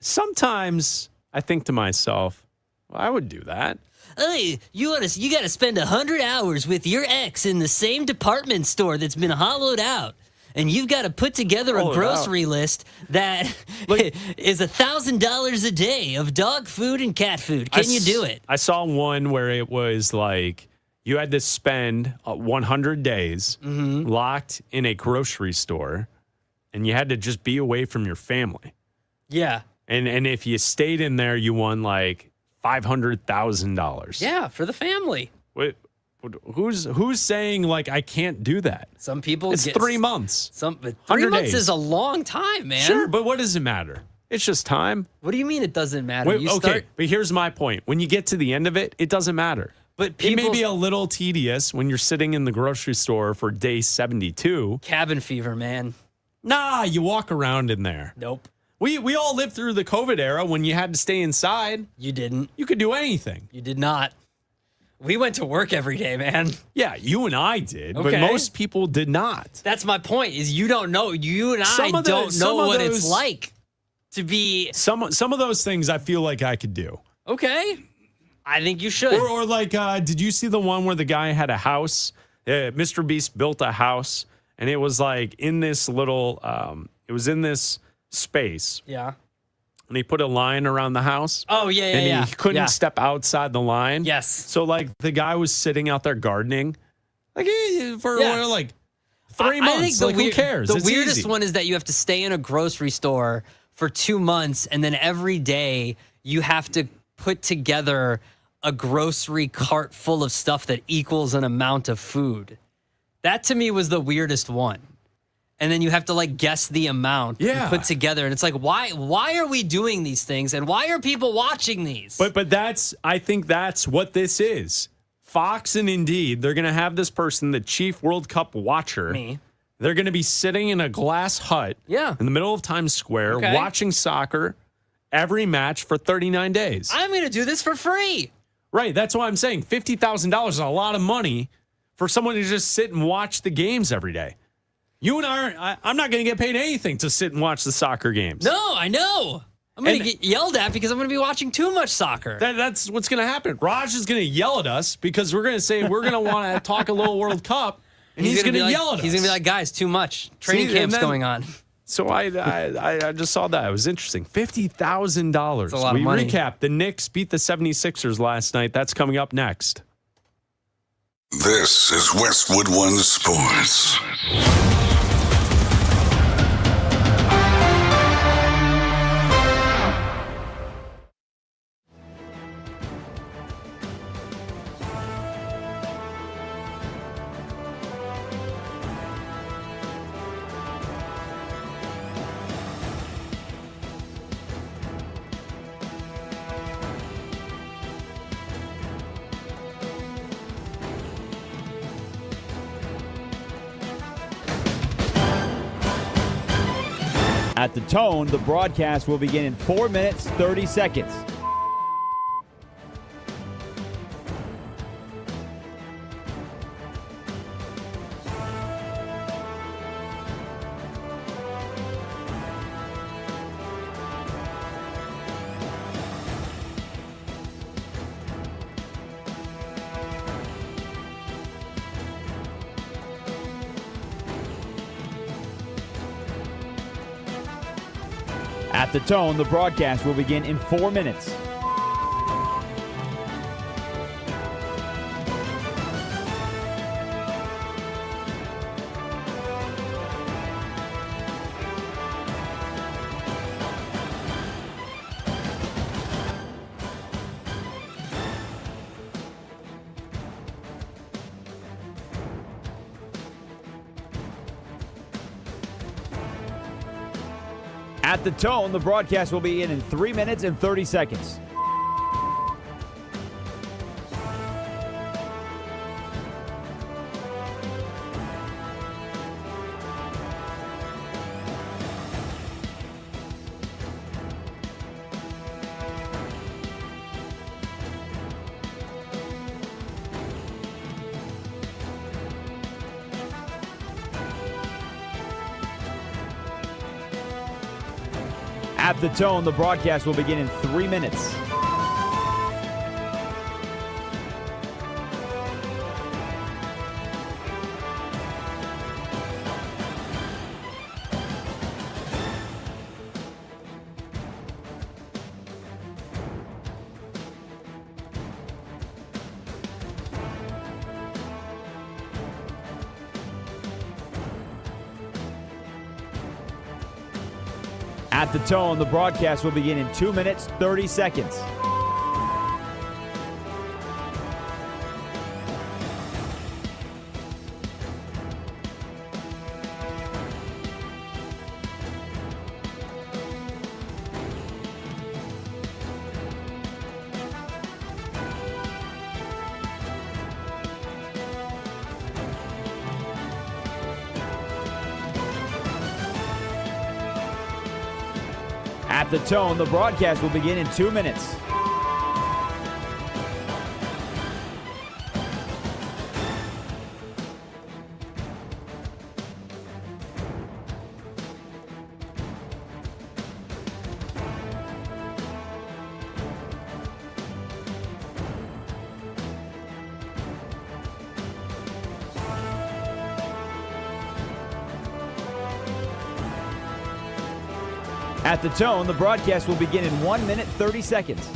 [SPEAKER 3] Sometimes I think to myself, well, I would do that.
[SPEAKER 4] Hey, you got to spend 100 hours with your ex in the same department store that's been hollowed out. And you've got to put together a grocery list that is $1,000 a day of dog food and cat food. Can you do it?
[SPEAKER 3] I saw one where it was like you had to spend 100 days locked in a grocery store, and you had to just be away from your family.
[SPEAKER 4] Yeah.
[SPEAKER 3] And if you stayed in there, you won like $500,000.
[SPEAKER 4] Yeah, for the family.
[SPEAKER 3] Wait, who's saying like I can't do that?
[SPEAKER 4] Some people.
[SPEAKER 3] It's 3 months.
[SPEAKER 4] 3 months is a long time, man.
[SPEAKER 3] Sure, but what does it matter? It's just time.
[SPEAKER 4] What do you mean it doesn't matter?
[SPEAKER 3] Okay, but here's my point. When you get to the end of it, it doesn't matter.
[SPEAKER 4] But
[SPEAKER 3] it may be a little tedious when you're sitting in the grocery store for day 72.
[SPEAKER 4] Cabin fever, man.
[SPEAKER 3] Nah, you walk around in there.
[SPEAKER 4] Nope.
[SPEAKER 3] We all lived through the COVID era when you had to stay inside.
[SPEAKER 4] You didn't.
[SPEAKER 3] You could do anything.
[SPEAKER 4] You did not. We went to work every day, man.
[SPEAKER 3] Yeah, you and I did, but most people did not.
[SPEAKER 4] That's my point, is you don't know. You and I don't know what it's like to be...
[SPEAKER 3] Some of those things I feel like I could do.
[SPEAKER 4] Okay. I think you should.
[SPEAKER 3] Or like, did you see the one where the guy had a house? Mr. Beast built a house, and it was like in this little... it was in this... space.
[SPEAKER 4] Yeah.
[SPEAKER 3] And he put a line around the house.
[SPEAKER 4] Oh, yeah.
[SPEAKER 3] And he couldn't step outside the line.
[SPEAKER 4] Yes.
[SPEAKER 3] So, like, the guy was sitting out there gardening, like, for like 3 months.
[SPEAKER 4] I think
[SPEAKER 3] who cares?
[SPEAKER 4] The weirdest one is that you have to stay in a grocery store for 2 months, and then every day you have to put together a grocery cart full of stuff that equals an amount of food. That, to me, was the weirdest one. And then you have to like guess the amount and put together. And it's like, why are we doing these things? And why are people watching these?
[SPEAKER 3] But I think that's what this is. Fox and Indeed, they're going to have this person, the chief World Cup watcher.
[SPEAKER 4] Me.
[SPEAKER 3] They're going to be sitting in a glass hut in the middle of Times Square watching soccer every match for 39 days.
[SPEAKER 4] I'm going to do this for free.
[SPEAKER 3] Right. That's why I'm saying $50,000 is a lot of money for someone to just sit and watch the games every day. You and I'm not going to get paid anything to sit and watch the soccer games.
[SPEAKER 4] No, I know. I'm going to get yelled at because I'm going to be watching too much soccer.
[SPEAKER 3] That's what's going to happen. Raj is going to yell at us because we're going to say we're going to want to talk a little World Cup, and he's going to yell at us.
[SPEAKER 4] He's going to be like, guys, too much. Training camp's going on.
[SPEAKER 3] So I just saw that. It was interesting. $50,000.
[SPEAKER 4] That's a lot of money.
[SPEAKER 3] Recap. The Knicks beat the 76ers last night. That's coming up next.
[SPEAKER 8] This is Westwood One Sports.
[SPEAKER 2] At the tone, the broadcast will begin in 4 minutes, 30 seconds. At the tone, the broadcast will begin in 4 minutes. At the tone, the broadcast will be in 3 minutes and 30 seconds. At the tone, the broadcast will begin in 3 minutes. At the tone, the broadcast will begin in 2 minutes, 30 seconds. At the tone, the broadcast will begin in 2 minutes. At the tone, the broadcast will begin in 1 minute, 30 seconds.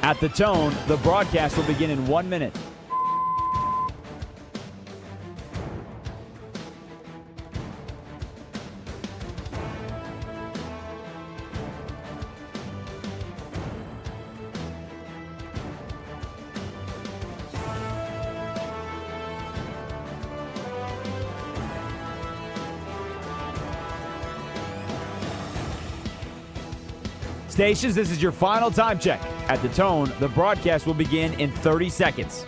[SPEAKER 2] At the tone, the broadcast will begin in 1 minute. Stations, this is your final time check. At the tone, the broadcast will begin in 30 seconds.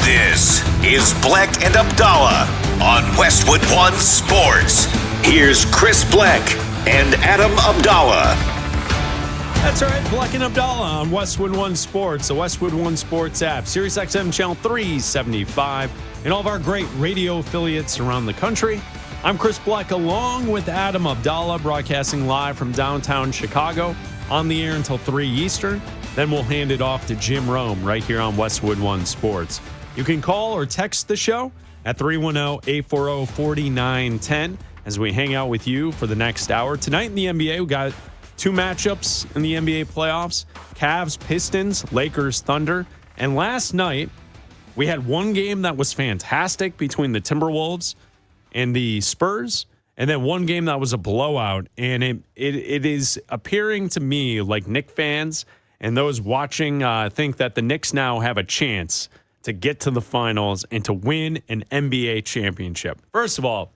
[SPEAKER 1] This is Bleck and Abdalla on Westwood One Sports. Here's Chris Bleck and Adam Abdalla.
[SPEAKER 3] That's right, Bleck and Abdalla on Westwood One Sports, the Westwood One Sports app, SiriusXM Channel 375, and all of our great radio affiliates around the country. I'm Chris Bleck along with Adam Abdalla, broadcasting live from downtown Chicago, on the air until 3 Eastern. Then we'll hand it off to Jim Rome right here on Westwood One Sports. You can call or text the show at 310-840-4910 as we hang out with you for the next hour. Tonight in the NBA, we got 2 matchups in the NBA playoffs: Cavs, Pistons, Lakers, Thunder. And last night, we had one game that was fantastic between the Timberwolves and the Spurs, and then one game that was a blowout. And it is appearing to me like Knicks fans and those watching think that the Knicks now have a chance to get to the finals and to win an NBA championship. First of all,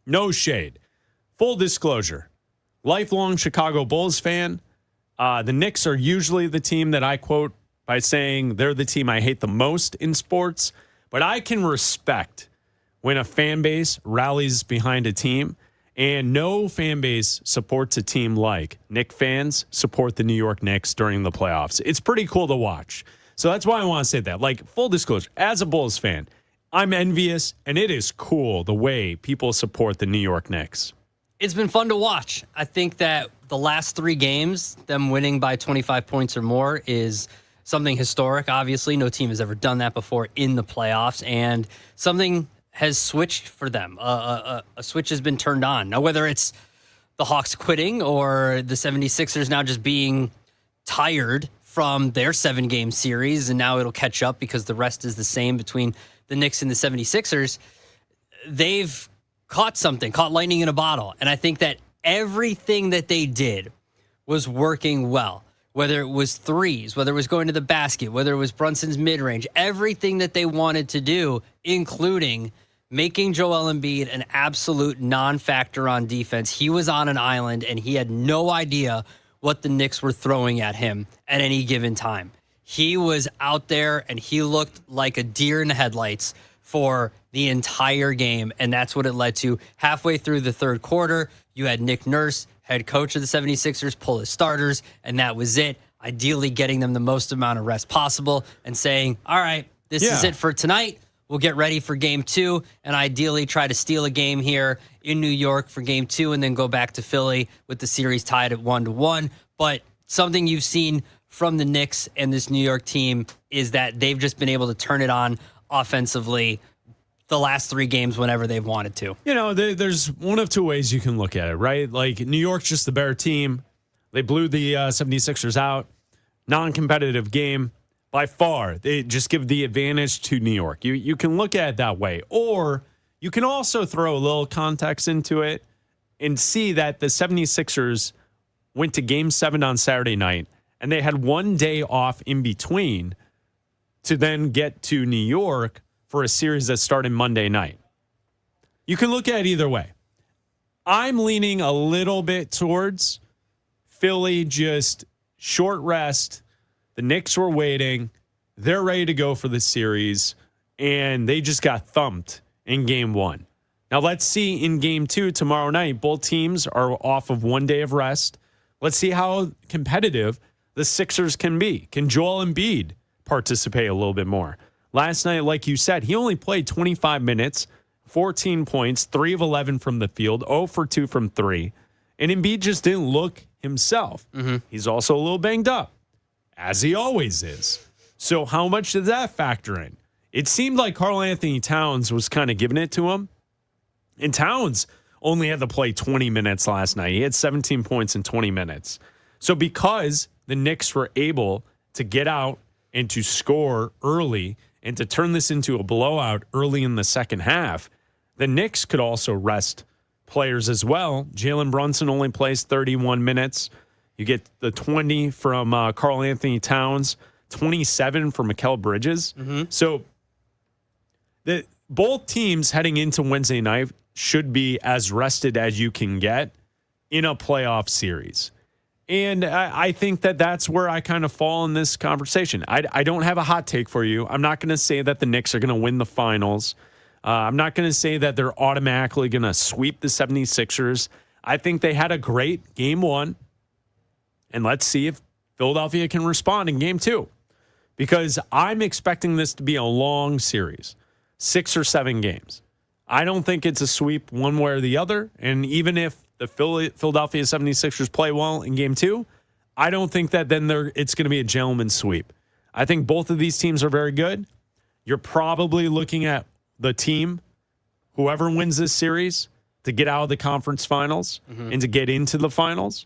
[SPEAKER 3] no shade. Full disclosure, lifelong Chicago Bulls fan. The Knicks are usually the team that I quote by saying they're the team I hate the most in sports. But I can respect when a fan base rallies behind a team, and no fan base supports a team like Knicks fans support the New York Knicks during the playoffs. It's pretty cool to watch. So that's why I want to say that. Like, full disclosure, as a Bulls fan, I'm envious, and it is cool the way people support the New York Knicks.
[SPEAKER 4] It's been fun to watch. I think that the last 3 games, them winning by 25 points or more, is something historic. Obviously, no team has ever done that before in the playoffs, and something has switched for them. A switch has been turned on. Now, whether it's the Hawks quitting or the 76ers now just being tired from their 7-game series, and now it'll catch up because the rest is the same between the Knicks and the 76ers, they've caught lightning in a bottle. And I think that everything that they did was working well. Whether it was threes, whether it was going to the basket, whether it was Brunson's mid-range, everything that they wanted to do, including making Joel Embiid an absolute non-factor on defense. He was on an island, and he had no idea what the Knicks were throwing at him at any given time. He was out there, and he looked like a deer in the headlights for the entire game, and that's what it led to. Halfway through the third quarter, you had Nick Nurse, head coach of the 76ers, pull his starters, and that was it. Ideally getting them the most amount of rest possible and saying, all right, this is it for tonight. We'll get ready for game 2 and ideally try to steal a game here in New York for game 2 and then go back to Philly with the series tied at 1-1. But something you've seen from the Knicks and this New York team is that they've just been able to turn it on offensively the last 3 games whenever they've wanted to.
[SPEAKER 3] You know, there's one of 2 ways you can look at it, right? Like, New York's just the better team. They blew the 76ers out. Non-competitive game. By far, they just give the advantage to New York. You can look at it that way. Or you can also throw a little context into it and see that the 76ers went to Game 7 on Saturday night, and they had 1 day off in between to then get to New York for a series that started Monday night. You can look at it either way. I'm leaning a little bit towards Philly just short rest. The Knicks were waiting. They're ready to go for the series, and they just got thumped in Game 1. Now, let's see in Game 2 tomorrow night. Both teams are off of 1 day of rest. Let's see how competitive the Sixers can be. Can Joel Embiid participate a little bit more? Last night, like you said, he only played 25 minutes, 14 points, 3 of 11 from the field, 0 for 2 from 3. And Embiid just didn't look himself. He's also a little banged up, as he always is. So how much does that factor in? It seemed like Karl Anthony Towns was kind of giving it to him. And Towns only had to play 20 minutes last night. He had 17 points in 20 minutes. So because the Knicks were able to get out and to score early and to turn this into a blowout early in the second half, the Knicks could also rest players as well. Jalen Brunson only plays 31 minutes. You get the 20 from Karl Anthony Towns, 27 from Mikal Bridges. So both teams heading into Wednesday night should be as rested as you can get in a playoff series. And I think that that's where I kind of fall in this conversation. I don't have a hot take for you. I'm not going to say that the Knicks are going to win the finals. I'm not going to say that they're automatically going to sweep the 76ers. I think they had a great Game 1. And let's see if Philadelphia can respond in Game 2. Because I'm expecting this to be a long series, 6 or 7 games. I don't think it's a sweep one way or the other. And even if the Philadelphia 76ers play well in Game 2, I don't think that then it's going to be a gentleman's sweep. I think both of these teams are very good. You're probably looking at the team, whoever wins this series, to get out of the conference finals and to get into the finals.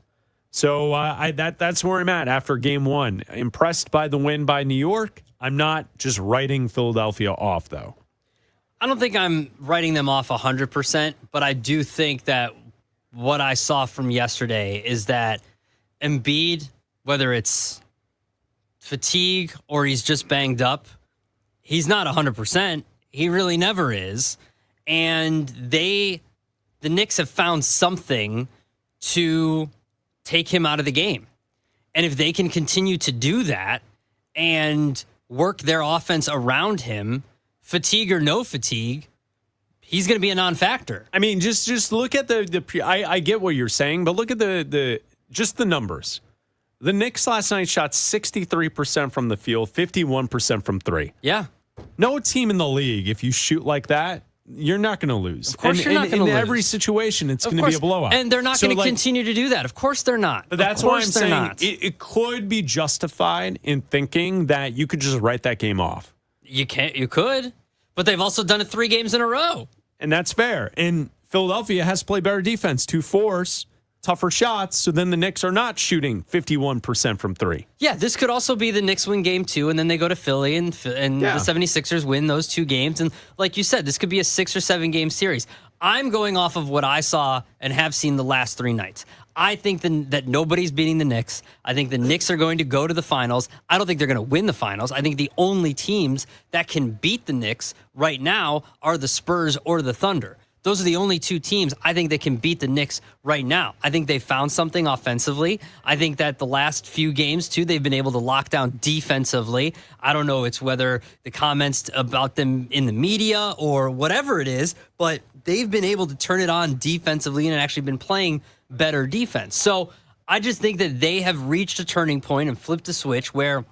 [SPEAKER 3] So that's where I'm at after game one. Impressed by the win by New York. I'm not just writing Philadelphia off, though.
[SPEAKER 4] I don't think I'm writing them off 100%, but I do think that what I saw from yesterday is that Embiid, whether it's fatigue or he's just banged up, he's not 100%. He really never is. And the Knicks have found something to take him out of the game. And if they can continue to do that and work their offense around him, fatigue or no fatigue, he's going to be a non-factor.
[SPEAKER 3] I mean, just look at I get what you're saying, but look at the numbers. The Knicks last night shot 63% from the field, 51% from three.
[SPEAKER 4] Yeah.
[SPEAKER 3] No team in the league, if you shoot like that, you're not going to lose.
[SPEAKER 4] Of course you're not going to lose.
[SPEAKER 3] In every situation, it's going to be a blowout.
[SPEAKER 4] And they're not going to continue to do that. Of course they're not.
[SPEAKER 3] But that's why I'm saying it could be justified in thinking that you could just write that game off.
[SPEAKER 4] You could. But they've also done it 3 games in a row.
[SPEAKER 3] And that's fair. And Philadelphia has to play better defense, 2 4s, tougher shots. So then the Knicks are not shooting 51% from 3.
[SPEAKER 4] Yeah, this could also be the Knicks win game 2, and then they go to Philly, and the 76ers win those 2 games. And like you said, this could be a 6 or 7 game series. I'm going off of what I saw and have seen the last 3 nights. I think that nobody's beating the Knicks. I think the Knicks are going to go to the finals. I don't think they're going to win the finals. I think the only teams that can beat the Knicks right now are the Spurs or the Thunder. Those are the only 2 teams I think that can beat the Knicks right now. I think they found something offensively. I think that the last few games, too, they've been able to lock down defensively. I don't know it's whether the comments about them in the media or whatever it is, but they've been able to turn it on defensively and actually been playing better defense. So I just think that they have reached a turning point and flipped a switch where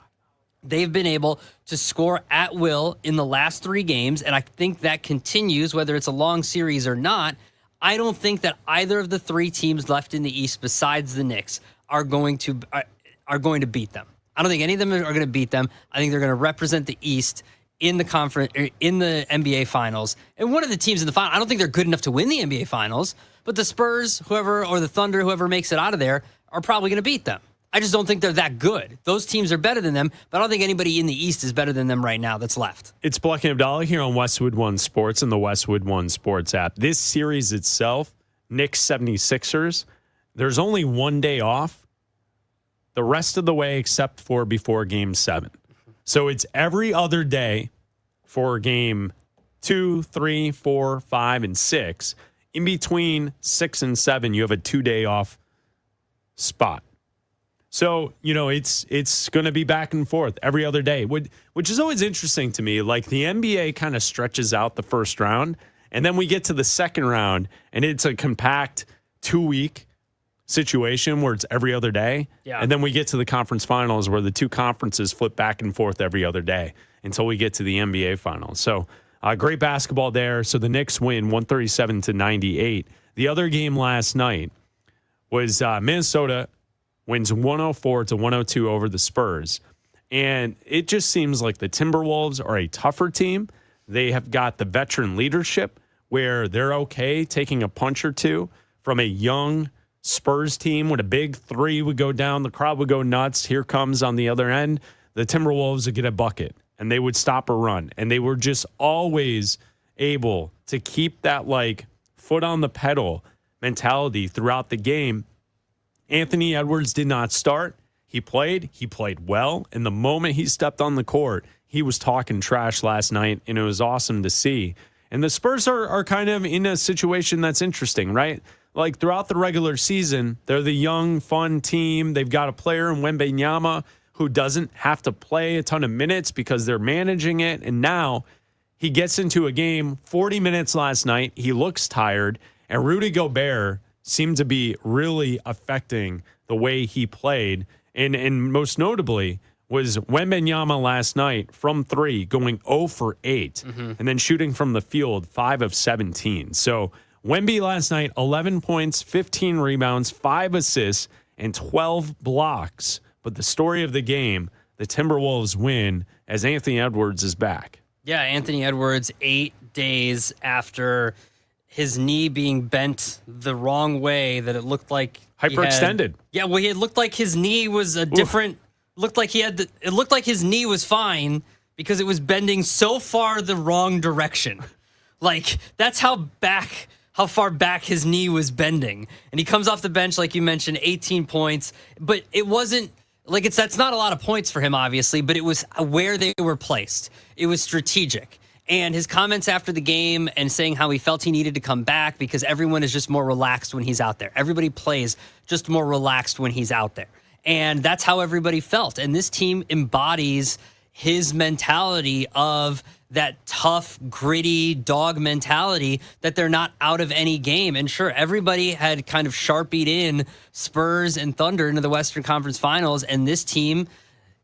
[SPEAKER 4] they've been able to score at will in the last 3 games, and I think that continues, whether it's a long series or not. I don't think that either of the 3 teams left in the East besides the Knicks are going to beat them. I don't think any of them are going to beat them. I think they're going to represent the East in the conference, in the NBA Finals. And one of the teams in the final, I don't think they're good enough to win the NBA Finals, but the Spurs, or the Thunder, whoever makes it out of there, are probably going to beat them. I just don't think they're that good. Those teams are better than them, but I don't think anybody in the East is better than them right now that's left.
[SPEAKER 3] It's Bleck Abdalla here on Westwood One Sports and the Westwood One Sports app. This series itself, Knicks 76ers, there's only 1 day off the rest of the way except for before Game 7. So it's every other day for Game 2, 3, 4, 5, and 6. In between 6 and 7, you have a 2-day off spot. So, it's going to be back and forth every other day, which is always interesting to me. Like the NBA kind of stretches out the first round, and then we get to the second round, and it's a compact 2-week situation where it's every other day.
[SPEAKER 4] Yeah.
[SPEAKER 3] And then we get to the conference finals where the 2 conferences flip back and forth every other day until we get to the NBA finals. So great basketball there. So the Knicks win 137-98. The other game last night was Minnesota wins 104-102 over the Spurs. And it just seems like the Timberwolves are a tougher team. They have got the veteran leadership where they're okay taking a punch or two from a young Spurs team when a big 3 would go down. The crowd would go nuts. Here comes on the other end. The Timberwolves would get a bucket, and they would stop a run. And they were just always able to keep that, foot on the pedal mentality throughout the game. Anthony Edwards did not start. He played well. And the moment he stepped on the court, he was talking trash last night, and it was awesome to see. And the Spurs are kind of in a situation that's interesting, right? Like throughout the regular season, they're the young, fun team. They've got a player in Wembanyama who doesn't have to play a ton of minutes because they're managing it. And now he gets into a game, 40 minutes last night. He looks tired, and Rudy Gobert seemed to be really affecting the way he played. And most notably was Wembanyama last night from 3 going 0 for 8 and then shooting from the field 5 of 17. So Wemby last night, 11 points, 15 rebounds, 5 assists, and 12 blocks. But the story of the game, the Timberwolves win as Anthony Edwards is back.
[SPEAKER 4] Yeah, Anthony Edwards, 8 days after his knee being bent the wrong way that it looked like
[SPEAKER 3] Hyperextended.
[SPEAKER 4] It looked like his knee was a different. Looked like it looked like his knee was fine because it was bending so far the wrong direction. Like that's how far back his knee was bending. And he comes off the bench, like you mentioned, 18 points. But it wasn't like that's not a lot of points for him, obviously, but it was where they were placed. It was strategic. And his comments after the game and saying how he felt he needed to come back because everyone is just more relaxed when he's out there. Everybody plays just more relaxed when he's out there. And that's how everybody felt. And this team embodies his mentality of that tough, gritty dog mentality that they're not out of any game. And sure, everybody had kind of sharpied in Spurs and Thunder into the Western Conference Finals. And this team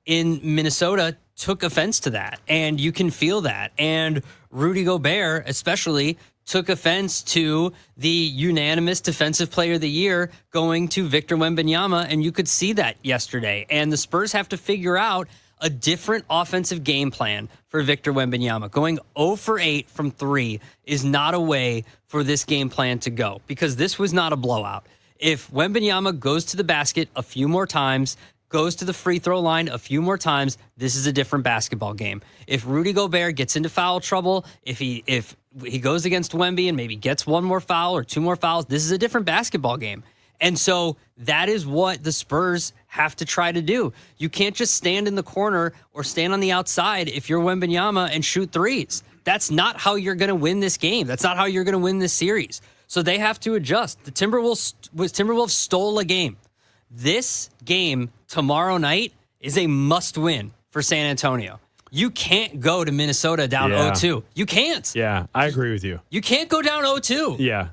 [SPEAKER 4] in Minnesota took offense to that. And you can feel that. And Rudy Gobert, especially, took offense to the unanimous Defensive Player of the Year going to Victor Wembanyama. And you could see that yesterday. And the Spurs have to figure out a different offensive game plan for Victor Wembanyama. Going 0 for 8 from 3 is not a way for this game plan to go because this was not a blowout. If Wembanyama goes to the basket a few more times, goes to the free throw line a few more times, this is a different basketball game. If Rudy Gobert gets into foul trouble, if he goes against Wemby and maybe gets one more foul or two more fouls, this is a different basketball game. And so that is what the Spurs have to try to do. You can't just stand in the corner or stand on the outside if you're Wembanyama and shoot threes. That's not how you're going to win this game. That's not how you're going to win this series. So they have to adjust. The Timberwolves stole a game. This game tomorrow night is a must-win for San Antonio. You can't go to Minnesota down 0-2. You can't.
[SPEAKER 3] Yeah, I agree with you.
[SPEAKER 4] You can't go down 0-2.
[SPEAKER 3] Yeah.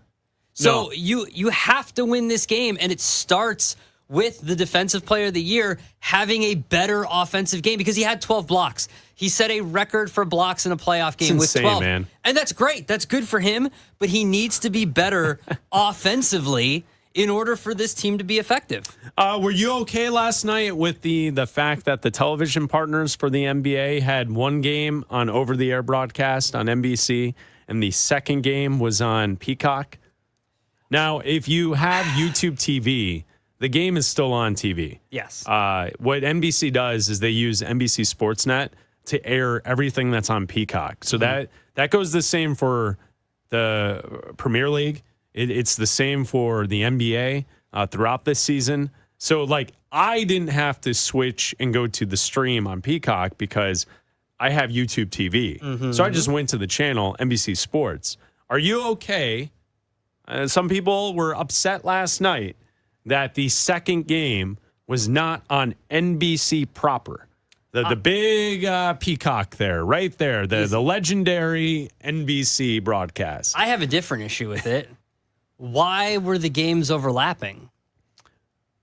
[SPEAKER 4] So you have to win this game, and it starts with the Defensive Player of the Year having a better offensive game because he had 12 blocks. He set a record for blocks in a playoff game with 12. Man. And that's great. That's good for him, but he needs to be better offensively in order for this team to be effective.
[SPEAKER 3] Were you okay last night with the fact that the television partners for the NBA had one game on over-the-air broadcast on NBC and the second game was on Peacock? Now, if you have YouTube TV, the game is still on TV.
[SPEAKER 4] Yes.
[SPEAKER 3] What NBC does is they use NBC Sportsnet to air everything that's on Peacock. So that goes the same for the Premier League. It's the same for the NBA throughout this season. So, I didn't have to switch and go to the stream on Peacock because I have YouTube TV. Mm-hmm. So I just went to the channel, NBC Sports. Are you okay? Some people were upset last night that the second game was not on NBC proper. The big Peacock there, right there, the legendary NBC broadcast.
[SPEAKER 4] I have a different issue with it. Why were the games overlapping?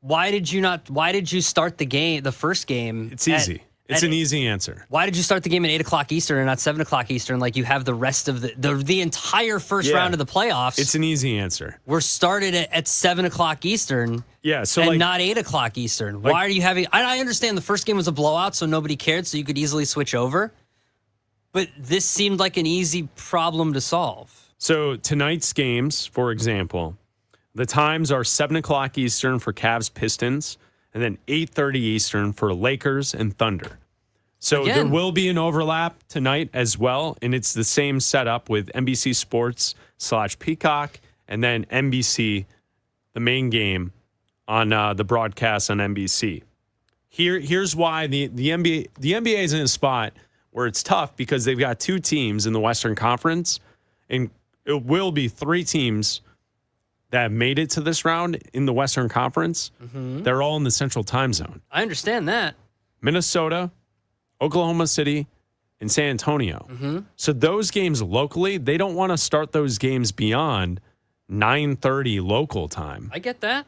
[SPEAKER 4] Why did you start the first game?
[SPEAKER 3] It's easy. It's an easy answer.
[SPEAKER 4] Why did you start the game at 8 o'clock Eastern and not 7 o'clock Eastern like you have the rest of the entire first round of the playoffs?
[SPEAKER 3] It's an easy answer.
[SPEAKER 4] We're started at 7 o'clock Eastern and not 8 o'clock Eastern. Why are you having... I understand the first game was a blowout, so nobody cared, so you could easily switch over. But this seemed like an easy problem to solve.
[SPEAKER 3] So tonight's games, for example, the times are 7 o'clock Eastern for Cavs Pistons, and then 8:30 Eastern for Lakers and Thunder. So there will be an overlap tonight as well, and it's the same setup with NBC Sports / Peacock, and then NBC, the main game on the broadcast on NBC. Here's why the NBA is in a spot where it's tough because they've got two teams in the Western Conference, and it will be three teams that have made it to this round in the Western Conference. Mm-hmm. They're all in the Central Time Zone.
[SPEAKER 4] I understand that.
[SPEAKER 3] Minnesota, Oklahoma City, and San Antonio. Mm-hmm. So those games locally, they don't want to start those games beyond 9:30 local time.
[SPEAKER 4] I get that.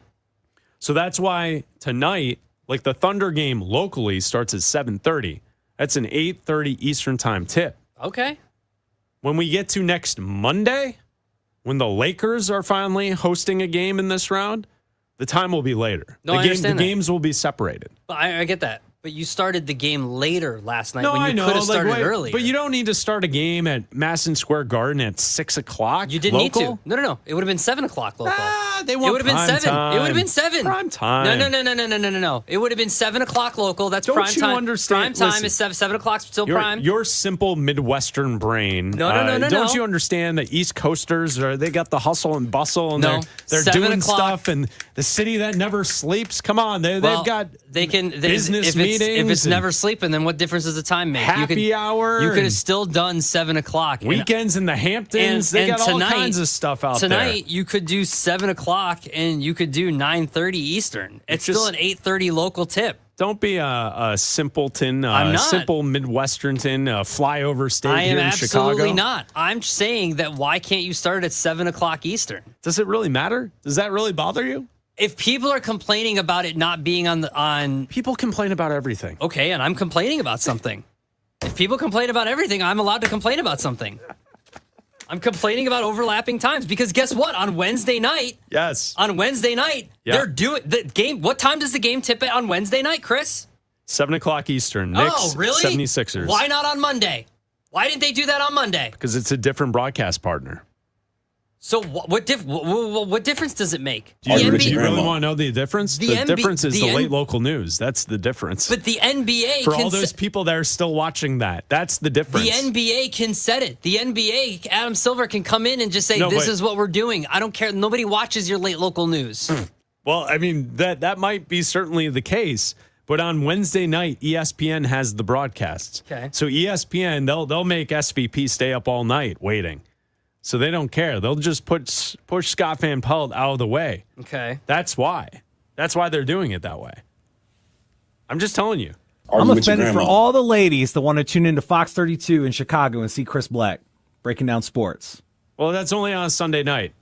[SPEAKER 3] So that's why tonight, the Thunder game locally starts at 7:30. That's an 8:30 Eastern time tip.
[SPEAKER 4] Okay.
[SPEAKER 3] When we get to next Monday, when the Lakers are finally hosting a game in this round, the time will be later.
[SPEAKER 4] No, I understand
[SPEAKER 3] the games will be separated.
[SPEAKER 4] I get that. But you started the game later last night
[SPEAKER 3] No,
[SPEAKER 4] when
[SPEAKER 3] I
[SPEAKER 4] you
[SPEAKER 3] know.
[SPEAKER 4] could have started
[SPEAKER 3] wait,
[SPEAKER 4] earlier.
[SPEAKER 3] But you don't need to start a game at Madison Square Garden at 6 o'clock.
[SPEAKER 4] You didn't
[SPEAKER 3] local?
[SPEAKER 4] need to. No. It would have been 7 o'clock local.
[SPEAKER 3] They
[SPEAKER 4] It
[SPEAKER 3] want
[SPEAKER 4] would have been
[SPEAKER 3] prime
[SPEAKER 4] 7.
[SPEAKER 3] time.
[SPEAKER 4] It would have been 7.
[SPEAKER 3] Prime time.
[SPEAKER 4] No. It would have been 7 o'clock local. That's
[SPEAKER 3] Don't
[SPEAKER 4] prime
[SPEAKER 3] you
[SPEAKER 4] time.
[SPEAKER 3] understand?
[SPEAKER 4] Prime time
[SPEAKER 3] Listen,
[SPEAKER 4] is 7 o'clock still prime.
[SPEAKER 3] Your simple Midwestern brain.
[SPEAKER 4] No.
[SPEAKER 3] Don't you understand that East Coasters they got the hustle and bustle and
[SPEAKER 4] No,
[SPEAKER 3] they're
[SPEAKER 4] 7
[SPEAKER 3] doing
[SPEAKER 4] o'clock.
[SPEAKER 3] stuff and the city that never sleeps. Come on, they've got business meetings.
[SPEAKER 4] If it's
[SPEAKER 3] and
[SPEAKER 4] never sleeping, then what difference does the time make?
[SPEAKER 3] happy hour.
[SPEAKER 4] You could have
[SPEAKER 3] and
[SPEAKER 4] still done 7 o'clock.
[SPEAKER 3] weekends in the Hamptons. They got all kinds of stuff out there.
[SPEAKER 4] Tonight you could do 7 o'clock and you could do 9:30 Eastern. It's still an 8:30 local tip.
[SPEAKER 3] Don't be a simpleton,
[SPEAKER 4] I'm not.
[SPEAKER 3] simple Midwesternton, flyover state
[SPEAKER 4] I am
[SPEAKER 3] here in
[SPEAKER 4] absolutely
[SPEAKER 3] Chicago.
[SPEAKER 4] not. I'm saying that why can't you start at 7 o'clock Eastern?
[SPEAKER 3] Does it really matter? Does that really bother you?
[SPEAKER 4] If people are complaining about it not being on
[SPEAKER 3] People complain about everything.
[SPEAKER 4] okay, and I'm complaining about something. If people complain about everything, I'm allowed to complain about something. I'm complaining about overlapping times because guess what? On Wednesday night,
[SPEAKER 3] Yes.
[SPEAKER 4] they're doing the game. What time does the game tip on Wednesday night, Chris?
[SPEAKER 3] 7 o'clock Eastern. Knicks,
[SPEAKER 4] Oh, really?
[SPEAKER 3] 76ers.
[SPEAKER 4] Why not on Monday? Why didn't they do that on Monday?
[SPEAKER 3] Because it's a different broadcast partner.
[SPEAKER 4] So what difference does it make?
[SPEAKER 3] Do you
[SPEAKER 4] NBA
[SPEAKER 3] really want to know the difference?
[SPEAKER 4] The
[SPEAKER 3] The
[SPEAKER 4] NB
[SPEAKER 3] difference is
[SPEAKER 4] the
[SPEAKER 3] the
[SPEAKER 4] N-
[SPEAKER 3] late local news. That's the difference.
[SPEAKER 4] But the NBA
[SPEAKER 3] For
[SPEAKER 4] can
[SPEAKER 3] all those people that are still watching that's the difference.
[SPEAKER 4] The NBA can set it. The NBA, Adam Silver can come in and just say,
[SPEAKER 3] No,
[SPEAKER 4] this
[SPEAKER 3] but-
[SPEAKER 4] is what we're doing. I don't care. Nobody watches your late local news.
[SPEAKER 3] Well, I mean, that might be certainly the case. But on Wednesday night, ESPN has the broadcasts.
[SPEAKER 4] Okay.
[SPEAKER 3] So ESPN, they'll make SVP stay up all night waiting. So they don't care. They'll just push Scott Van Pelt out of the way.
[SPEAKER 4] Okay.
[SPEAKER 3] That's why. That's why they're doing it that way. I'm just telling you.
[SPEAKER 9] I'm offended for all the ladies that want to tune into Fox 32 in Chicago and see Chris Bleck breaking down sports.
[SPEAKER 3] Well, that's only on a Sunday night.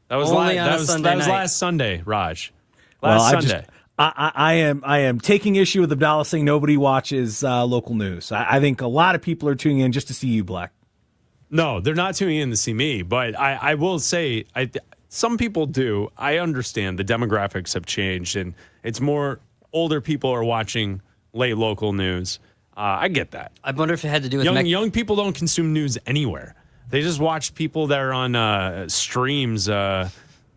[SPEAKER 3] That was
[SPEAKER 4] Only on a Sunday
[SPEAKER 3] that was
[SPEAKER 4] night.
[SPEAKER 3] last Sunday, Raj. Sunday.
[SPEAKER 9] I am taking issue with Abdalla saying nobody watches local news. I think a lot of people are tuning in just to see you, Bleck.
[SPEAKER 3] No, they're not tuning in to see me, but I will say some people do. I understand the demographics have changed, and it's more older people are watching late local news. I get that.
[SPEAKER 4] I wonder if it had to do with
[SPEAKER 3] Young people don't consume news anywhere. They just watch people that are on streams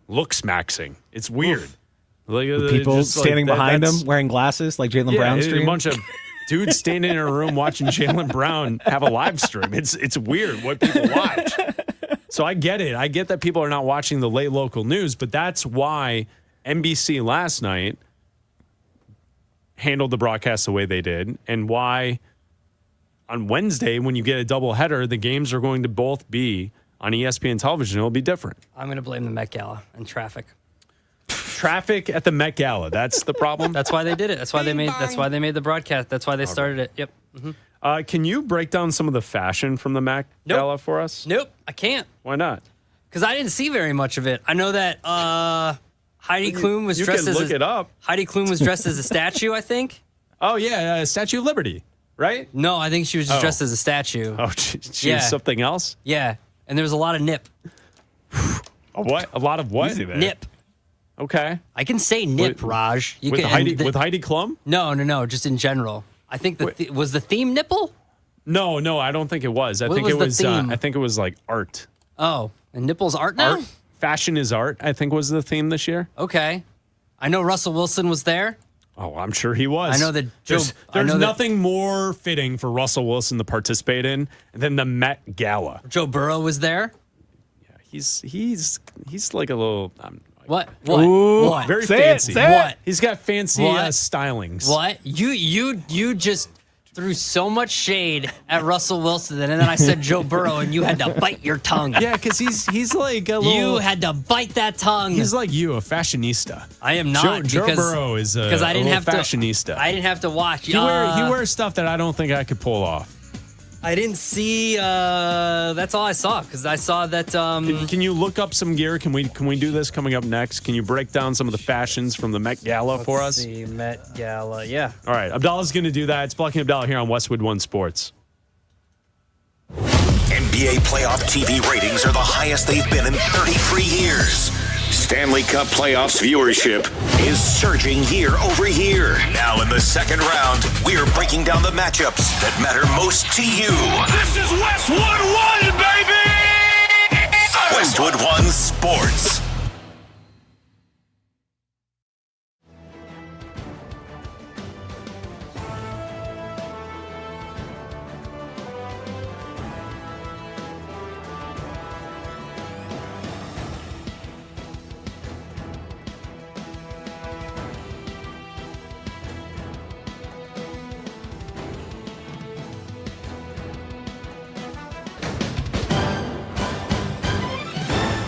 [SPEAKER 3] look-smaxing. It's weird. Like,
[SPEAKER 9] People
[SPEAKER 3] just like
[SPEAKER 9] standing behind
[SPEAKER 3] that's-
[SPEAKER 9] them wearing glasses like Jaylen Brown
[SPEAKER 3] a
[SPEAKER 9] stream.
[SPEAKER 3] bunch of dudes standing in a room watching Jaylen Brown have a live stream. It's weird what people watch. So I get it. I get that people are not watching the late local news, but that's why NBC last night handled the broadcast the way they did, and why on Wednesday, when you get a doubleheader, the games are going to both be on ESPN television. It'll be different.
[SPEAKER 4] I'm going to blame the Met Gala and traffic.
[SPEAKER 3] Traffic at the Met Gala. That's the problem.
[SPEAKER 4] That's why they did it. That's why they made the broadcast. That's why they started it. Yep. Mm-hmm.
[SPEAKER 3] Can you break down some of the fashion from the Met Gala for us?
[SPEAKER 4] Nope, I can't.
[SPEAKER 3] Why not?
[SPEAKER 4] Because I didn't see very much of it. I know that Heidi Klum was dressed as
[SPEAKER 3] look it up.
[SPEAKER 4] Heidi Klum was dressed as a statue, I think.
[SPEAKER 3] Oh yeah, Statue of Liberty, right?
[SPEAKER 4] No, I think she was just dressed as a statue.
[SPEAKER 3] Oh, she was something else?
[SPEAKER 4] Yeah, and there was a lot of nip.
[SPEAKER 3] A what? A lot of what?
[SPEAKER 4] Nip.
[SPEAKER 3] Okay.
[SPEAKER 4] I can say nip, Raj. You
[SPEAKER 3] with
[SPEAKER 4] can,
[SPEAKER 3] with Heidi Klum?
[SPEAKER 4] No, just in general. I think was the theme nipple?
[SPEAKER 3] No, I don't think it was. I think
[SPEAKER 4] was
[SPEAKER 3] it
[SPEAKER 4] the
[SPEAKER 3] was.
[SPEAKER 4] theme?
[SPEAKER 3] I think it was like art.
[SPEAKER 4] Oh, and nipples art now?
[SPEAKER 3] Art. Fashion is art. I think was the theme this year.
[SPEAKER 4] Okay. I know Russell Wilson was there.
[SPEAKER 3] Oh, I'm sure he was.
[SPEAKER 4] I know that
[SPEAKER 3] there's nothing more fitting for Russell Wilson to participate in than the Met Gala.
[SPEAKER 4] Joe Burrow was there.
[SPEAKER 3] Yeah, he's like a little.
[SPEAKER 4] What?
[SPEAKER 9] Ooh,
[SPEAKER 4] What?
[SPEAKER 3] Very
[SPEAKER 9] Say
[SPEAKER 3] fancy.
[SPEAKER 9] it, say
[SPEAKER 4] What?
[SPEAKER 3] He's got fancy
[SPEAKER 4] What?
[SPEAKER 3] stylings.
[SPEAKER 4] What? You just threw so much shade at Russell Wilson, and then I said Joe Burrow, and you had to bite your tongue.
[SPEAKER 3] Yeah, because he's like a little.
[SPEAKER 4] You had to bite that tongue.
[SPEAKER 3] He's like you, a fashionista.
[SPEAKER 4] I am not.
[SPEAKER 3] Joe Burrow is a
[SPEAKER 4] I didn't have
[SPEAKER 3] fashionista.
[SPEAKER 4] I didn't have to watch.
[SPEAKER 3] He wears stuff that I don't think I could pull off.
[SPEAKER 4] I didn't see. That's all I saw because I saw that.
[SPEAKER 3] Can you look up some gear? Can we do this coming up next? Can you break down some of the fashions from the Met Gala for us?
[SPEAKER 4] The Met Gala, yeah.
[SPEAKER 3] All right, Abdalla's going to do that. It's Bleck Abdalla here on Westwood One Sports.
[SPEAKER 1] NBA playoff TV ratings are the highest they've been in 33 years. Stanley Cup playoffs viewership is surging year over year. Now in the second round, we are breaking down the matchups that matter most to you.
[SPEAKER 6] This is Westwood One, baby!
[SPEAKER 1] Westwood One Sports.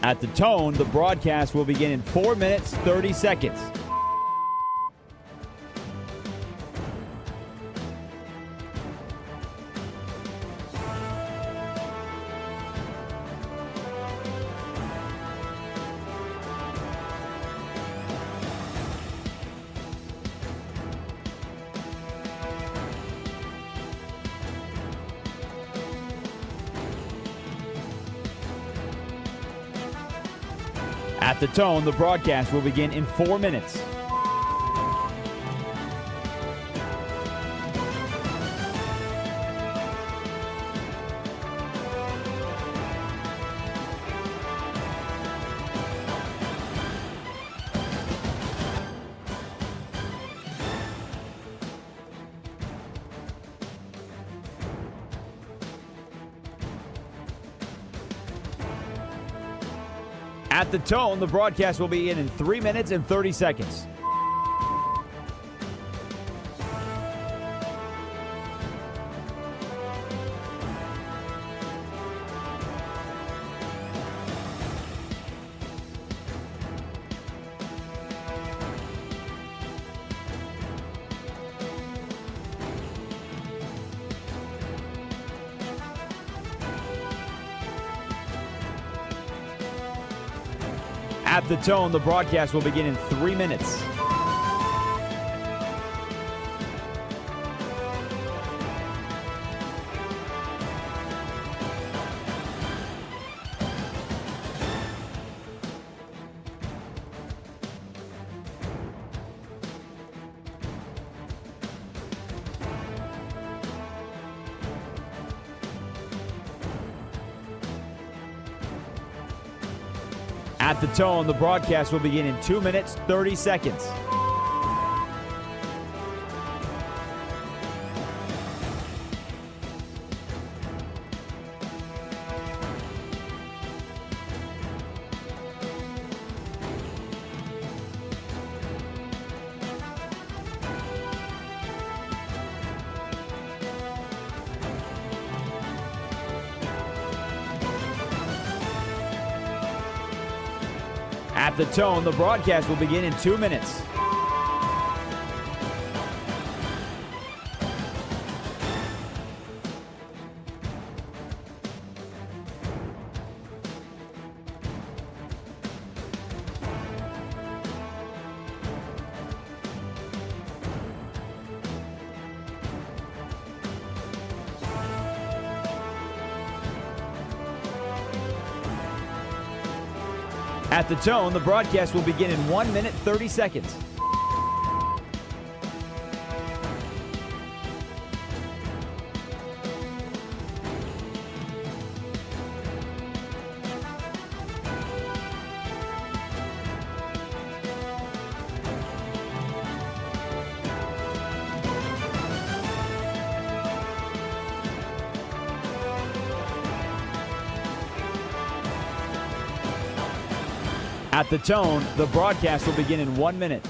[SPEAKER 2] At the tone, the broadcast will begin in 4 minutes, 30 seconds. At the tone, the broadcast will begin in 4 minutes. At the tone, the broadcast will begin in 3 minutes and 30 seconds. At the tone, the broadcast will begin in 3 minutes. At the tone, the broadcast will begin in 2 minutes, 30 seconds. At the tone, the broadcast will begin in 2 minutes. At the tone, the broadcast will begin in 1 minute, 30 seconds. At the tone, the broadcast will begin in 1 minute.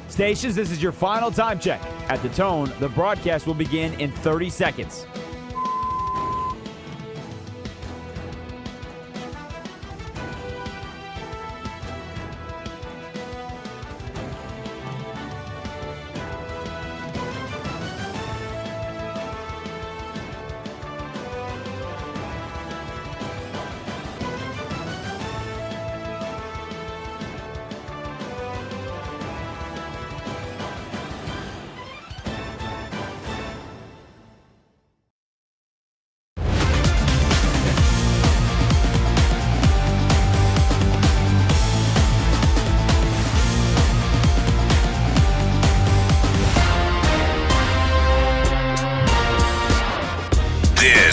[SPEAKER 2] Stations, this is your final time check. At the tone, the broadcast will begin in 30 seconds.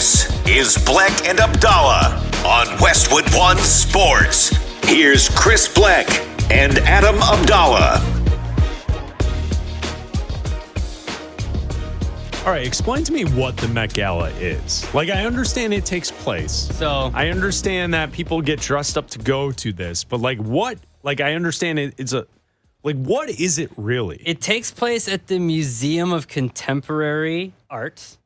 [SPEAKER 1] This is Bleck and Abdalla on Westwood One Sports. Here's Chris Bleck and Adam Abdalla.
[SPEAKER 3] All right, explain to me what the Met Gala is. Like, I understand it takes place.
[SPEAKER 4] So
[SPEAKER 3] I understand that people get dressed up to go to this, but like what? Like, I understand it's a, like, what is it really?
[SPEAKER 4] it takes place at the Museum of Contemporary Art,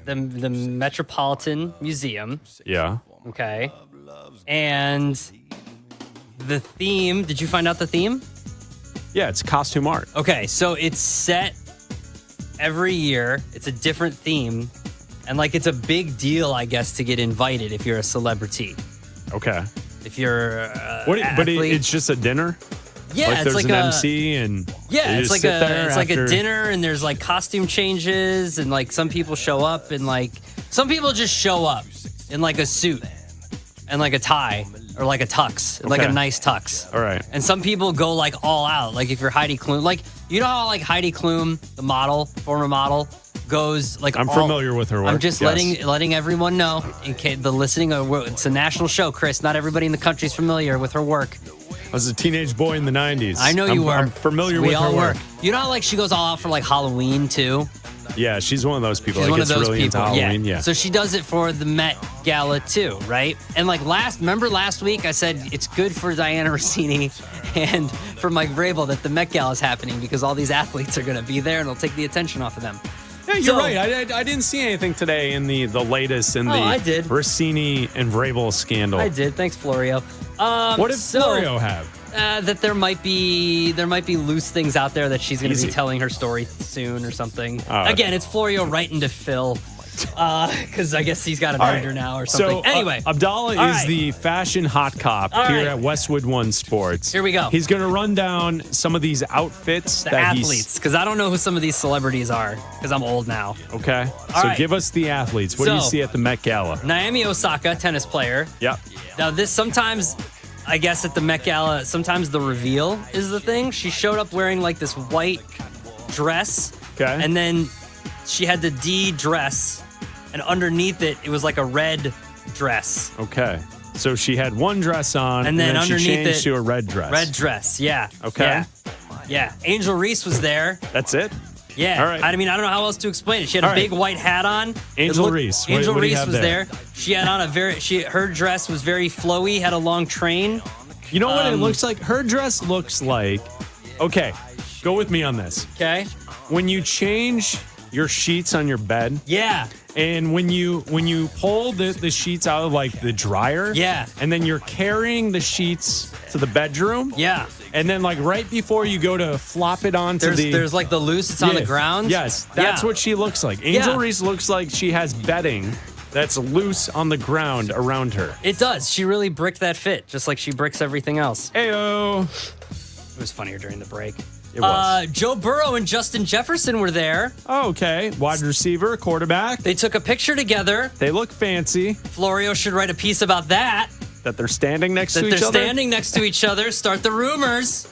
[SPEAKER 4] the Metropolitan Museum.
[SPEAKER 3] Yeah.
[SPEAKER 4] Okay. And the theme, did you find out the theme?
[SPEAKER 3] Yeah, it's costume art.
[SPEAKER 4] Okay, so it's set every year. It's a different theme. And like it's a big deal, I guess, to get invited if you're a celebrity.
[SPEAKER 3] Okay.
[SPEAKER 4] If you're
[SPEAKER 3] But
[SPEAKER 4] athlete.
[SPEAKER 3] it's just a dinner?
[SPEAKER 4] Yeah,
[SPEAKER 3] like
[SPEAKER 4] it's
[SPEAKER 3] there's
[SPEAKER 4] like
[SPEAKER 3] an
[SPEAKER 4] a
[SPEAKER 3] MC and
[SPEAKER 4] yeah,
[SPEAKER 3] you
[SPEAKER 4] it's
[SPEAKER 3] just
[SPEAKER 4] like
[SPEAKER 3] sit there
[SPEAKER 4] like a
[SPEAKER 3] after-
[SPEAKER 4] dinner, and there's like costume changes, and like some people show up and like some people just show up in like a suit and like a tie or like a tux, like a
[SPEAKER 3] Okay.
[SPEAKER 4] nice tux.
[SPEAKER 3] All right.
[SPEAKER 4] And some people go like all out. Like if you're Heidi Klum, like you know how like Heidi Klum, the model, former model, goes like.
[SPEAKER 3] I'm
[SPEAKER 4] all-
[SPEAKER 3] familiar with her work.
[SPEAKER 4] I'm just
[SPEAKER 3] yes.
[SPEAKER 4] letting everyone know in case the listening. It's a national show, Chris. Not everybody in the country is familiar with her work.
[SPEAKER 3] I was a teenage boy in the 90s.
[SPEAKER 4] I know you were.
[SPEAKER 3] I'm familiar
[SPEAKER 4] we
[SPEAKER 3] with
[SPEAKER 4] all
[SPEAKER 3] her work.
[SPEAKER 4] were. You know how like she goes all out for like Halloween too.
[SPEAKER 3] Yeah, she's one of those people
[SPEAKER 4] She's
[SPEAKER 3] that
[SPEAKER 4] one of
[SPEAKER 3] gets
[SPEAKER 4] those
[SPEAKER 3] really
[SPEAKER 4] people.
[SPEAKER 3] into Halloween. Yeah.
[SPEAKER 4] So she does it for the Met Gala too, right? And like remember last week I said it's good for Diana Rossini and for Mike Vrabel that the Met Gala is happening because all these athletes are going to be there and it'll take the attention off of them.
[SPEAKER 3] Yeah, you're
[SPEAKER 4] So-
[SPEAKER 3] right. I didn't see anything today in the latest in the
[SPEAKER 4] I did.
[SPEAKER 3] Rossini and Vrabel scandal.
[SPEAKER 4] I did. Thanks, Florio.
[SPEAKER 3] What did Florio have?
[SPEAKER 4] That there might be loose things out there that she's going to be telling her story soon or something.
[SPEAKER 3] Oh.
[SPEAKER 4] Again, it's Florio writing to Phil because I guess he's got an
[SPEAKER 3] All right.
[SPEAKER 4] under now or something.
[SPEAKER 3] So,
[SPEAKER 4] Anyway,
[SPEAKER 3] Abdalla
[SPEAKER 4] All
[SPEAKER 3] is
[SPEAKER 4] right.
[SPEAKER 3] the fashion hot cop
[SPEAKER 4] All
[SPEAKER 3] here
[SPEAKER 4] right.
[SPEAKER 3] at Westwood One Sports.
[SPEAKER 4] Here we go.
[SPEAKER 3] He's going to run down some of these outfits
[SPEAKER 4] the
[SPEAKER 3] that
[SPEAKER 4] athletes, because I don't know who some of these celebrities are because I'm old now.
[SPEAKER 3] Okay.
[SPEAKER 4] All
[SPEAKER 3] So
[SPEAKER 4] right.
[SPEAKER 3] give us the athletes. What do you
[SPEAKER 4] So-
[SPEAKER 3] see at the Met Gala?
[SPEAKER 4] Naomi Osaka, tennis player.
[SPEAKER 3] Yep.
[SPEAKER 4] Now this sometimes, I guess at the Met Gala, sometimes the reveal is the thing. She showed up wearing like this white dress.
[SPEAKER 3] Okay.
[SPEAKER 4] And then she had the D dress, and underneath it, it was like a red dress.
[SPEAKER 3] Okay. So she had one dress on,
[SPEAKER 4] And then
[SPEAKER 3] she
[SPEAKER 4] underneath
[SPEAKER 3] changed
[SPEAKER 4] it,
[SPEAKER 3] to a red dress.
[SPEAKER 4] Red dress, yeah.
[SPEAKER 3] Okay.
[SPEAKER 4] Yeah. Yeah. Angel Reese was there.
[SPEAKER 3] That's it?
[SPEAKER 4] Yeah.
[SPEAKER 3] All right.
[SPEAKER 4] I mean, I don't know how else to explain it. She had
[SPEAKER 3] All
[SPEAKER 4] a
[SPEAKER 3] right.
[SPEAKER 4] big white hat on.
[SPEAKER 3] Angel
[SPEAKER 4] It looked-
[SPEAKER 3] Reese. What-
[SPEAKER 4] Angel
[SPEAKER 3] what do you
[SPEAKER 4] Reese
[SPEAKER 3] have
[SPEAKER 4] was
[SPEAKER 3] there?
[SPEAKER 4] there. She had on her dress was very flowy, had a long train.
[SPEAKER 3] You know what it looks like? Her dress looks like. Okay, go with me on this.
[SPEAKER 4] Okay.
[SPEAKER 3] When you change your sheets on your bed,
[SPEAKER 4] Yeah.
[SPEAKER 3] and when you pull the sheets out of like the dryer,
[SPEAKER 4] Yeah.
[SPEAKER 3] and then you're carrying the sheets to the bedroom,
[SPEAKER 4] Yeah.
[SPEAKER 3] and then like right before you go to flop it onto
[SPEAKER 4] There's like the loose, it's on the
[SPEAKER 3] Yeah.
[SPEAKER 4] ground.
[SPEAKER 3] Yes, that's
[SPEAKER 4] Yeah.
[SPEAKER 3] what she looks like. Angel
[SPEAKER 4] Yeah.
[SPEAKER 3] Reese looks like she has bedding that's loose on the ground around her.
[SPEAKER 4] It does. She really bricked that fit, just like she bricks everything else.
[SPEAKER 3] Ayo.
[SPEAKER 4] It was funnier during the break.
[SPEAKER 3] It was.
[SPEAKER 4] Joe Burrow and Justin Jefferson were there.
[SPEAKER 3] Oh, okay. Wide receiver, quarterback.
[SPEAKER 4] They took a picture together.
[SPEAKER 3] They look fancy.
[SPEAKER 4] Florio should write a piece about that.
[SPEAKER 3] That they're standing next
[SPEAKER 4] That
[SPEAKER 3] to
[SPEAKER 4] they're
[SPEAKER 3] each other.
[SPEAKER 4] standing next to each other. Start the rumors.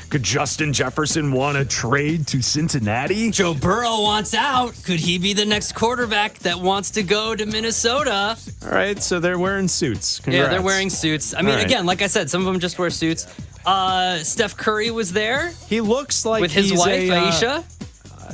[SPEAKER 3] Could Justin Jefferson want to trade to Cincinnati?
[SPEAKER 4] Joe Burrow wants out. Could he be the next quarterback that wants to go to Minnesota?
[SPEAKER 3] All right, so they're wearing suits. Congrats.
[SPEAKER 4] Yeah, they're wearing suits. I mean,
[SPEAKER 3] All right.
[SPEAKER 4] again, like I said, some of them just wear suits. Steph Curry was there
[SPEAKER 3] He looks like
[SPEAKER 4] with his
[SPEAKER 3] he's
[SPEAKER 4] wife,
[SPEAKER 3] a,
[SPEAKER 4] Aisha.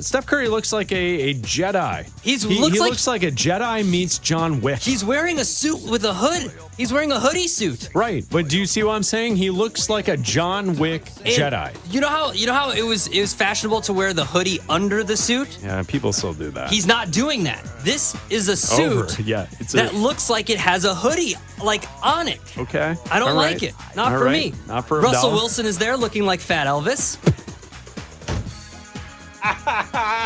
[SPEAKER 3] Steph Curry looks like a Jedi.
[SPEAKER 4] He
[SPEAKER 3] he looks like a Jedi meets John Wick.
[SPEAKER 4] He's wearing a suit with a hood. He's wearing a hoodie suit.
[SPEAKER 3] Right, but do you see what I'm saying? He looks like a John Wick
[SPEAKER 4] And
[SPEAKER 3] Jedi.
[SPEAKER 4] You know how it was fashionable to wear the hoodie under the suit?
[SPEAKER 3] Yeah, people still do that.
[SPEAKER 4] He's not doing that. This is a suit
[SPEAKER 3] Over. Yeah, it's
[SPEAKER 4] that looks like it has a hoodie like on it.
[SPEAKER 3] Okay.
[SPEAKER 4] I don't
[SPEAKER 3] All
[SPEAKER 4] like
[SPEAKER 3] right.
[SPEAKER 4] it. Not
[SPEAKER 3] All
[SPEAKER 4] for
[SPEAKER 3] right.
[SPEAKER 4] me.
[SPEAKER 3] Not for
[SPEAKER 4] Russell
[SPEAKER 3] Abdalla.
[SPEAKER 4] Wilson is there looking like Fat Elvis.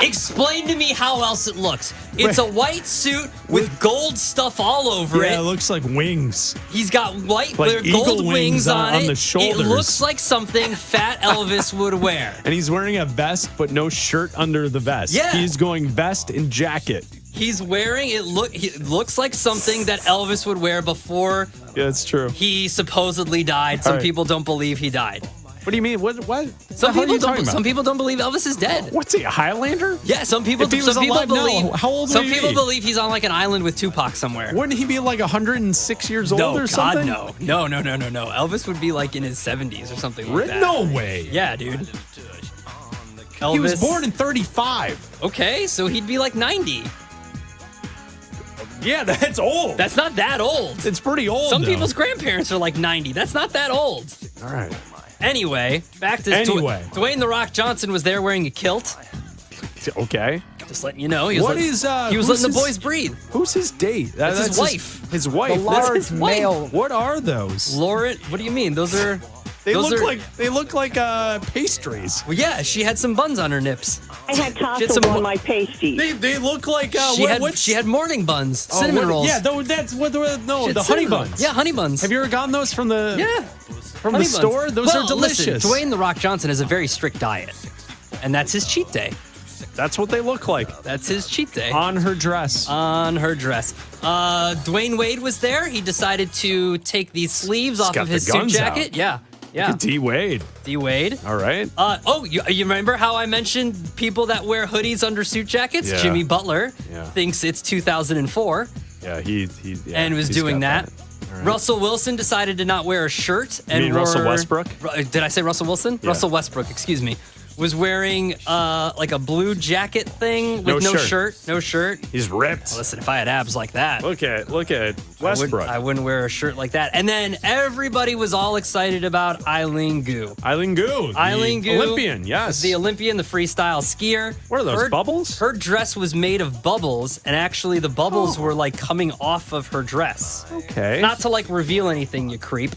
[SPEAKER 4] Explain to me how else it looks. It's a white suit with gold stuff all over
[SPEAKER 3] Yeah, it
[SPEAKER 4] it.
[SPEAKER 3] looks like wings.
[SPEAKER 4] He's got white
[SPEAKER 3] Like
[SPEAKER 4] gold
[SPEAKER 3] eagle wings
[SPEAKER 4] on it.
[SPEAKER 3] on the
[SPEAKER 4] It
[SPEAKER 3] shoulders.
[SPEAKER 4] looks like something Fat Elvis would wear.
[SPEAKER 3] And he's wearing a vest, but no shirt under the vest.
[SPEAKER 4] Yeah.
[SPEAKER 3] He's going vest and jacket.
[SPEAKER 4] He's wearing it. Looks like something that Elvis would wear before
[SPEAKER 3] Yeah, that's true.
[SPEAKER 4] he supposedly died. Some
[SPEAKER 3] All right.
[SPEAKER 4] people don't believe he died.
[SPEAKER 3] What do you mean? What?
[SPEAKER 4] Some
[SPEAKER 3] the hell are
[SPEAKER 4] people
[SPEAKER 3] you talking
[SPEAKER 4] don't.
[SPEAKER 3] about?
[SPEAKER 4] Some people don't believe Elvis is dead.
[SPEAKER 3] What's he, a Highlander?
[SPEAKER 4] Yeah, some people.
[SPEAKER 3] If he was
[SPEAKER 4] some people
[SPEAKER 3] alive now,
[SPEAKER 4] believe.
[SPEAKER 3] how old would
[SPEAKER 4] Some
[SPEAKER 3] he
[SPEAKER 4] people
[SPEAKER 3] be?
[SPEAKER 4] believe he's on like an island with Tupac somewhere.
[SPEAKER 3] Wouldn't he be like 106 years old or something?
[SPEAKER 4] No. Elvis would be like in his 70s or something like that.
[SPEAKER 3] No way.
[SPEAKER 4] Yeah, dude. Elvis.
[SPEAKER 3] He was born in 35.
[SPEAKER 4] Okay, so he'd be like 90.
[SPEAKER 3] Yeah, that's old.
[SPEAKER 4] That's not that old.
[SPEAKER 3] It's pretty old.
[SPEAKER 4] Some
[SPEAKER 3] though.
[SPEAKER 4] people's grandparents are like 90. That's not that old.
[SPEAKER 3] All right.
[SPEAKER 4] Anyway, back to Dwayne "The Rock" Johnson was there wearing a kilt.
[SPEAKER 3] Okay.
[SPEAKER 4] Just letting you know. He
[SPEAKER 3] What
[SPEAKER 4] was
[SPEAKER 3] is,
[SPEAKER 4] he was
[SPEAKER 3] who's
[SPEAKER 4] letting the
[SPEAKER 3] his-
[SPEAKER 4] boys breathe.
[SPEAKER 3] Who's his date?
[SPEAKER 4] That's his wife.
[SPEAKER 3] His wife.
[SPEAKER 4] The large
[SPEAKER 3] That's his
[SPEAKER 4] male-
[SPEAKER 3] wife. What are those?
[SPEAKER 4] Lauren, what do you mean? Those are.
[SPEAKER 3] They
[SPEAKER 4] those
[SPEAKER 3] look
[SPEAKER 4] are-
[SPEAKER 3] like pastries.
[SPEAKER 4] Well, yeah, she had some buns on her nips.
[SPEAKER 12] I had
[SPEAKER 4] She had
[SPEAKER 12] tassels
[SPEAKER 4] some-
[SPEAKER 12] on my pasties.
[SPEAKER 3] They look like
[SPEAKER 4] She had morning buns, cinnamon rolls.
[SPEAKER 3] Yeah, that's what
[SPEAKER 4] She
[SPEAKER 3] the
[SPEAKER 4] had
[SPEAKER 3] honey
[SPEAKER 4] cinnamon
[SPEAKER 3] buns.
[SPEAKER 4] rolls. Yeah, honey buns.
[SPEAKER 3] Have you ever gotten those from the from
[SPEAKER 4] honey
[SPEAKER 3] the
[SPEAKER 4] buns.
[SPEAKER 3] store? Those
[SPEAKER 4] Well,
[SPEAKER 3] are delicious.
[SPEAKER 4] Listen, Dwayne "The Rock" Johnson has a very strict diet, and that's his cheat day.
[SPEAKER 3] That's what they look like.
[SPEAKER 4] That's his cheat day.
[SPEAKER 3] On her dress.
[SPEAKER 4] On her dress. Dwayne Wade was there. He decided to take the sleeves off
[SPEAKER 3] got
[SPEAKER 4] of
[SPEAKER 3] the
[SPEAKER 4] his suit
[SPEAKER 3] guns
[SPEAKER 4] jacket.
[SPEAKER 3] out.
[SPEAKER 4] Yeah.
[SPEAKER 3] Look at D Wade.
[SPEAKER 4] D Wade.
[SPEAKER 3] All right.
[SPEAKER 4] You remember how I mentioned people that wear hoodies under suit jackets?
[SPEAKER 3] Yeah.
[SPEAKER 4] Jimmy Butler
[SPEAKER 3] Yeah.
[SPEAKER 4] thinks it's 2004
[SPEAKER 3] Yeah, he
[SPEAKER 4] and was
[SPEAKER 3] he's
[SPEAKER 4] doing
[SPEAKER 3] got
[SPEAKER 4] that.
[SPEAKER 3] All right.
[SPEAKER 4] Russell Wilson decided to not wear a shirt.
[SPEAKER 3] You mean Russell Westbrook?
[SPEAKER 4] Did I say Russell Wilson?
[SPEAKER 3] Yeah.
[SPEAKER 4] Russell Westbrook, excuse me. Was wearing like a blue jacket thing with
[SPEAKER 3] No
[SPEAKER 4] no
[SPEAKER 3] shirt.
[SPEAKER 4] shirt. No shirt.
[SPEAKER 3] He's ripped.
[SPEAKER 4] Listen, if I had abs like that,
[SPEAKER 3] Look at Westbrook.
[SPEAKER 4] I wouldn't wear a shirt like that. And then everybody was all excited about Eileen Gu.
[SPEAKER 3] Eileen Gu.
[SPEAKER 4] Eileen
[SPEAKER 3] the
[SPEAKER 4] Gu.
[SPEAKER 3] Olympian, yes.
[SPEAKER 4] The Olympian, the freestyle skier.
[SPEAKER 3] What are those, bubbles?
[SPEAKER 4] Her dress was made of bubbles, and actually the bubbles were like coming off of her dress.
[SPEAKER 3] Okay.
[SPEAKER 4] Not to like reveal anything, you creep.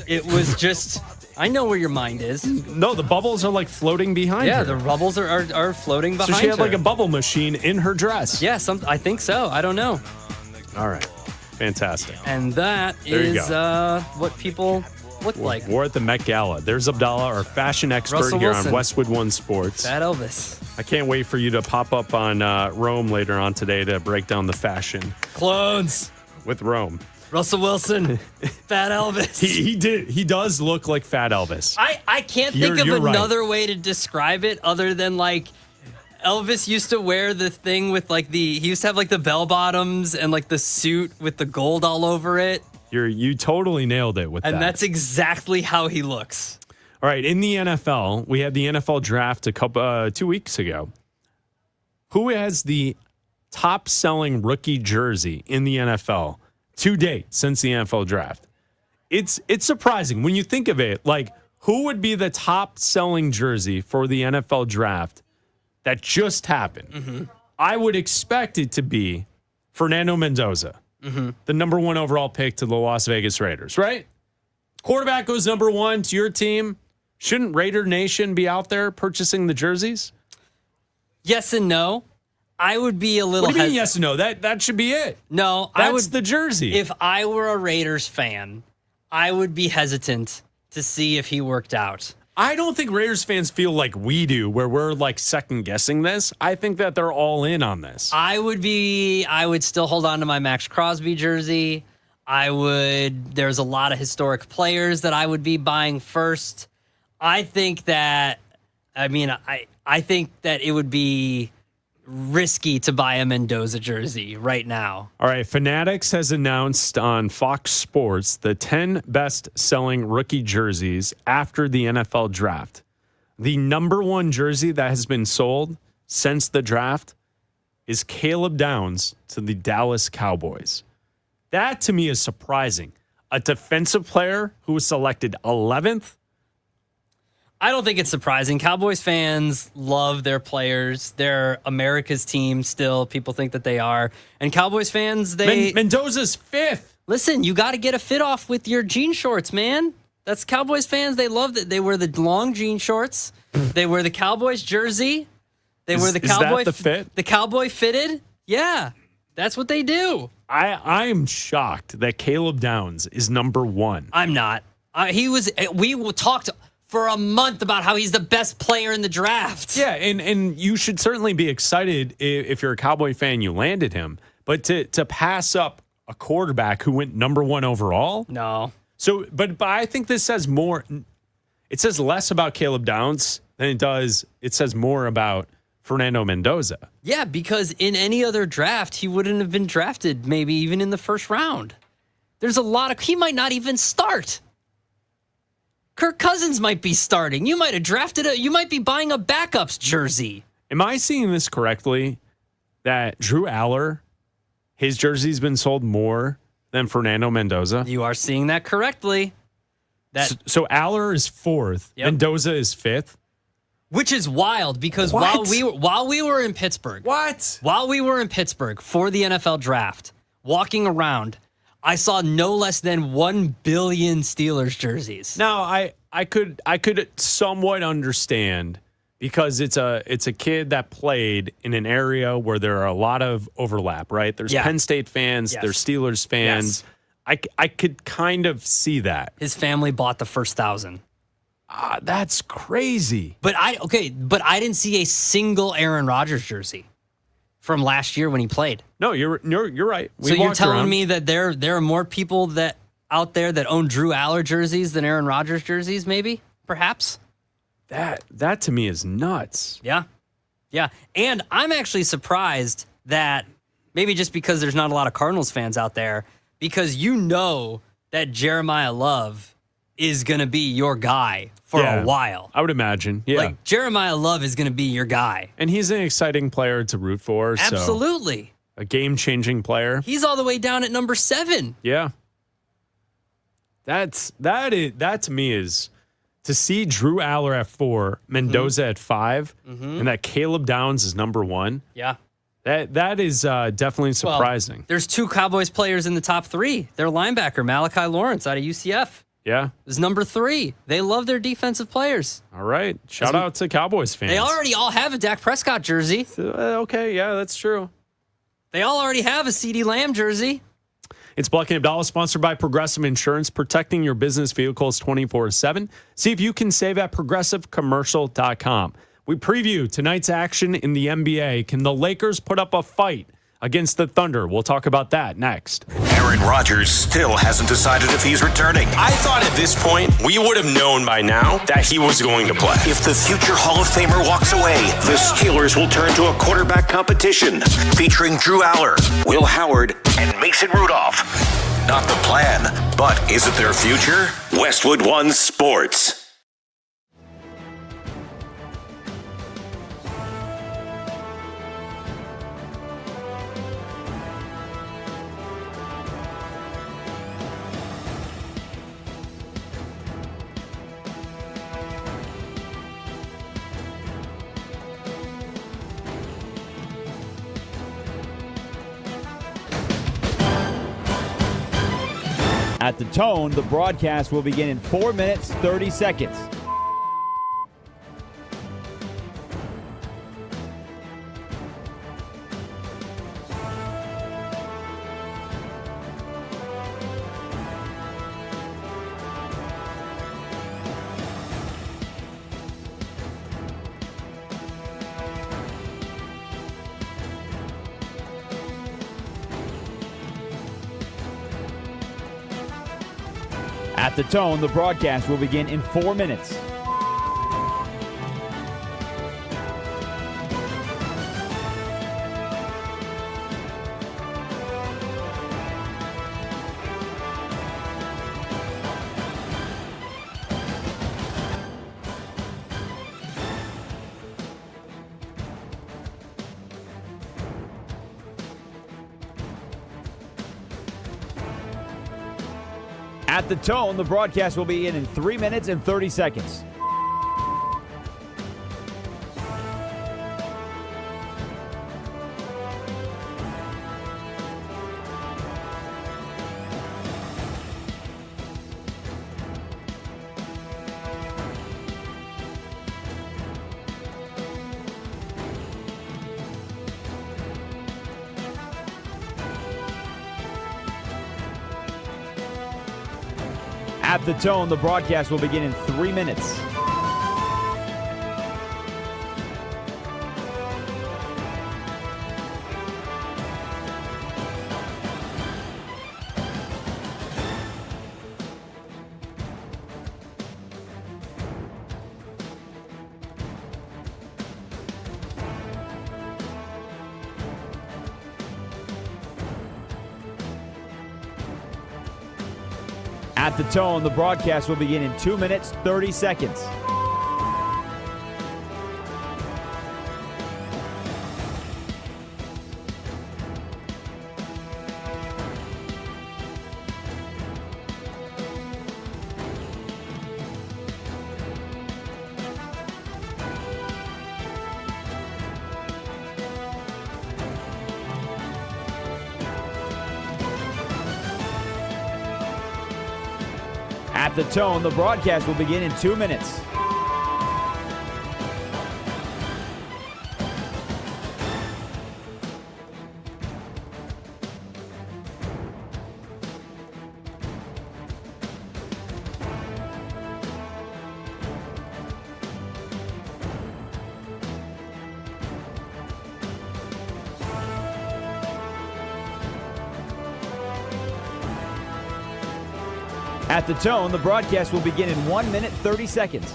[SPEAKER 4] It was just, I know where your mind is.
[SPEAKER 3] No, the bubbles are like floating behind her.
[SPEAKER 4] Yeah, the bubbles are floating behind
[SPEAKER 3] So she had
[SPEAKER 4] her.
[SPEAKER 3] like a bubble machine in her dress.
[SPEAKER 4] Yeah, I think so. I don't know.
[SPEAKER 3] All right. Fantastic.
[SPEAKER 4] And that
[SPEAKER 3] There you
[SPEAKER 4] is what people look like.
[SPEAKER 3] We're at the Met Gala. There's Abdalla, our fashion expert
[SPEAKER 4] Russell
[SPEAKER 3] here
[SPEAKER 4] Wilson.
[SPEAKER 3] on Westwood One Sports.
[SPEAKER 4] Fat Elvis.
[SPEAKER 3] I can't wait for you to pop up on Rome later on today to break down the fashion
[SPEAKER 4] Clones.
[SPEAKER 3] with Rome.
[SPEAKER 4] Russell Wilson. Fat Elvis.
[SPEAKER 3] He does look like Fat Elvis.
[SPEAKER 4] I can't think
[SPEAKER 3] You're
[SPEAKER 4] of
[SPEAKER 3] right.
[SPEAKER 4] another way to describe it other than like Elvis used to wear the thing with like he used to have like the bell bottoms and like the suit with the gold all over it.
[SPEAKER 3] You totally nailed it with that.
[SPEAKER 4] And that's exactly how he looks.
[SPEAKER 3] All right, in the NFL, we had the NFL draft 2 weeks ago. Who has the top selling rookie jersey in the NFL to date since the NFL draft? It's surprising when you think of it. Like, who would be the top selling jersey for the NFL draft that just happened?
[SPEAKER 4] Mm-hmm.
[SPEAKER 3] I would expect it to be Fernando Mendoza, the number 1 overall pick to the Las Vegas Raiders, right? Quarterback goes number 1 to your team. Shouldn't Raider Nation be out there purchasing the jerseys?
[SPEAKER 4] Yes and no. I would be a little.
[SPEAKER 3] What do you mean yes and no? That should be it.
[SPEAKER 4] No,
[SPEAKER 3] That's
[SPEAKER 4] I would.
[SPEAKER 3] the jersey.
[SPEAKER 4] If I were a Raiders fan, I would be hesitant to see if he worked out.
[SPEAKER 3] I don't think Raiders fans feel like we do, where we're like second guessing this. I think that they're all in on this.
[SPEAKER 4] I would still hold on to my Max Crosby jersey. There's a lot of historic players that I would be buying first. I think that it would be risky to buy a Mendoza jersey right now.
[SPEAKER 3] All right, Fanatics has announced on Fox Sports the 10 best-selling rookie jerseys after the NFL draft. The number 1 jersey that has been sold since the draft is Caleb Downs to the Dallas Cowboys. That, to me, is surprising. A defensive player who was selected 11th.
[SPEAKER 4] I don't think it's surprising. Cowboys fans love their players. They're America's team still. People think that they are. And Cowboys fans,
[SPEAKER 3] Mendoza's 5th.
[SPEAKER 4] Listen, you got to get a fit off with your jean shorts, man. That's Cowboys fans. They love that. They wear the long jean shorts. They wear the Cowboys jersey. They wear the Cowboy.
[SPEAKER 3] Is that the fit?
[SPEAKER 4] The Cowboy fitted. Yeah, that's what they do.
[SPEAKER 3] I'm shocked that Caleb Downs is number 1.
[SPEAKER 4] I'm not. We talked for a month about how he's the best player in the draft.
[SPEAKER 3] Yeah, and you should certainly be excited if you're a Cowboy fan, you landed him. But to pass up a quarterback who went number 1 overall?
[SPEAKER 4] No.
[SPEAKER 3] So, but I think this says more. it says less about Caleb Downs than it says more about Fernando Mendoza.
[SPEAKER 4] Yeah, because in any other draft, he wouldn't have been drafted, maybe even in the first round. There's he might not even start. Kirk Cousins might be starting. You might have you might be buying a backups jersey.
[SPEAKER 3] Am I seeing this correctly? That Drew Aller, his jersey's been sold more than Fernando Mendoza?
[SPEAKER 4] You are seeing that correctly.
[SPEAKER 3] So Aller is 4th. Yep. Mendoza is 5th.
[SPEAKER 4] Which is wild because while we were in Pittsburgh.
[SPEAKER 3] What?
[SPEAKER 4] While we were in Pittsburgh for the NFL draft, walking around, I saw no less than 1 billion Steelers jerseys.
[SPEAKER 3] Now, I could somewhat understand because it's a kid that played in an area where there are a lot of overlap, right? There's Penn State fans, there's Steelers fans. Yes. I could kind of see that.
[SPEAKER 4] His family bought the first 1,000.
[SPEAKER 3] That's crazy.
[SPEAKER 4] But I didn't see a single Aaron Rodgers jersey from last year when he played.
[SPEAKER 3] No, you're right.
[SPEAKER 4] So you're telling me that there are more people out there that own Drew Aller jerseys than Aaron Rodgers jerseys, maybe, perhaps?
[SPEAKER 3] That to me is nuts.
[SPEAKER 4] Yeah. Yeah. And I'm actually surprised that maybe just because there's not a lot of Cardinals fans out there, because you know that Jeremiah Love is going to be your guy for a while.
[SPEAKER 3] I would imagine. Yeah.
[SPEAKER 4] Like Jeremiah Love is going to be your guy.
[SPEAKER 3] And he's an exciting player to root for.
[SPEAKER 4] Absolutely.
[SPEAKER 3] So a game-changing player.
[SPEAKER 4] He's all the way down at number 7.
[SPEAKER 3] Yeah. That to me is to see Drew Aller at 4, Mendoza at 5, and that Caleb Downs is number 1.
[SPEAKER 4] Yeah.
[SPEAKER 3] That is definitely surprising.
[SPEAKER 4] Well, there's 2 Cowboys players in the top 3. Their linebacker, Malachi Lawrence out of UCF.
[SPEAKER 3] Yeah.
[SPEAKER 4] Is number 3. They love their defensive players.
[SPEAKER 3] All right. Shout out to Cowboys fans.
[SPEAKER 4] They already all have a Dak Prescott jersey.
[SPEAKER 3] Okay, yeah, that's true.
[SPEAKER 4] They all already have a CeeDee Lamb jersey.
[SPEAKER 3] It's Bleck Abdalla, sponsored by Progressive Insurance, protecting your business vehicles 24/7. See if you can save at progressivecommercial.com. We preview tonight's action in the NBA. Can the Lakers put up a fight against the Thunder? We'll talk about that next.
[SPEAKER 1] Aaron Rodgers still hasn't decided if he's returning.
[SPEAKER 10] I thought at this point we would have known by now that he was going to play.
[SPEAKER 1] If the future Hall of Famer walks away, the Steelers will turn to a quarterback competition featuring Drew Aller, Will Howard, and Mason Rudolph. Not the plan, but is it their future? Westwood One Sports.
[SPEAKER 2] At the tone, the broadcast will begin in 4 minutes, 30 seconds. At the tone, the broadcast will begin in 4 minutes. At the tone, the broadcast will be in 3 minutes and 30 seconds. At the tone, the broadcast will begin in 3 minutes. At the tone, the broadcast will begin in 2 minutes, 30 seconds. At the tone, the broadcast will begin in 2 minutes. At the tone, the broadcast will begin in 1 minute, 30 seconds.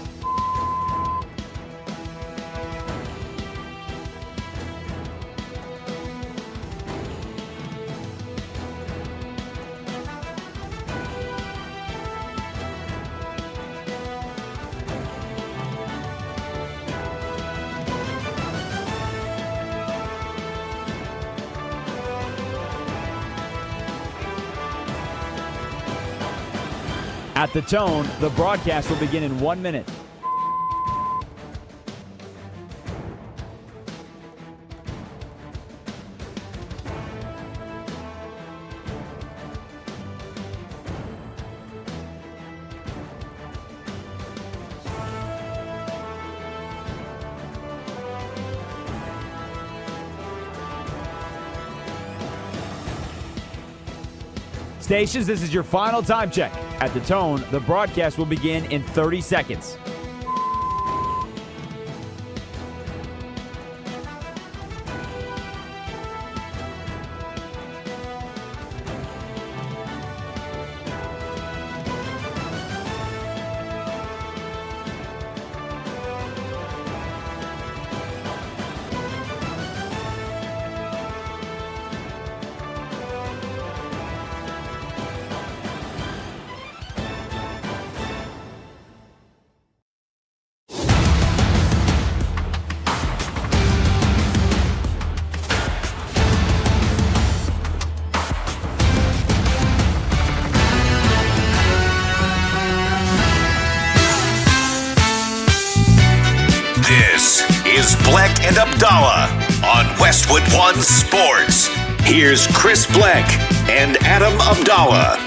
[SPEAKER 2] At the tone, the broadcast will begin in 1 minute. Stations, this is your final time check. At the tone, the broadcast will begin in 30 seconds.
[SPEAKER 1] This is Bleck and Abdalla on Westwood One Sports. Here's Chris Bleck and Adam Abdalla.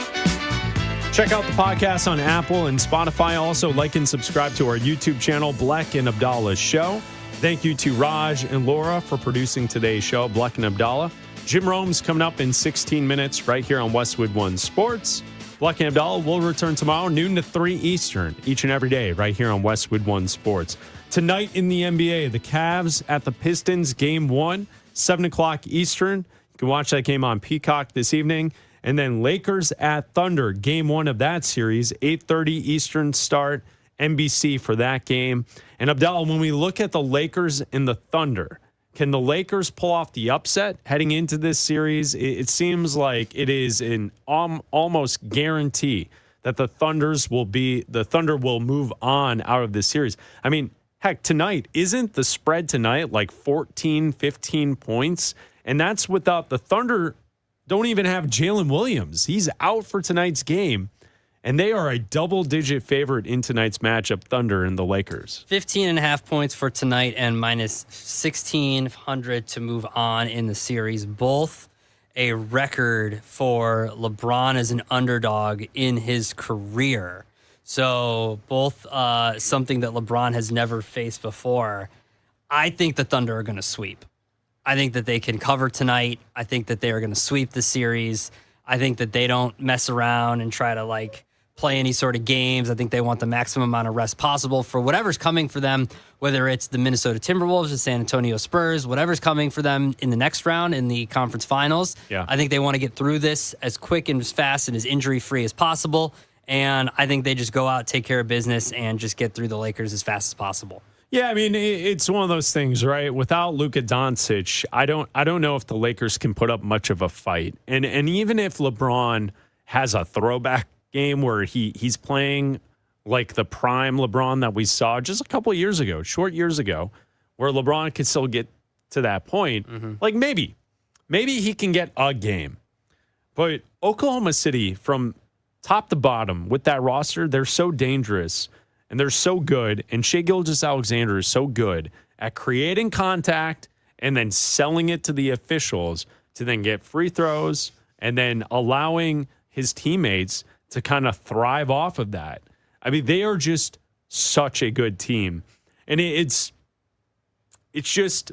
[SPEAKER 3] Check out the podcast on Apple and Spotify. Also, like and subscribe to our YouTube channel, Bleck and Abdalla's Show. Thank you to Raj and Laura for producing today's show, Bleck and Abdalla. Jim Rome's coming up in 16 minutes right here on Westwood One Sports. Bleck and Abdalla will return tomorrow, noon to 3 Eastern, each and every day right here on Westwood One Sports. Tonight in the NBA, the Cavs at the Pistons, Game 1, 7 o'clock Eastern. You can watch that game on Peacock this evening. And then Lakers at Thunder, Game 1 of that series, 8:30 Eastern start, NBC for that game. And Abdalla, when we look at the Lakers and the Thunder, can the Lakers pull off the upset heading into this series? It seems like it is an almost guarantee that the Thunder will move on out of this series. I mean, heck, tonight, isn't the spread tonight like 14, 15 points? And that's without the Thunder don't even have Jalen Williams. He's out for tonight's game. And they are a double-digit favorite in tonight's matchup, Thunder and the Lakers.
[SPEAKER 4] 15.5 points for tonight and minus 1,600 to move on in the series. Both a record for LeBron as an underdog in his career. So both something that LeBron has never faced before. I think the Thunder are going to sweep. I think that they can cover tonight. I think that they are going to sweep the series. I think that they don't mess around and try to play any sort of games. I think they want the maximum amount of rest possible for whatever's coming for them, whether it's the Minnesota Timberwolves, the San Antonio Spurs, whatever's coming for them in the next round in the conference finals.
[SPEAKER 3] Yeah.
[SPEAKER 4] I think they want to get through this as quick and as fast and as injury-free as possible. And I think they just go out, take care of business, and just get through the Lakers as fast as possible.
[SPEAKER 3] Yeah, I mean, it's one of those things, right? Without Luka Doncic, I don't know if the Lakers can put up much of a fight. And even if LeBron has a throwback game where he's playing like the prime LeBron that we saw just a couple of years ago, short years ago, where LeBron could still get to that point, like maybe he can get a game. But Oklahoma City, from top to bottom, with that roster, they're so dangerous and they're so good. And Shai Gilgeous-Alexander is so good at creating contact and then selling it to the officials to then get free throws and then allowing his teammates to kind of thrive off of that. I mean, they are just such a good team. And it's just,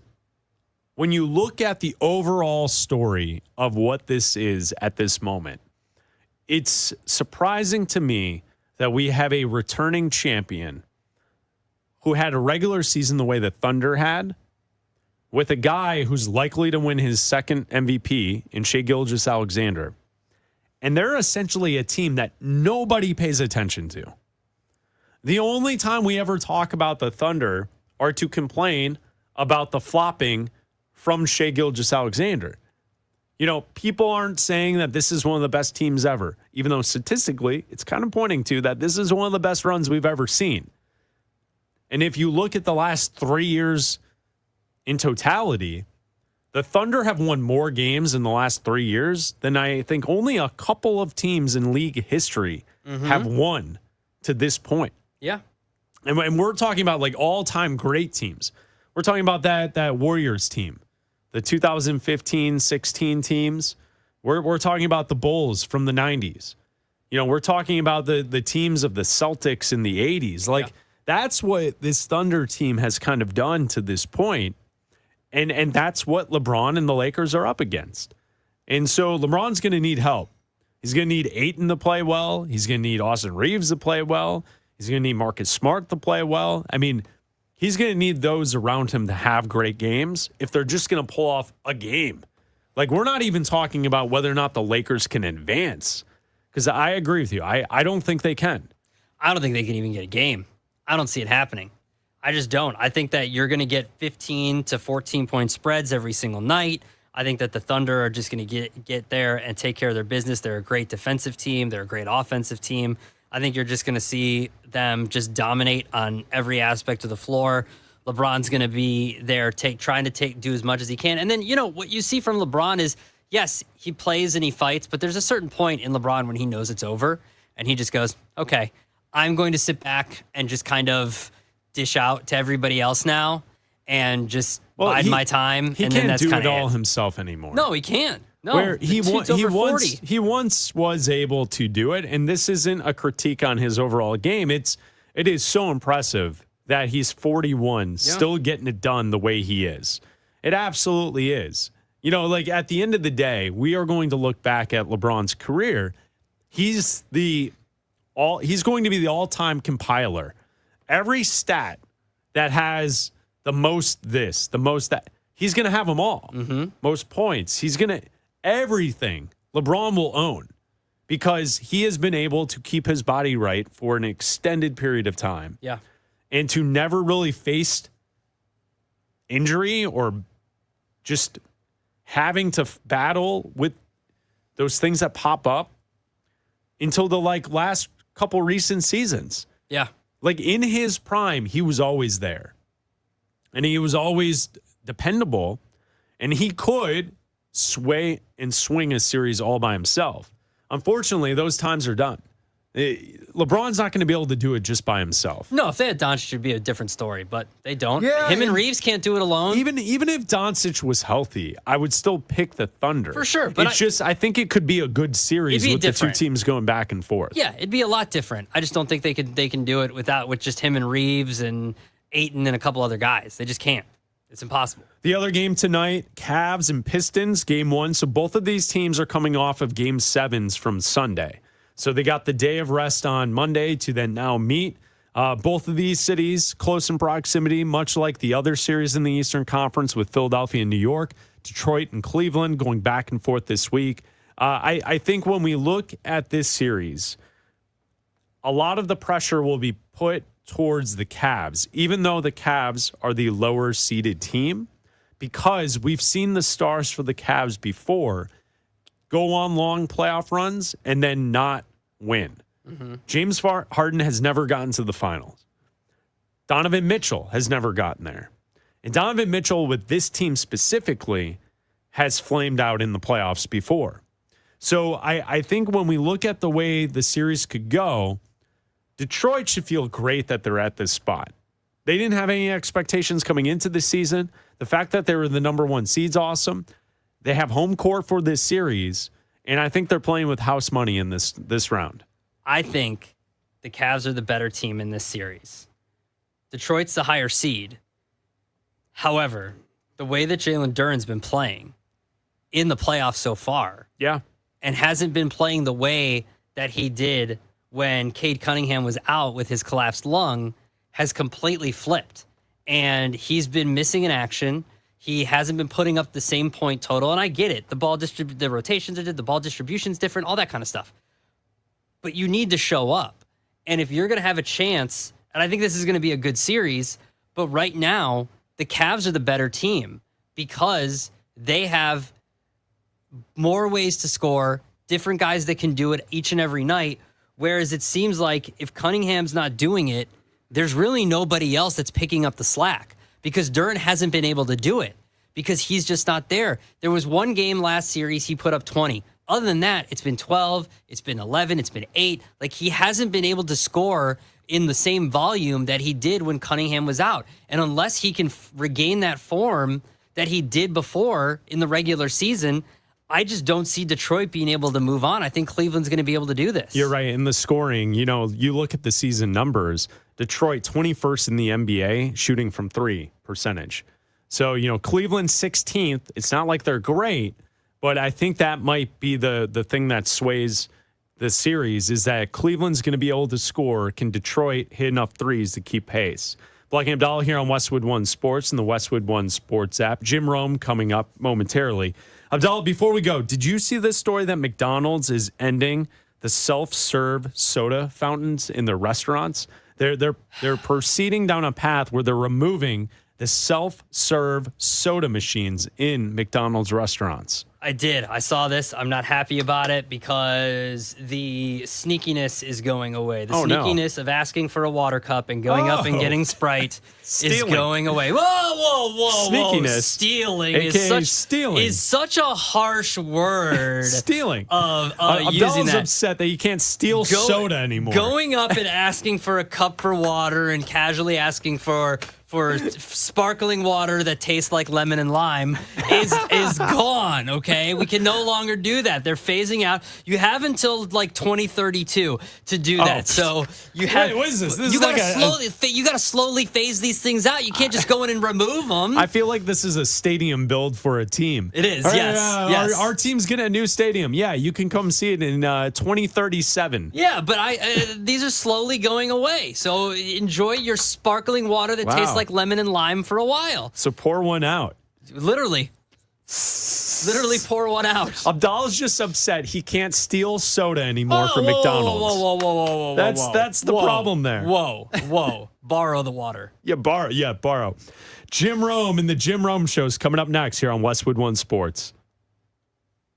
[SPEAKER 3] when you look at the overall story of what this is at this moment, it's surprising to me that we have a returning champion who had a regular season the way the Thunder had, with a guy who's likely to win his second MVP in Shai Gilgeous-Alexander. And they're essentially a team that nobody pays attention to. The only time we ever talk about the Thunder are to complain about the flopping from Shai Gilgeous-Alexander. You know, people aren't saying that this is one of the best teams ever, even though statistically it's kind of pointing to that this is one of the best runs we've ever seen. And if you look at the last 3 years in totality, the Thunder have won more games in the last 3 years than I think only a couple of teams in league history have won to this point.
[SPEAKER 4] Yeah.
[SPEAKER 3] And we're talking about like all-time great teams. We're talking about that Warriors team, the 2015-16 teams. We're talking about the Bulls from the 90s. You know, we're talking about the teams of the Celtics in the 80s. Like, that's what this Thunder team has kind of done to this point. And that's what LeBron and the Lakers are up against. And so LeBron's going to need help. He's going to need Ayton to play well. He's going to need Austin Reeves to play well. He's going to need Marcus Smart to play well. I mean, he's going to need those around him to have great games if they're just going to pull off a game. Like, we're not even talking about whether or not the Lakers can advance, because I agree with you. I don't think they can.
[SPEAKER 4] I don't think they can even get a game. I don't see it happening. I just don't. I think that you're going to get 15 to 14-point spreads every single night. I think that the Thunder are just going to get there and take care of their business. They're a great defensive team. They're a great offensive team. I think you're just going to see them just dominate on every aspect of the floor. LeBron's going to be there trying to do as much as he can. And then, you know, what you see from LeBron is, yes, he plays and he fights, but there's a certain point in LeBron when he knows it's over and he just goes, okay, I'm going to sit back and just kind of dish out to everybody else now and just bide my time.
[SPEAKER 3] He
[SPEAKER 4] and then
[SPEAKER 3] can't
[SPEAKER 4] that's
[SPEAKER 3] do
[SPEAKER 4] kind
[SPEAKER 3] it
[SPEAKER 4] of
[SPEAKER 3] all himself anymore.
[SPEAKER 4] No, he can't. No,
[SPEAKER 3] Where
[SPEAKER 4] he
[SPEAKER 3] once was able to do it, and this isn't a critique on his overall game. It is so impressive that he's 41, still getting it done the way he is. It absolutely is. You know, like, at the end of the day, we are going to look back at LeBron's career. He's going to be the all-time compiler. Every stat that has the most this, the most that, he's going to have them all. Most points. Everything LeBron will own, because he has been able to keep his body right for an extended period of time.
[SPEAKER 4] Yeah.
[SPEAKER 3] And to never really face injury or just having to battle with those things that pop up until the last couple recent seasons.
[SPEAKER 4] Yeah.
[SPEAKER 3] Like, in his prime, he was always there. And he was always dependable. And he could sway and swing a series all by himself. Unfortunately, those times are done. LeBron's not going to be able to do it just by himself.
[SPEAKER 4] No, if they had Doncic, it'd be a different story, but they don't.
[SPEAKER 3] Yeah,
[SPEAKER 4] Him and Reeves can't do it alone.
[SPEAKER 3] Even if Doncic was healthy, I would still pick the Thunder.
[SPEAKER 4] For sure. But
[SPEAKER 3] I think it could be a good series with the two teams going back and forth.
[SPEAKER 4] Yeah, it'd be a lot different. I just don't think they can do it with just him and Reeves and Ayton and a couple other guys. They just can't. It's impossible.
[SPEAKER 3] The other game tonight, Cavs and Pistons, game 1. So both of these teams are coming off of game 7s from Sunday. So they got the day of rest on Monday to then now meet. Both of these cities close in proximity, much like the other series in the Eastern Conference with Philadelphia and New York, Detroit and Cleveland going back and forth this week. I think when we look at this series, a lot of the pressure will be put towards the Cavs, even though the Cavs are the lower seeded team, because we've seen the stars for the Cavs before go on long playoff runs and then not win. James Harden has never gotten to the finals. Donovan Mitchell has never gotten there. And Donovan Mitchell, with this team specifically, has flamed out in the playoffs before. So I think when we look at the way the series could go, Detroit should feel great that they're at this spot. They didn't have any expectations coming into the season. The fact that they were the number one seed's awesome. They have home court for this series, and I think they're playing with house money in this round.
[SPEAKER 4] I think the Cavs are the better team in this series. Detroit's the higher seed. However, the way that Jalen Duren's been playing in the playoffs so far, and hasn't been playing the way that he did when Cade Cunningham was out with his collapsed lung, has completely flipped. And he's been missing in action. He hasn't been putting up the same point total, and I get it. The rotations are different, the ball distribution's different, all that kind of stuff. But you need to show up. And if you're going to have a chance, and I think this is going to be a good series, but right now, the Cavs are the better team because they have more ways to score, different guys that can do it each and every night, whereas it seems like if Cunningham's not doing it, there's really nobody else that's picking up the slack because Duren hasn't been able to do it because he's just not there. There was one game last series he put up 20. Other than that, it's been 12, it's been 11, it's been 8. Like, he hasn't been able to score in the same volume that he did when Cunningham was out. And unless he can regain that form that he did before in the regular season, I just don't see Detroit being able to move on. I think Cleveland's going to be able to do this.
[SPEAKER 3] You're right. In the scoring, you look at the season numbers, Detroit 21st in the NBA shooting from 3 percentage. So, Cleveland 16th. It's not like they're great, but I think that might be the thing that sways the series is that Cleveland's going to be able to score. Can Detroit hit enough threes to keep pace? Bleck Abdalla here on Westwood One Sports and the Westwood One Sports app. Jim Rome coming up momentarily. Abdalla, before we go, did you see this story that McDonald's is ending the self-serve soda fountains in their restaurants? They're proceeding down a path where they're removing the self-serve soda machines in McDonald's restaurants.
[SPEAKER 4] I did. I saw this. I'm not happy about it because the sneakiness is going away. The sneakiness of asking for a water cup and going up and getting Sprite is going away. Whoa.
[SPEAKER 3] Sneakiness.
[SPEAKER 4] Stealing
[SPEAKER 3] stealing
[SPEAKER 4] is such a harsh word.
[SPEAKER 3] Stealing.
[SPEAKER 4] Of using
[SPEAKER 3] Abdalla's
[SPEAKER 4] that.
[SPEAKER 3] upset that you can't steal soda anymore.
[SPEAKER 4] Going up and asking for a cup for water and casually asking for sparkling water that tastes like lemon and lime is gone, okay? We can no longer do that. They're phasing out. You have until like 2032 to do that. So you have.
[SPEAKER 3] Wait, what is this?
[SPEAKER 4] You gotta slowly phase these things out. You can't just go in and remove them.
[SPEAKER 3] I feel like this is a stadium build for a team.
[SPEAKER 4] It is,
[SPEAKER 3] right,
[SPEAKER 4] yes.
[SPEAKER 3] Our team's getting a new stadium. Yeah, you can come see it in 2037.
[SPEAKER 4] Yeah, but these are slowly going away. So enjoy your sparkling water that tastes like lemon and lime for a while.
[SPEAKER 3] So pour one out.
[SPEAKER 4] Literally pour one out.
[SPEAKER 3] Abdalla's just upset he can't steal soda anymore from McDonald's.
[SPEAKER 4] Whoa.
[SPEAKER 3] That's the problem there.
[SPEAKER 4] Whoa. Borrow the water.
[SPEAKER 3] Yeah, borrow. Jim Rome and the Jim Rome Show is coming up next here on Westwood One Sports.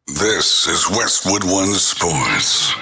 [SPEAKER 8] This is Westwood One Sports.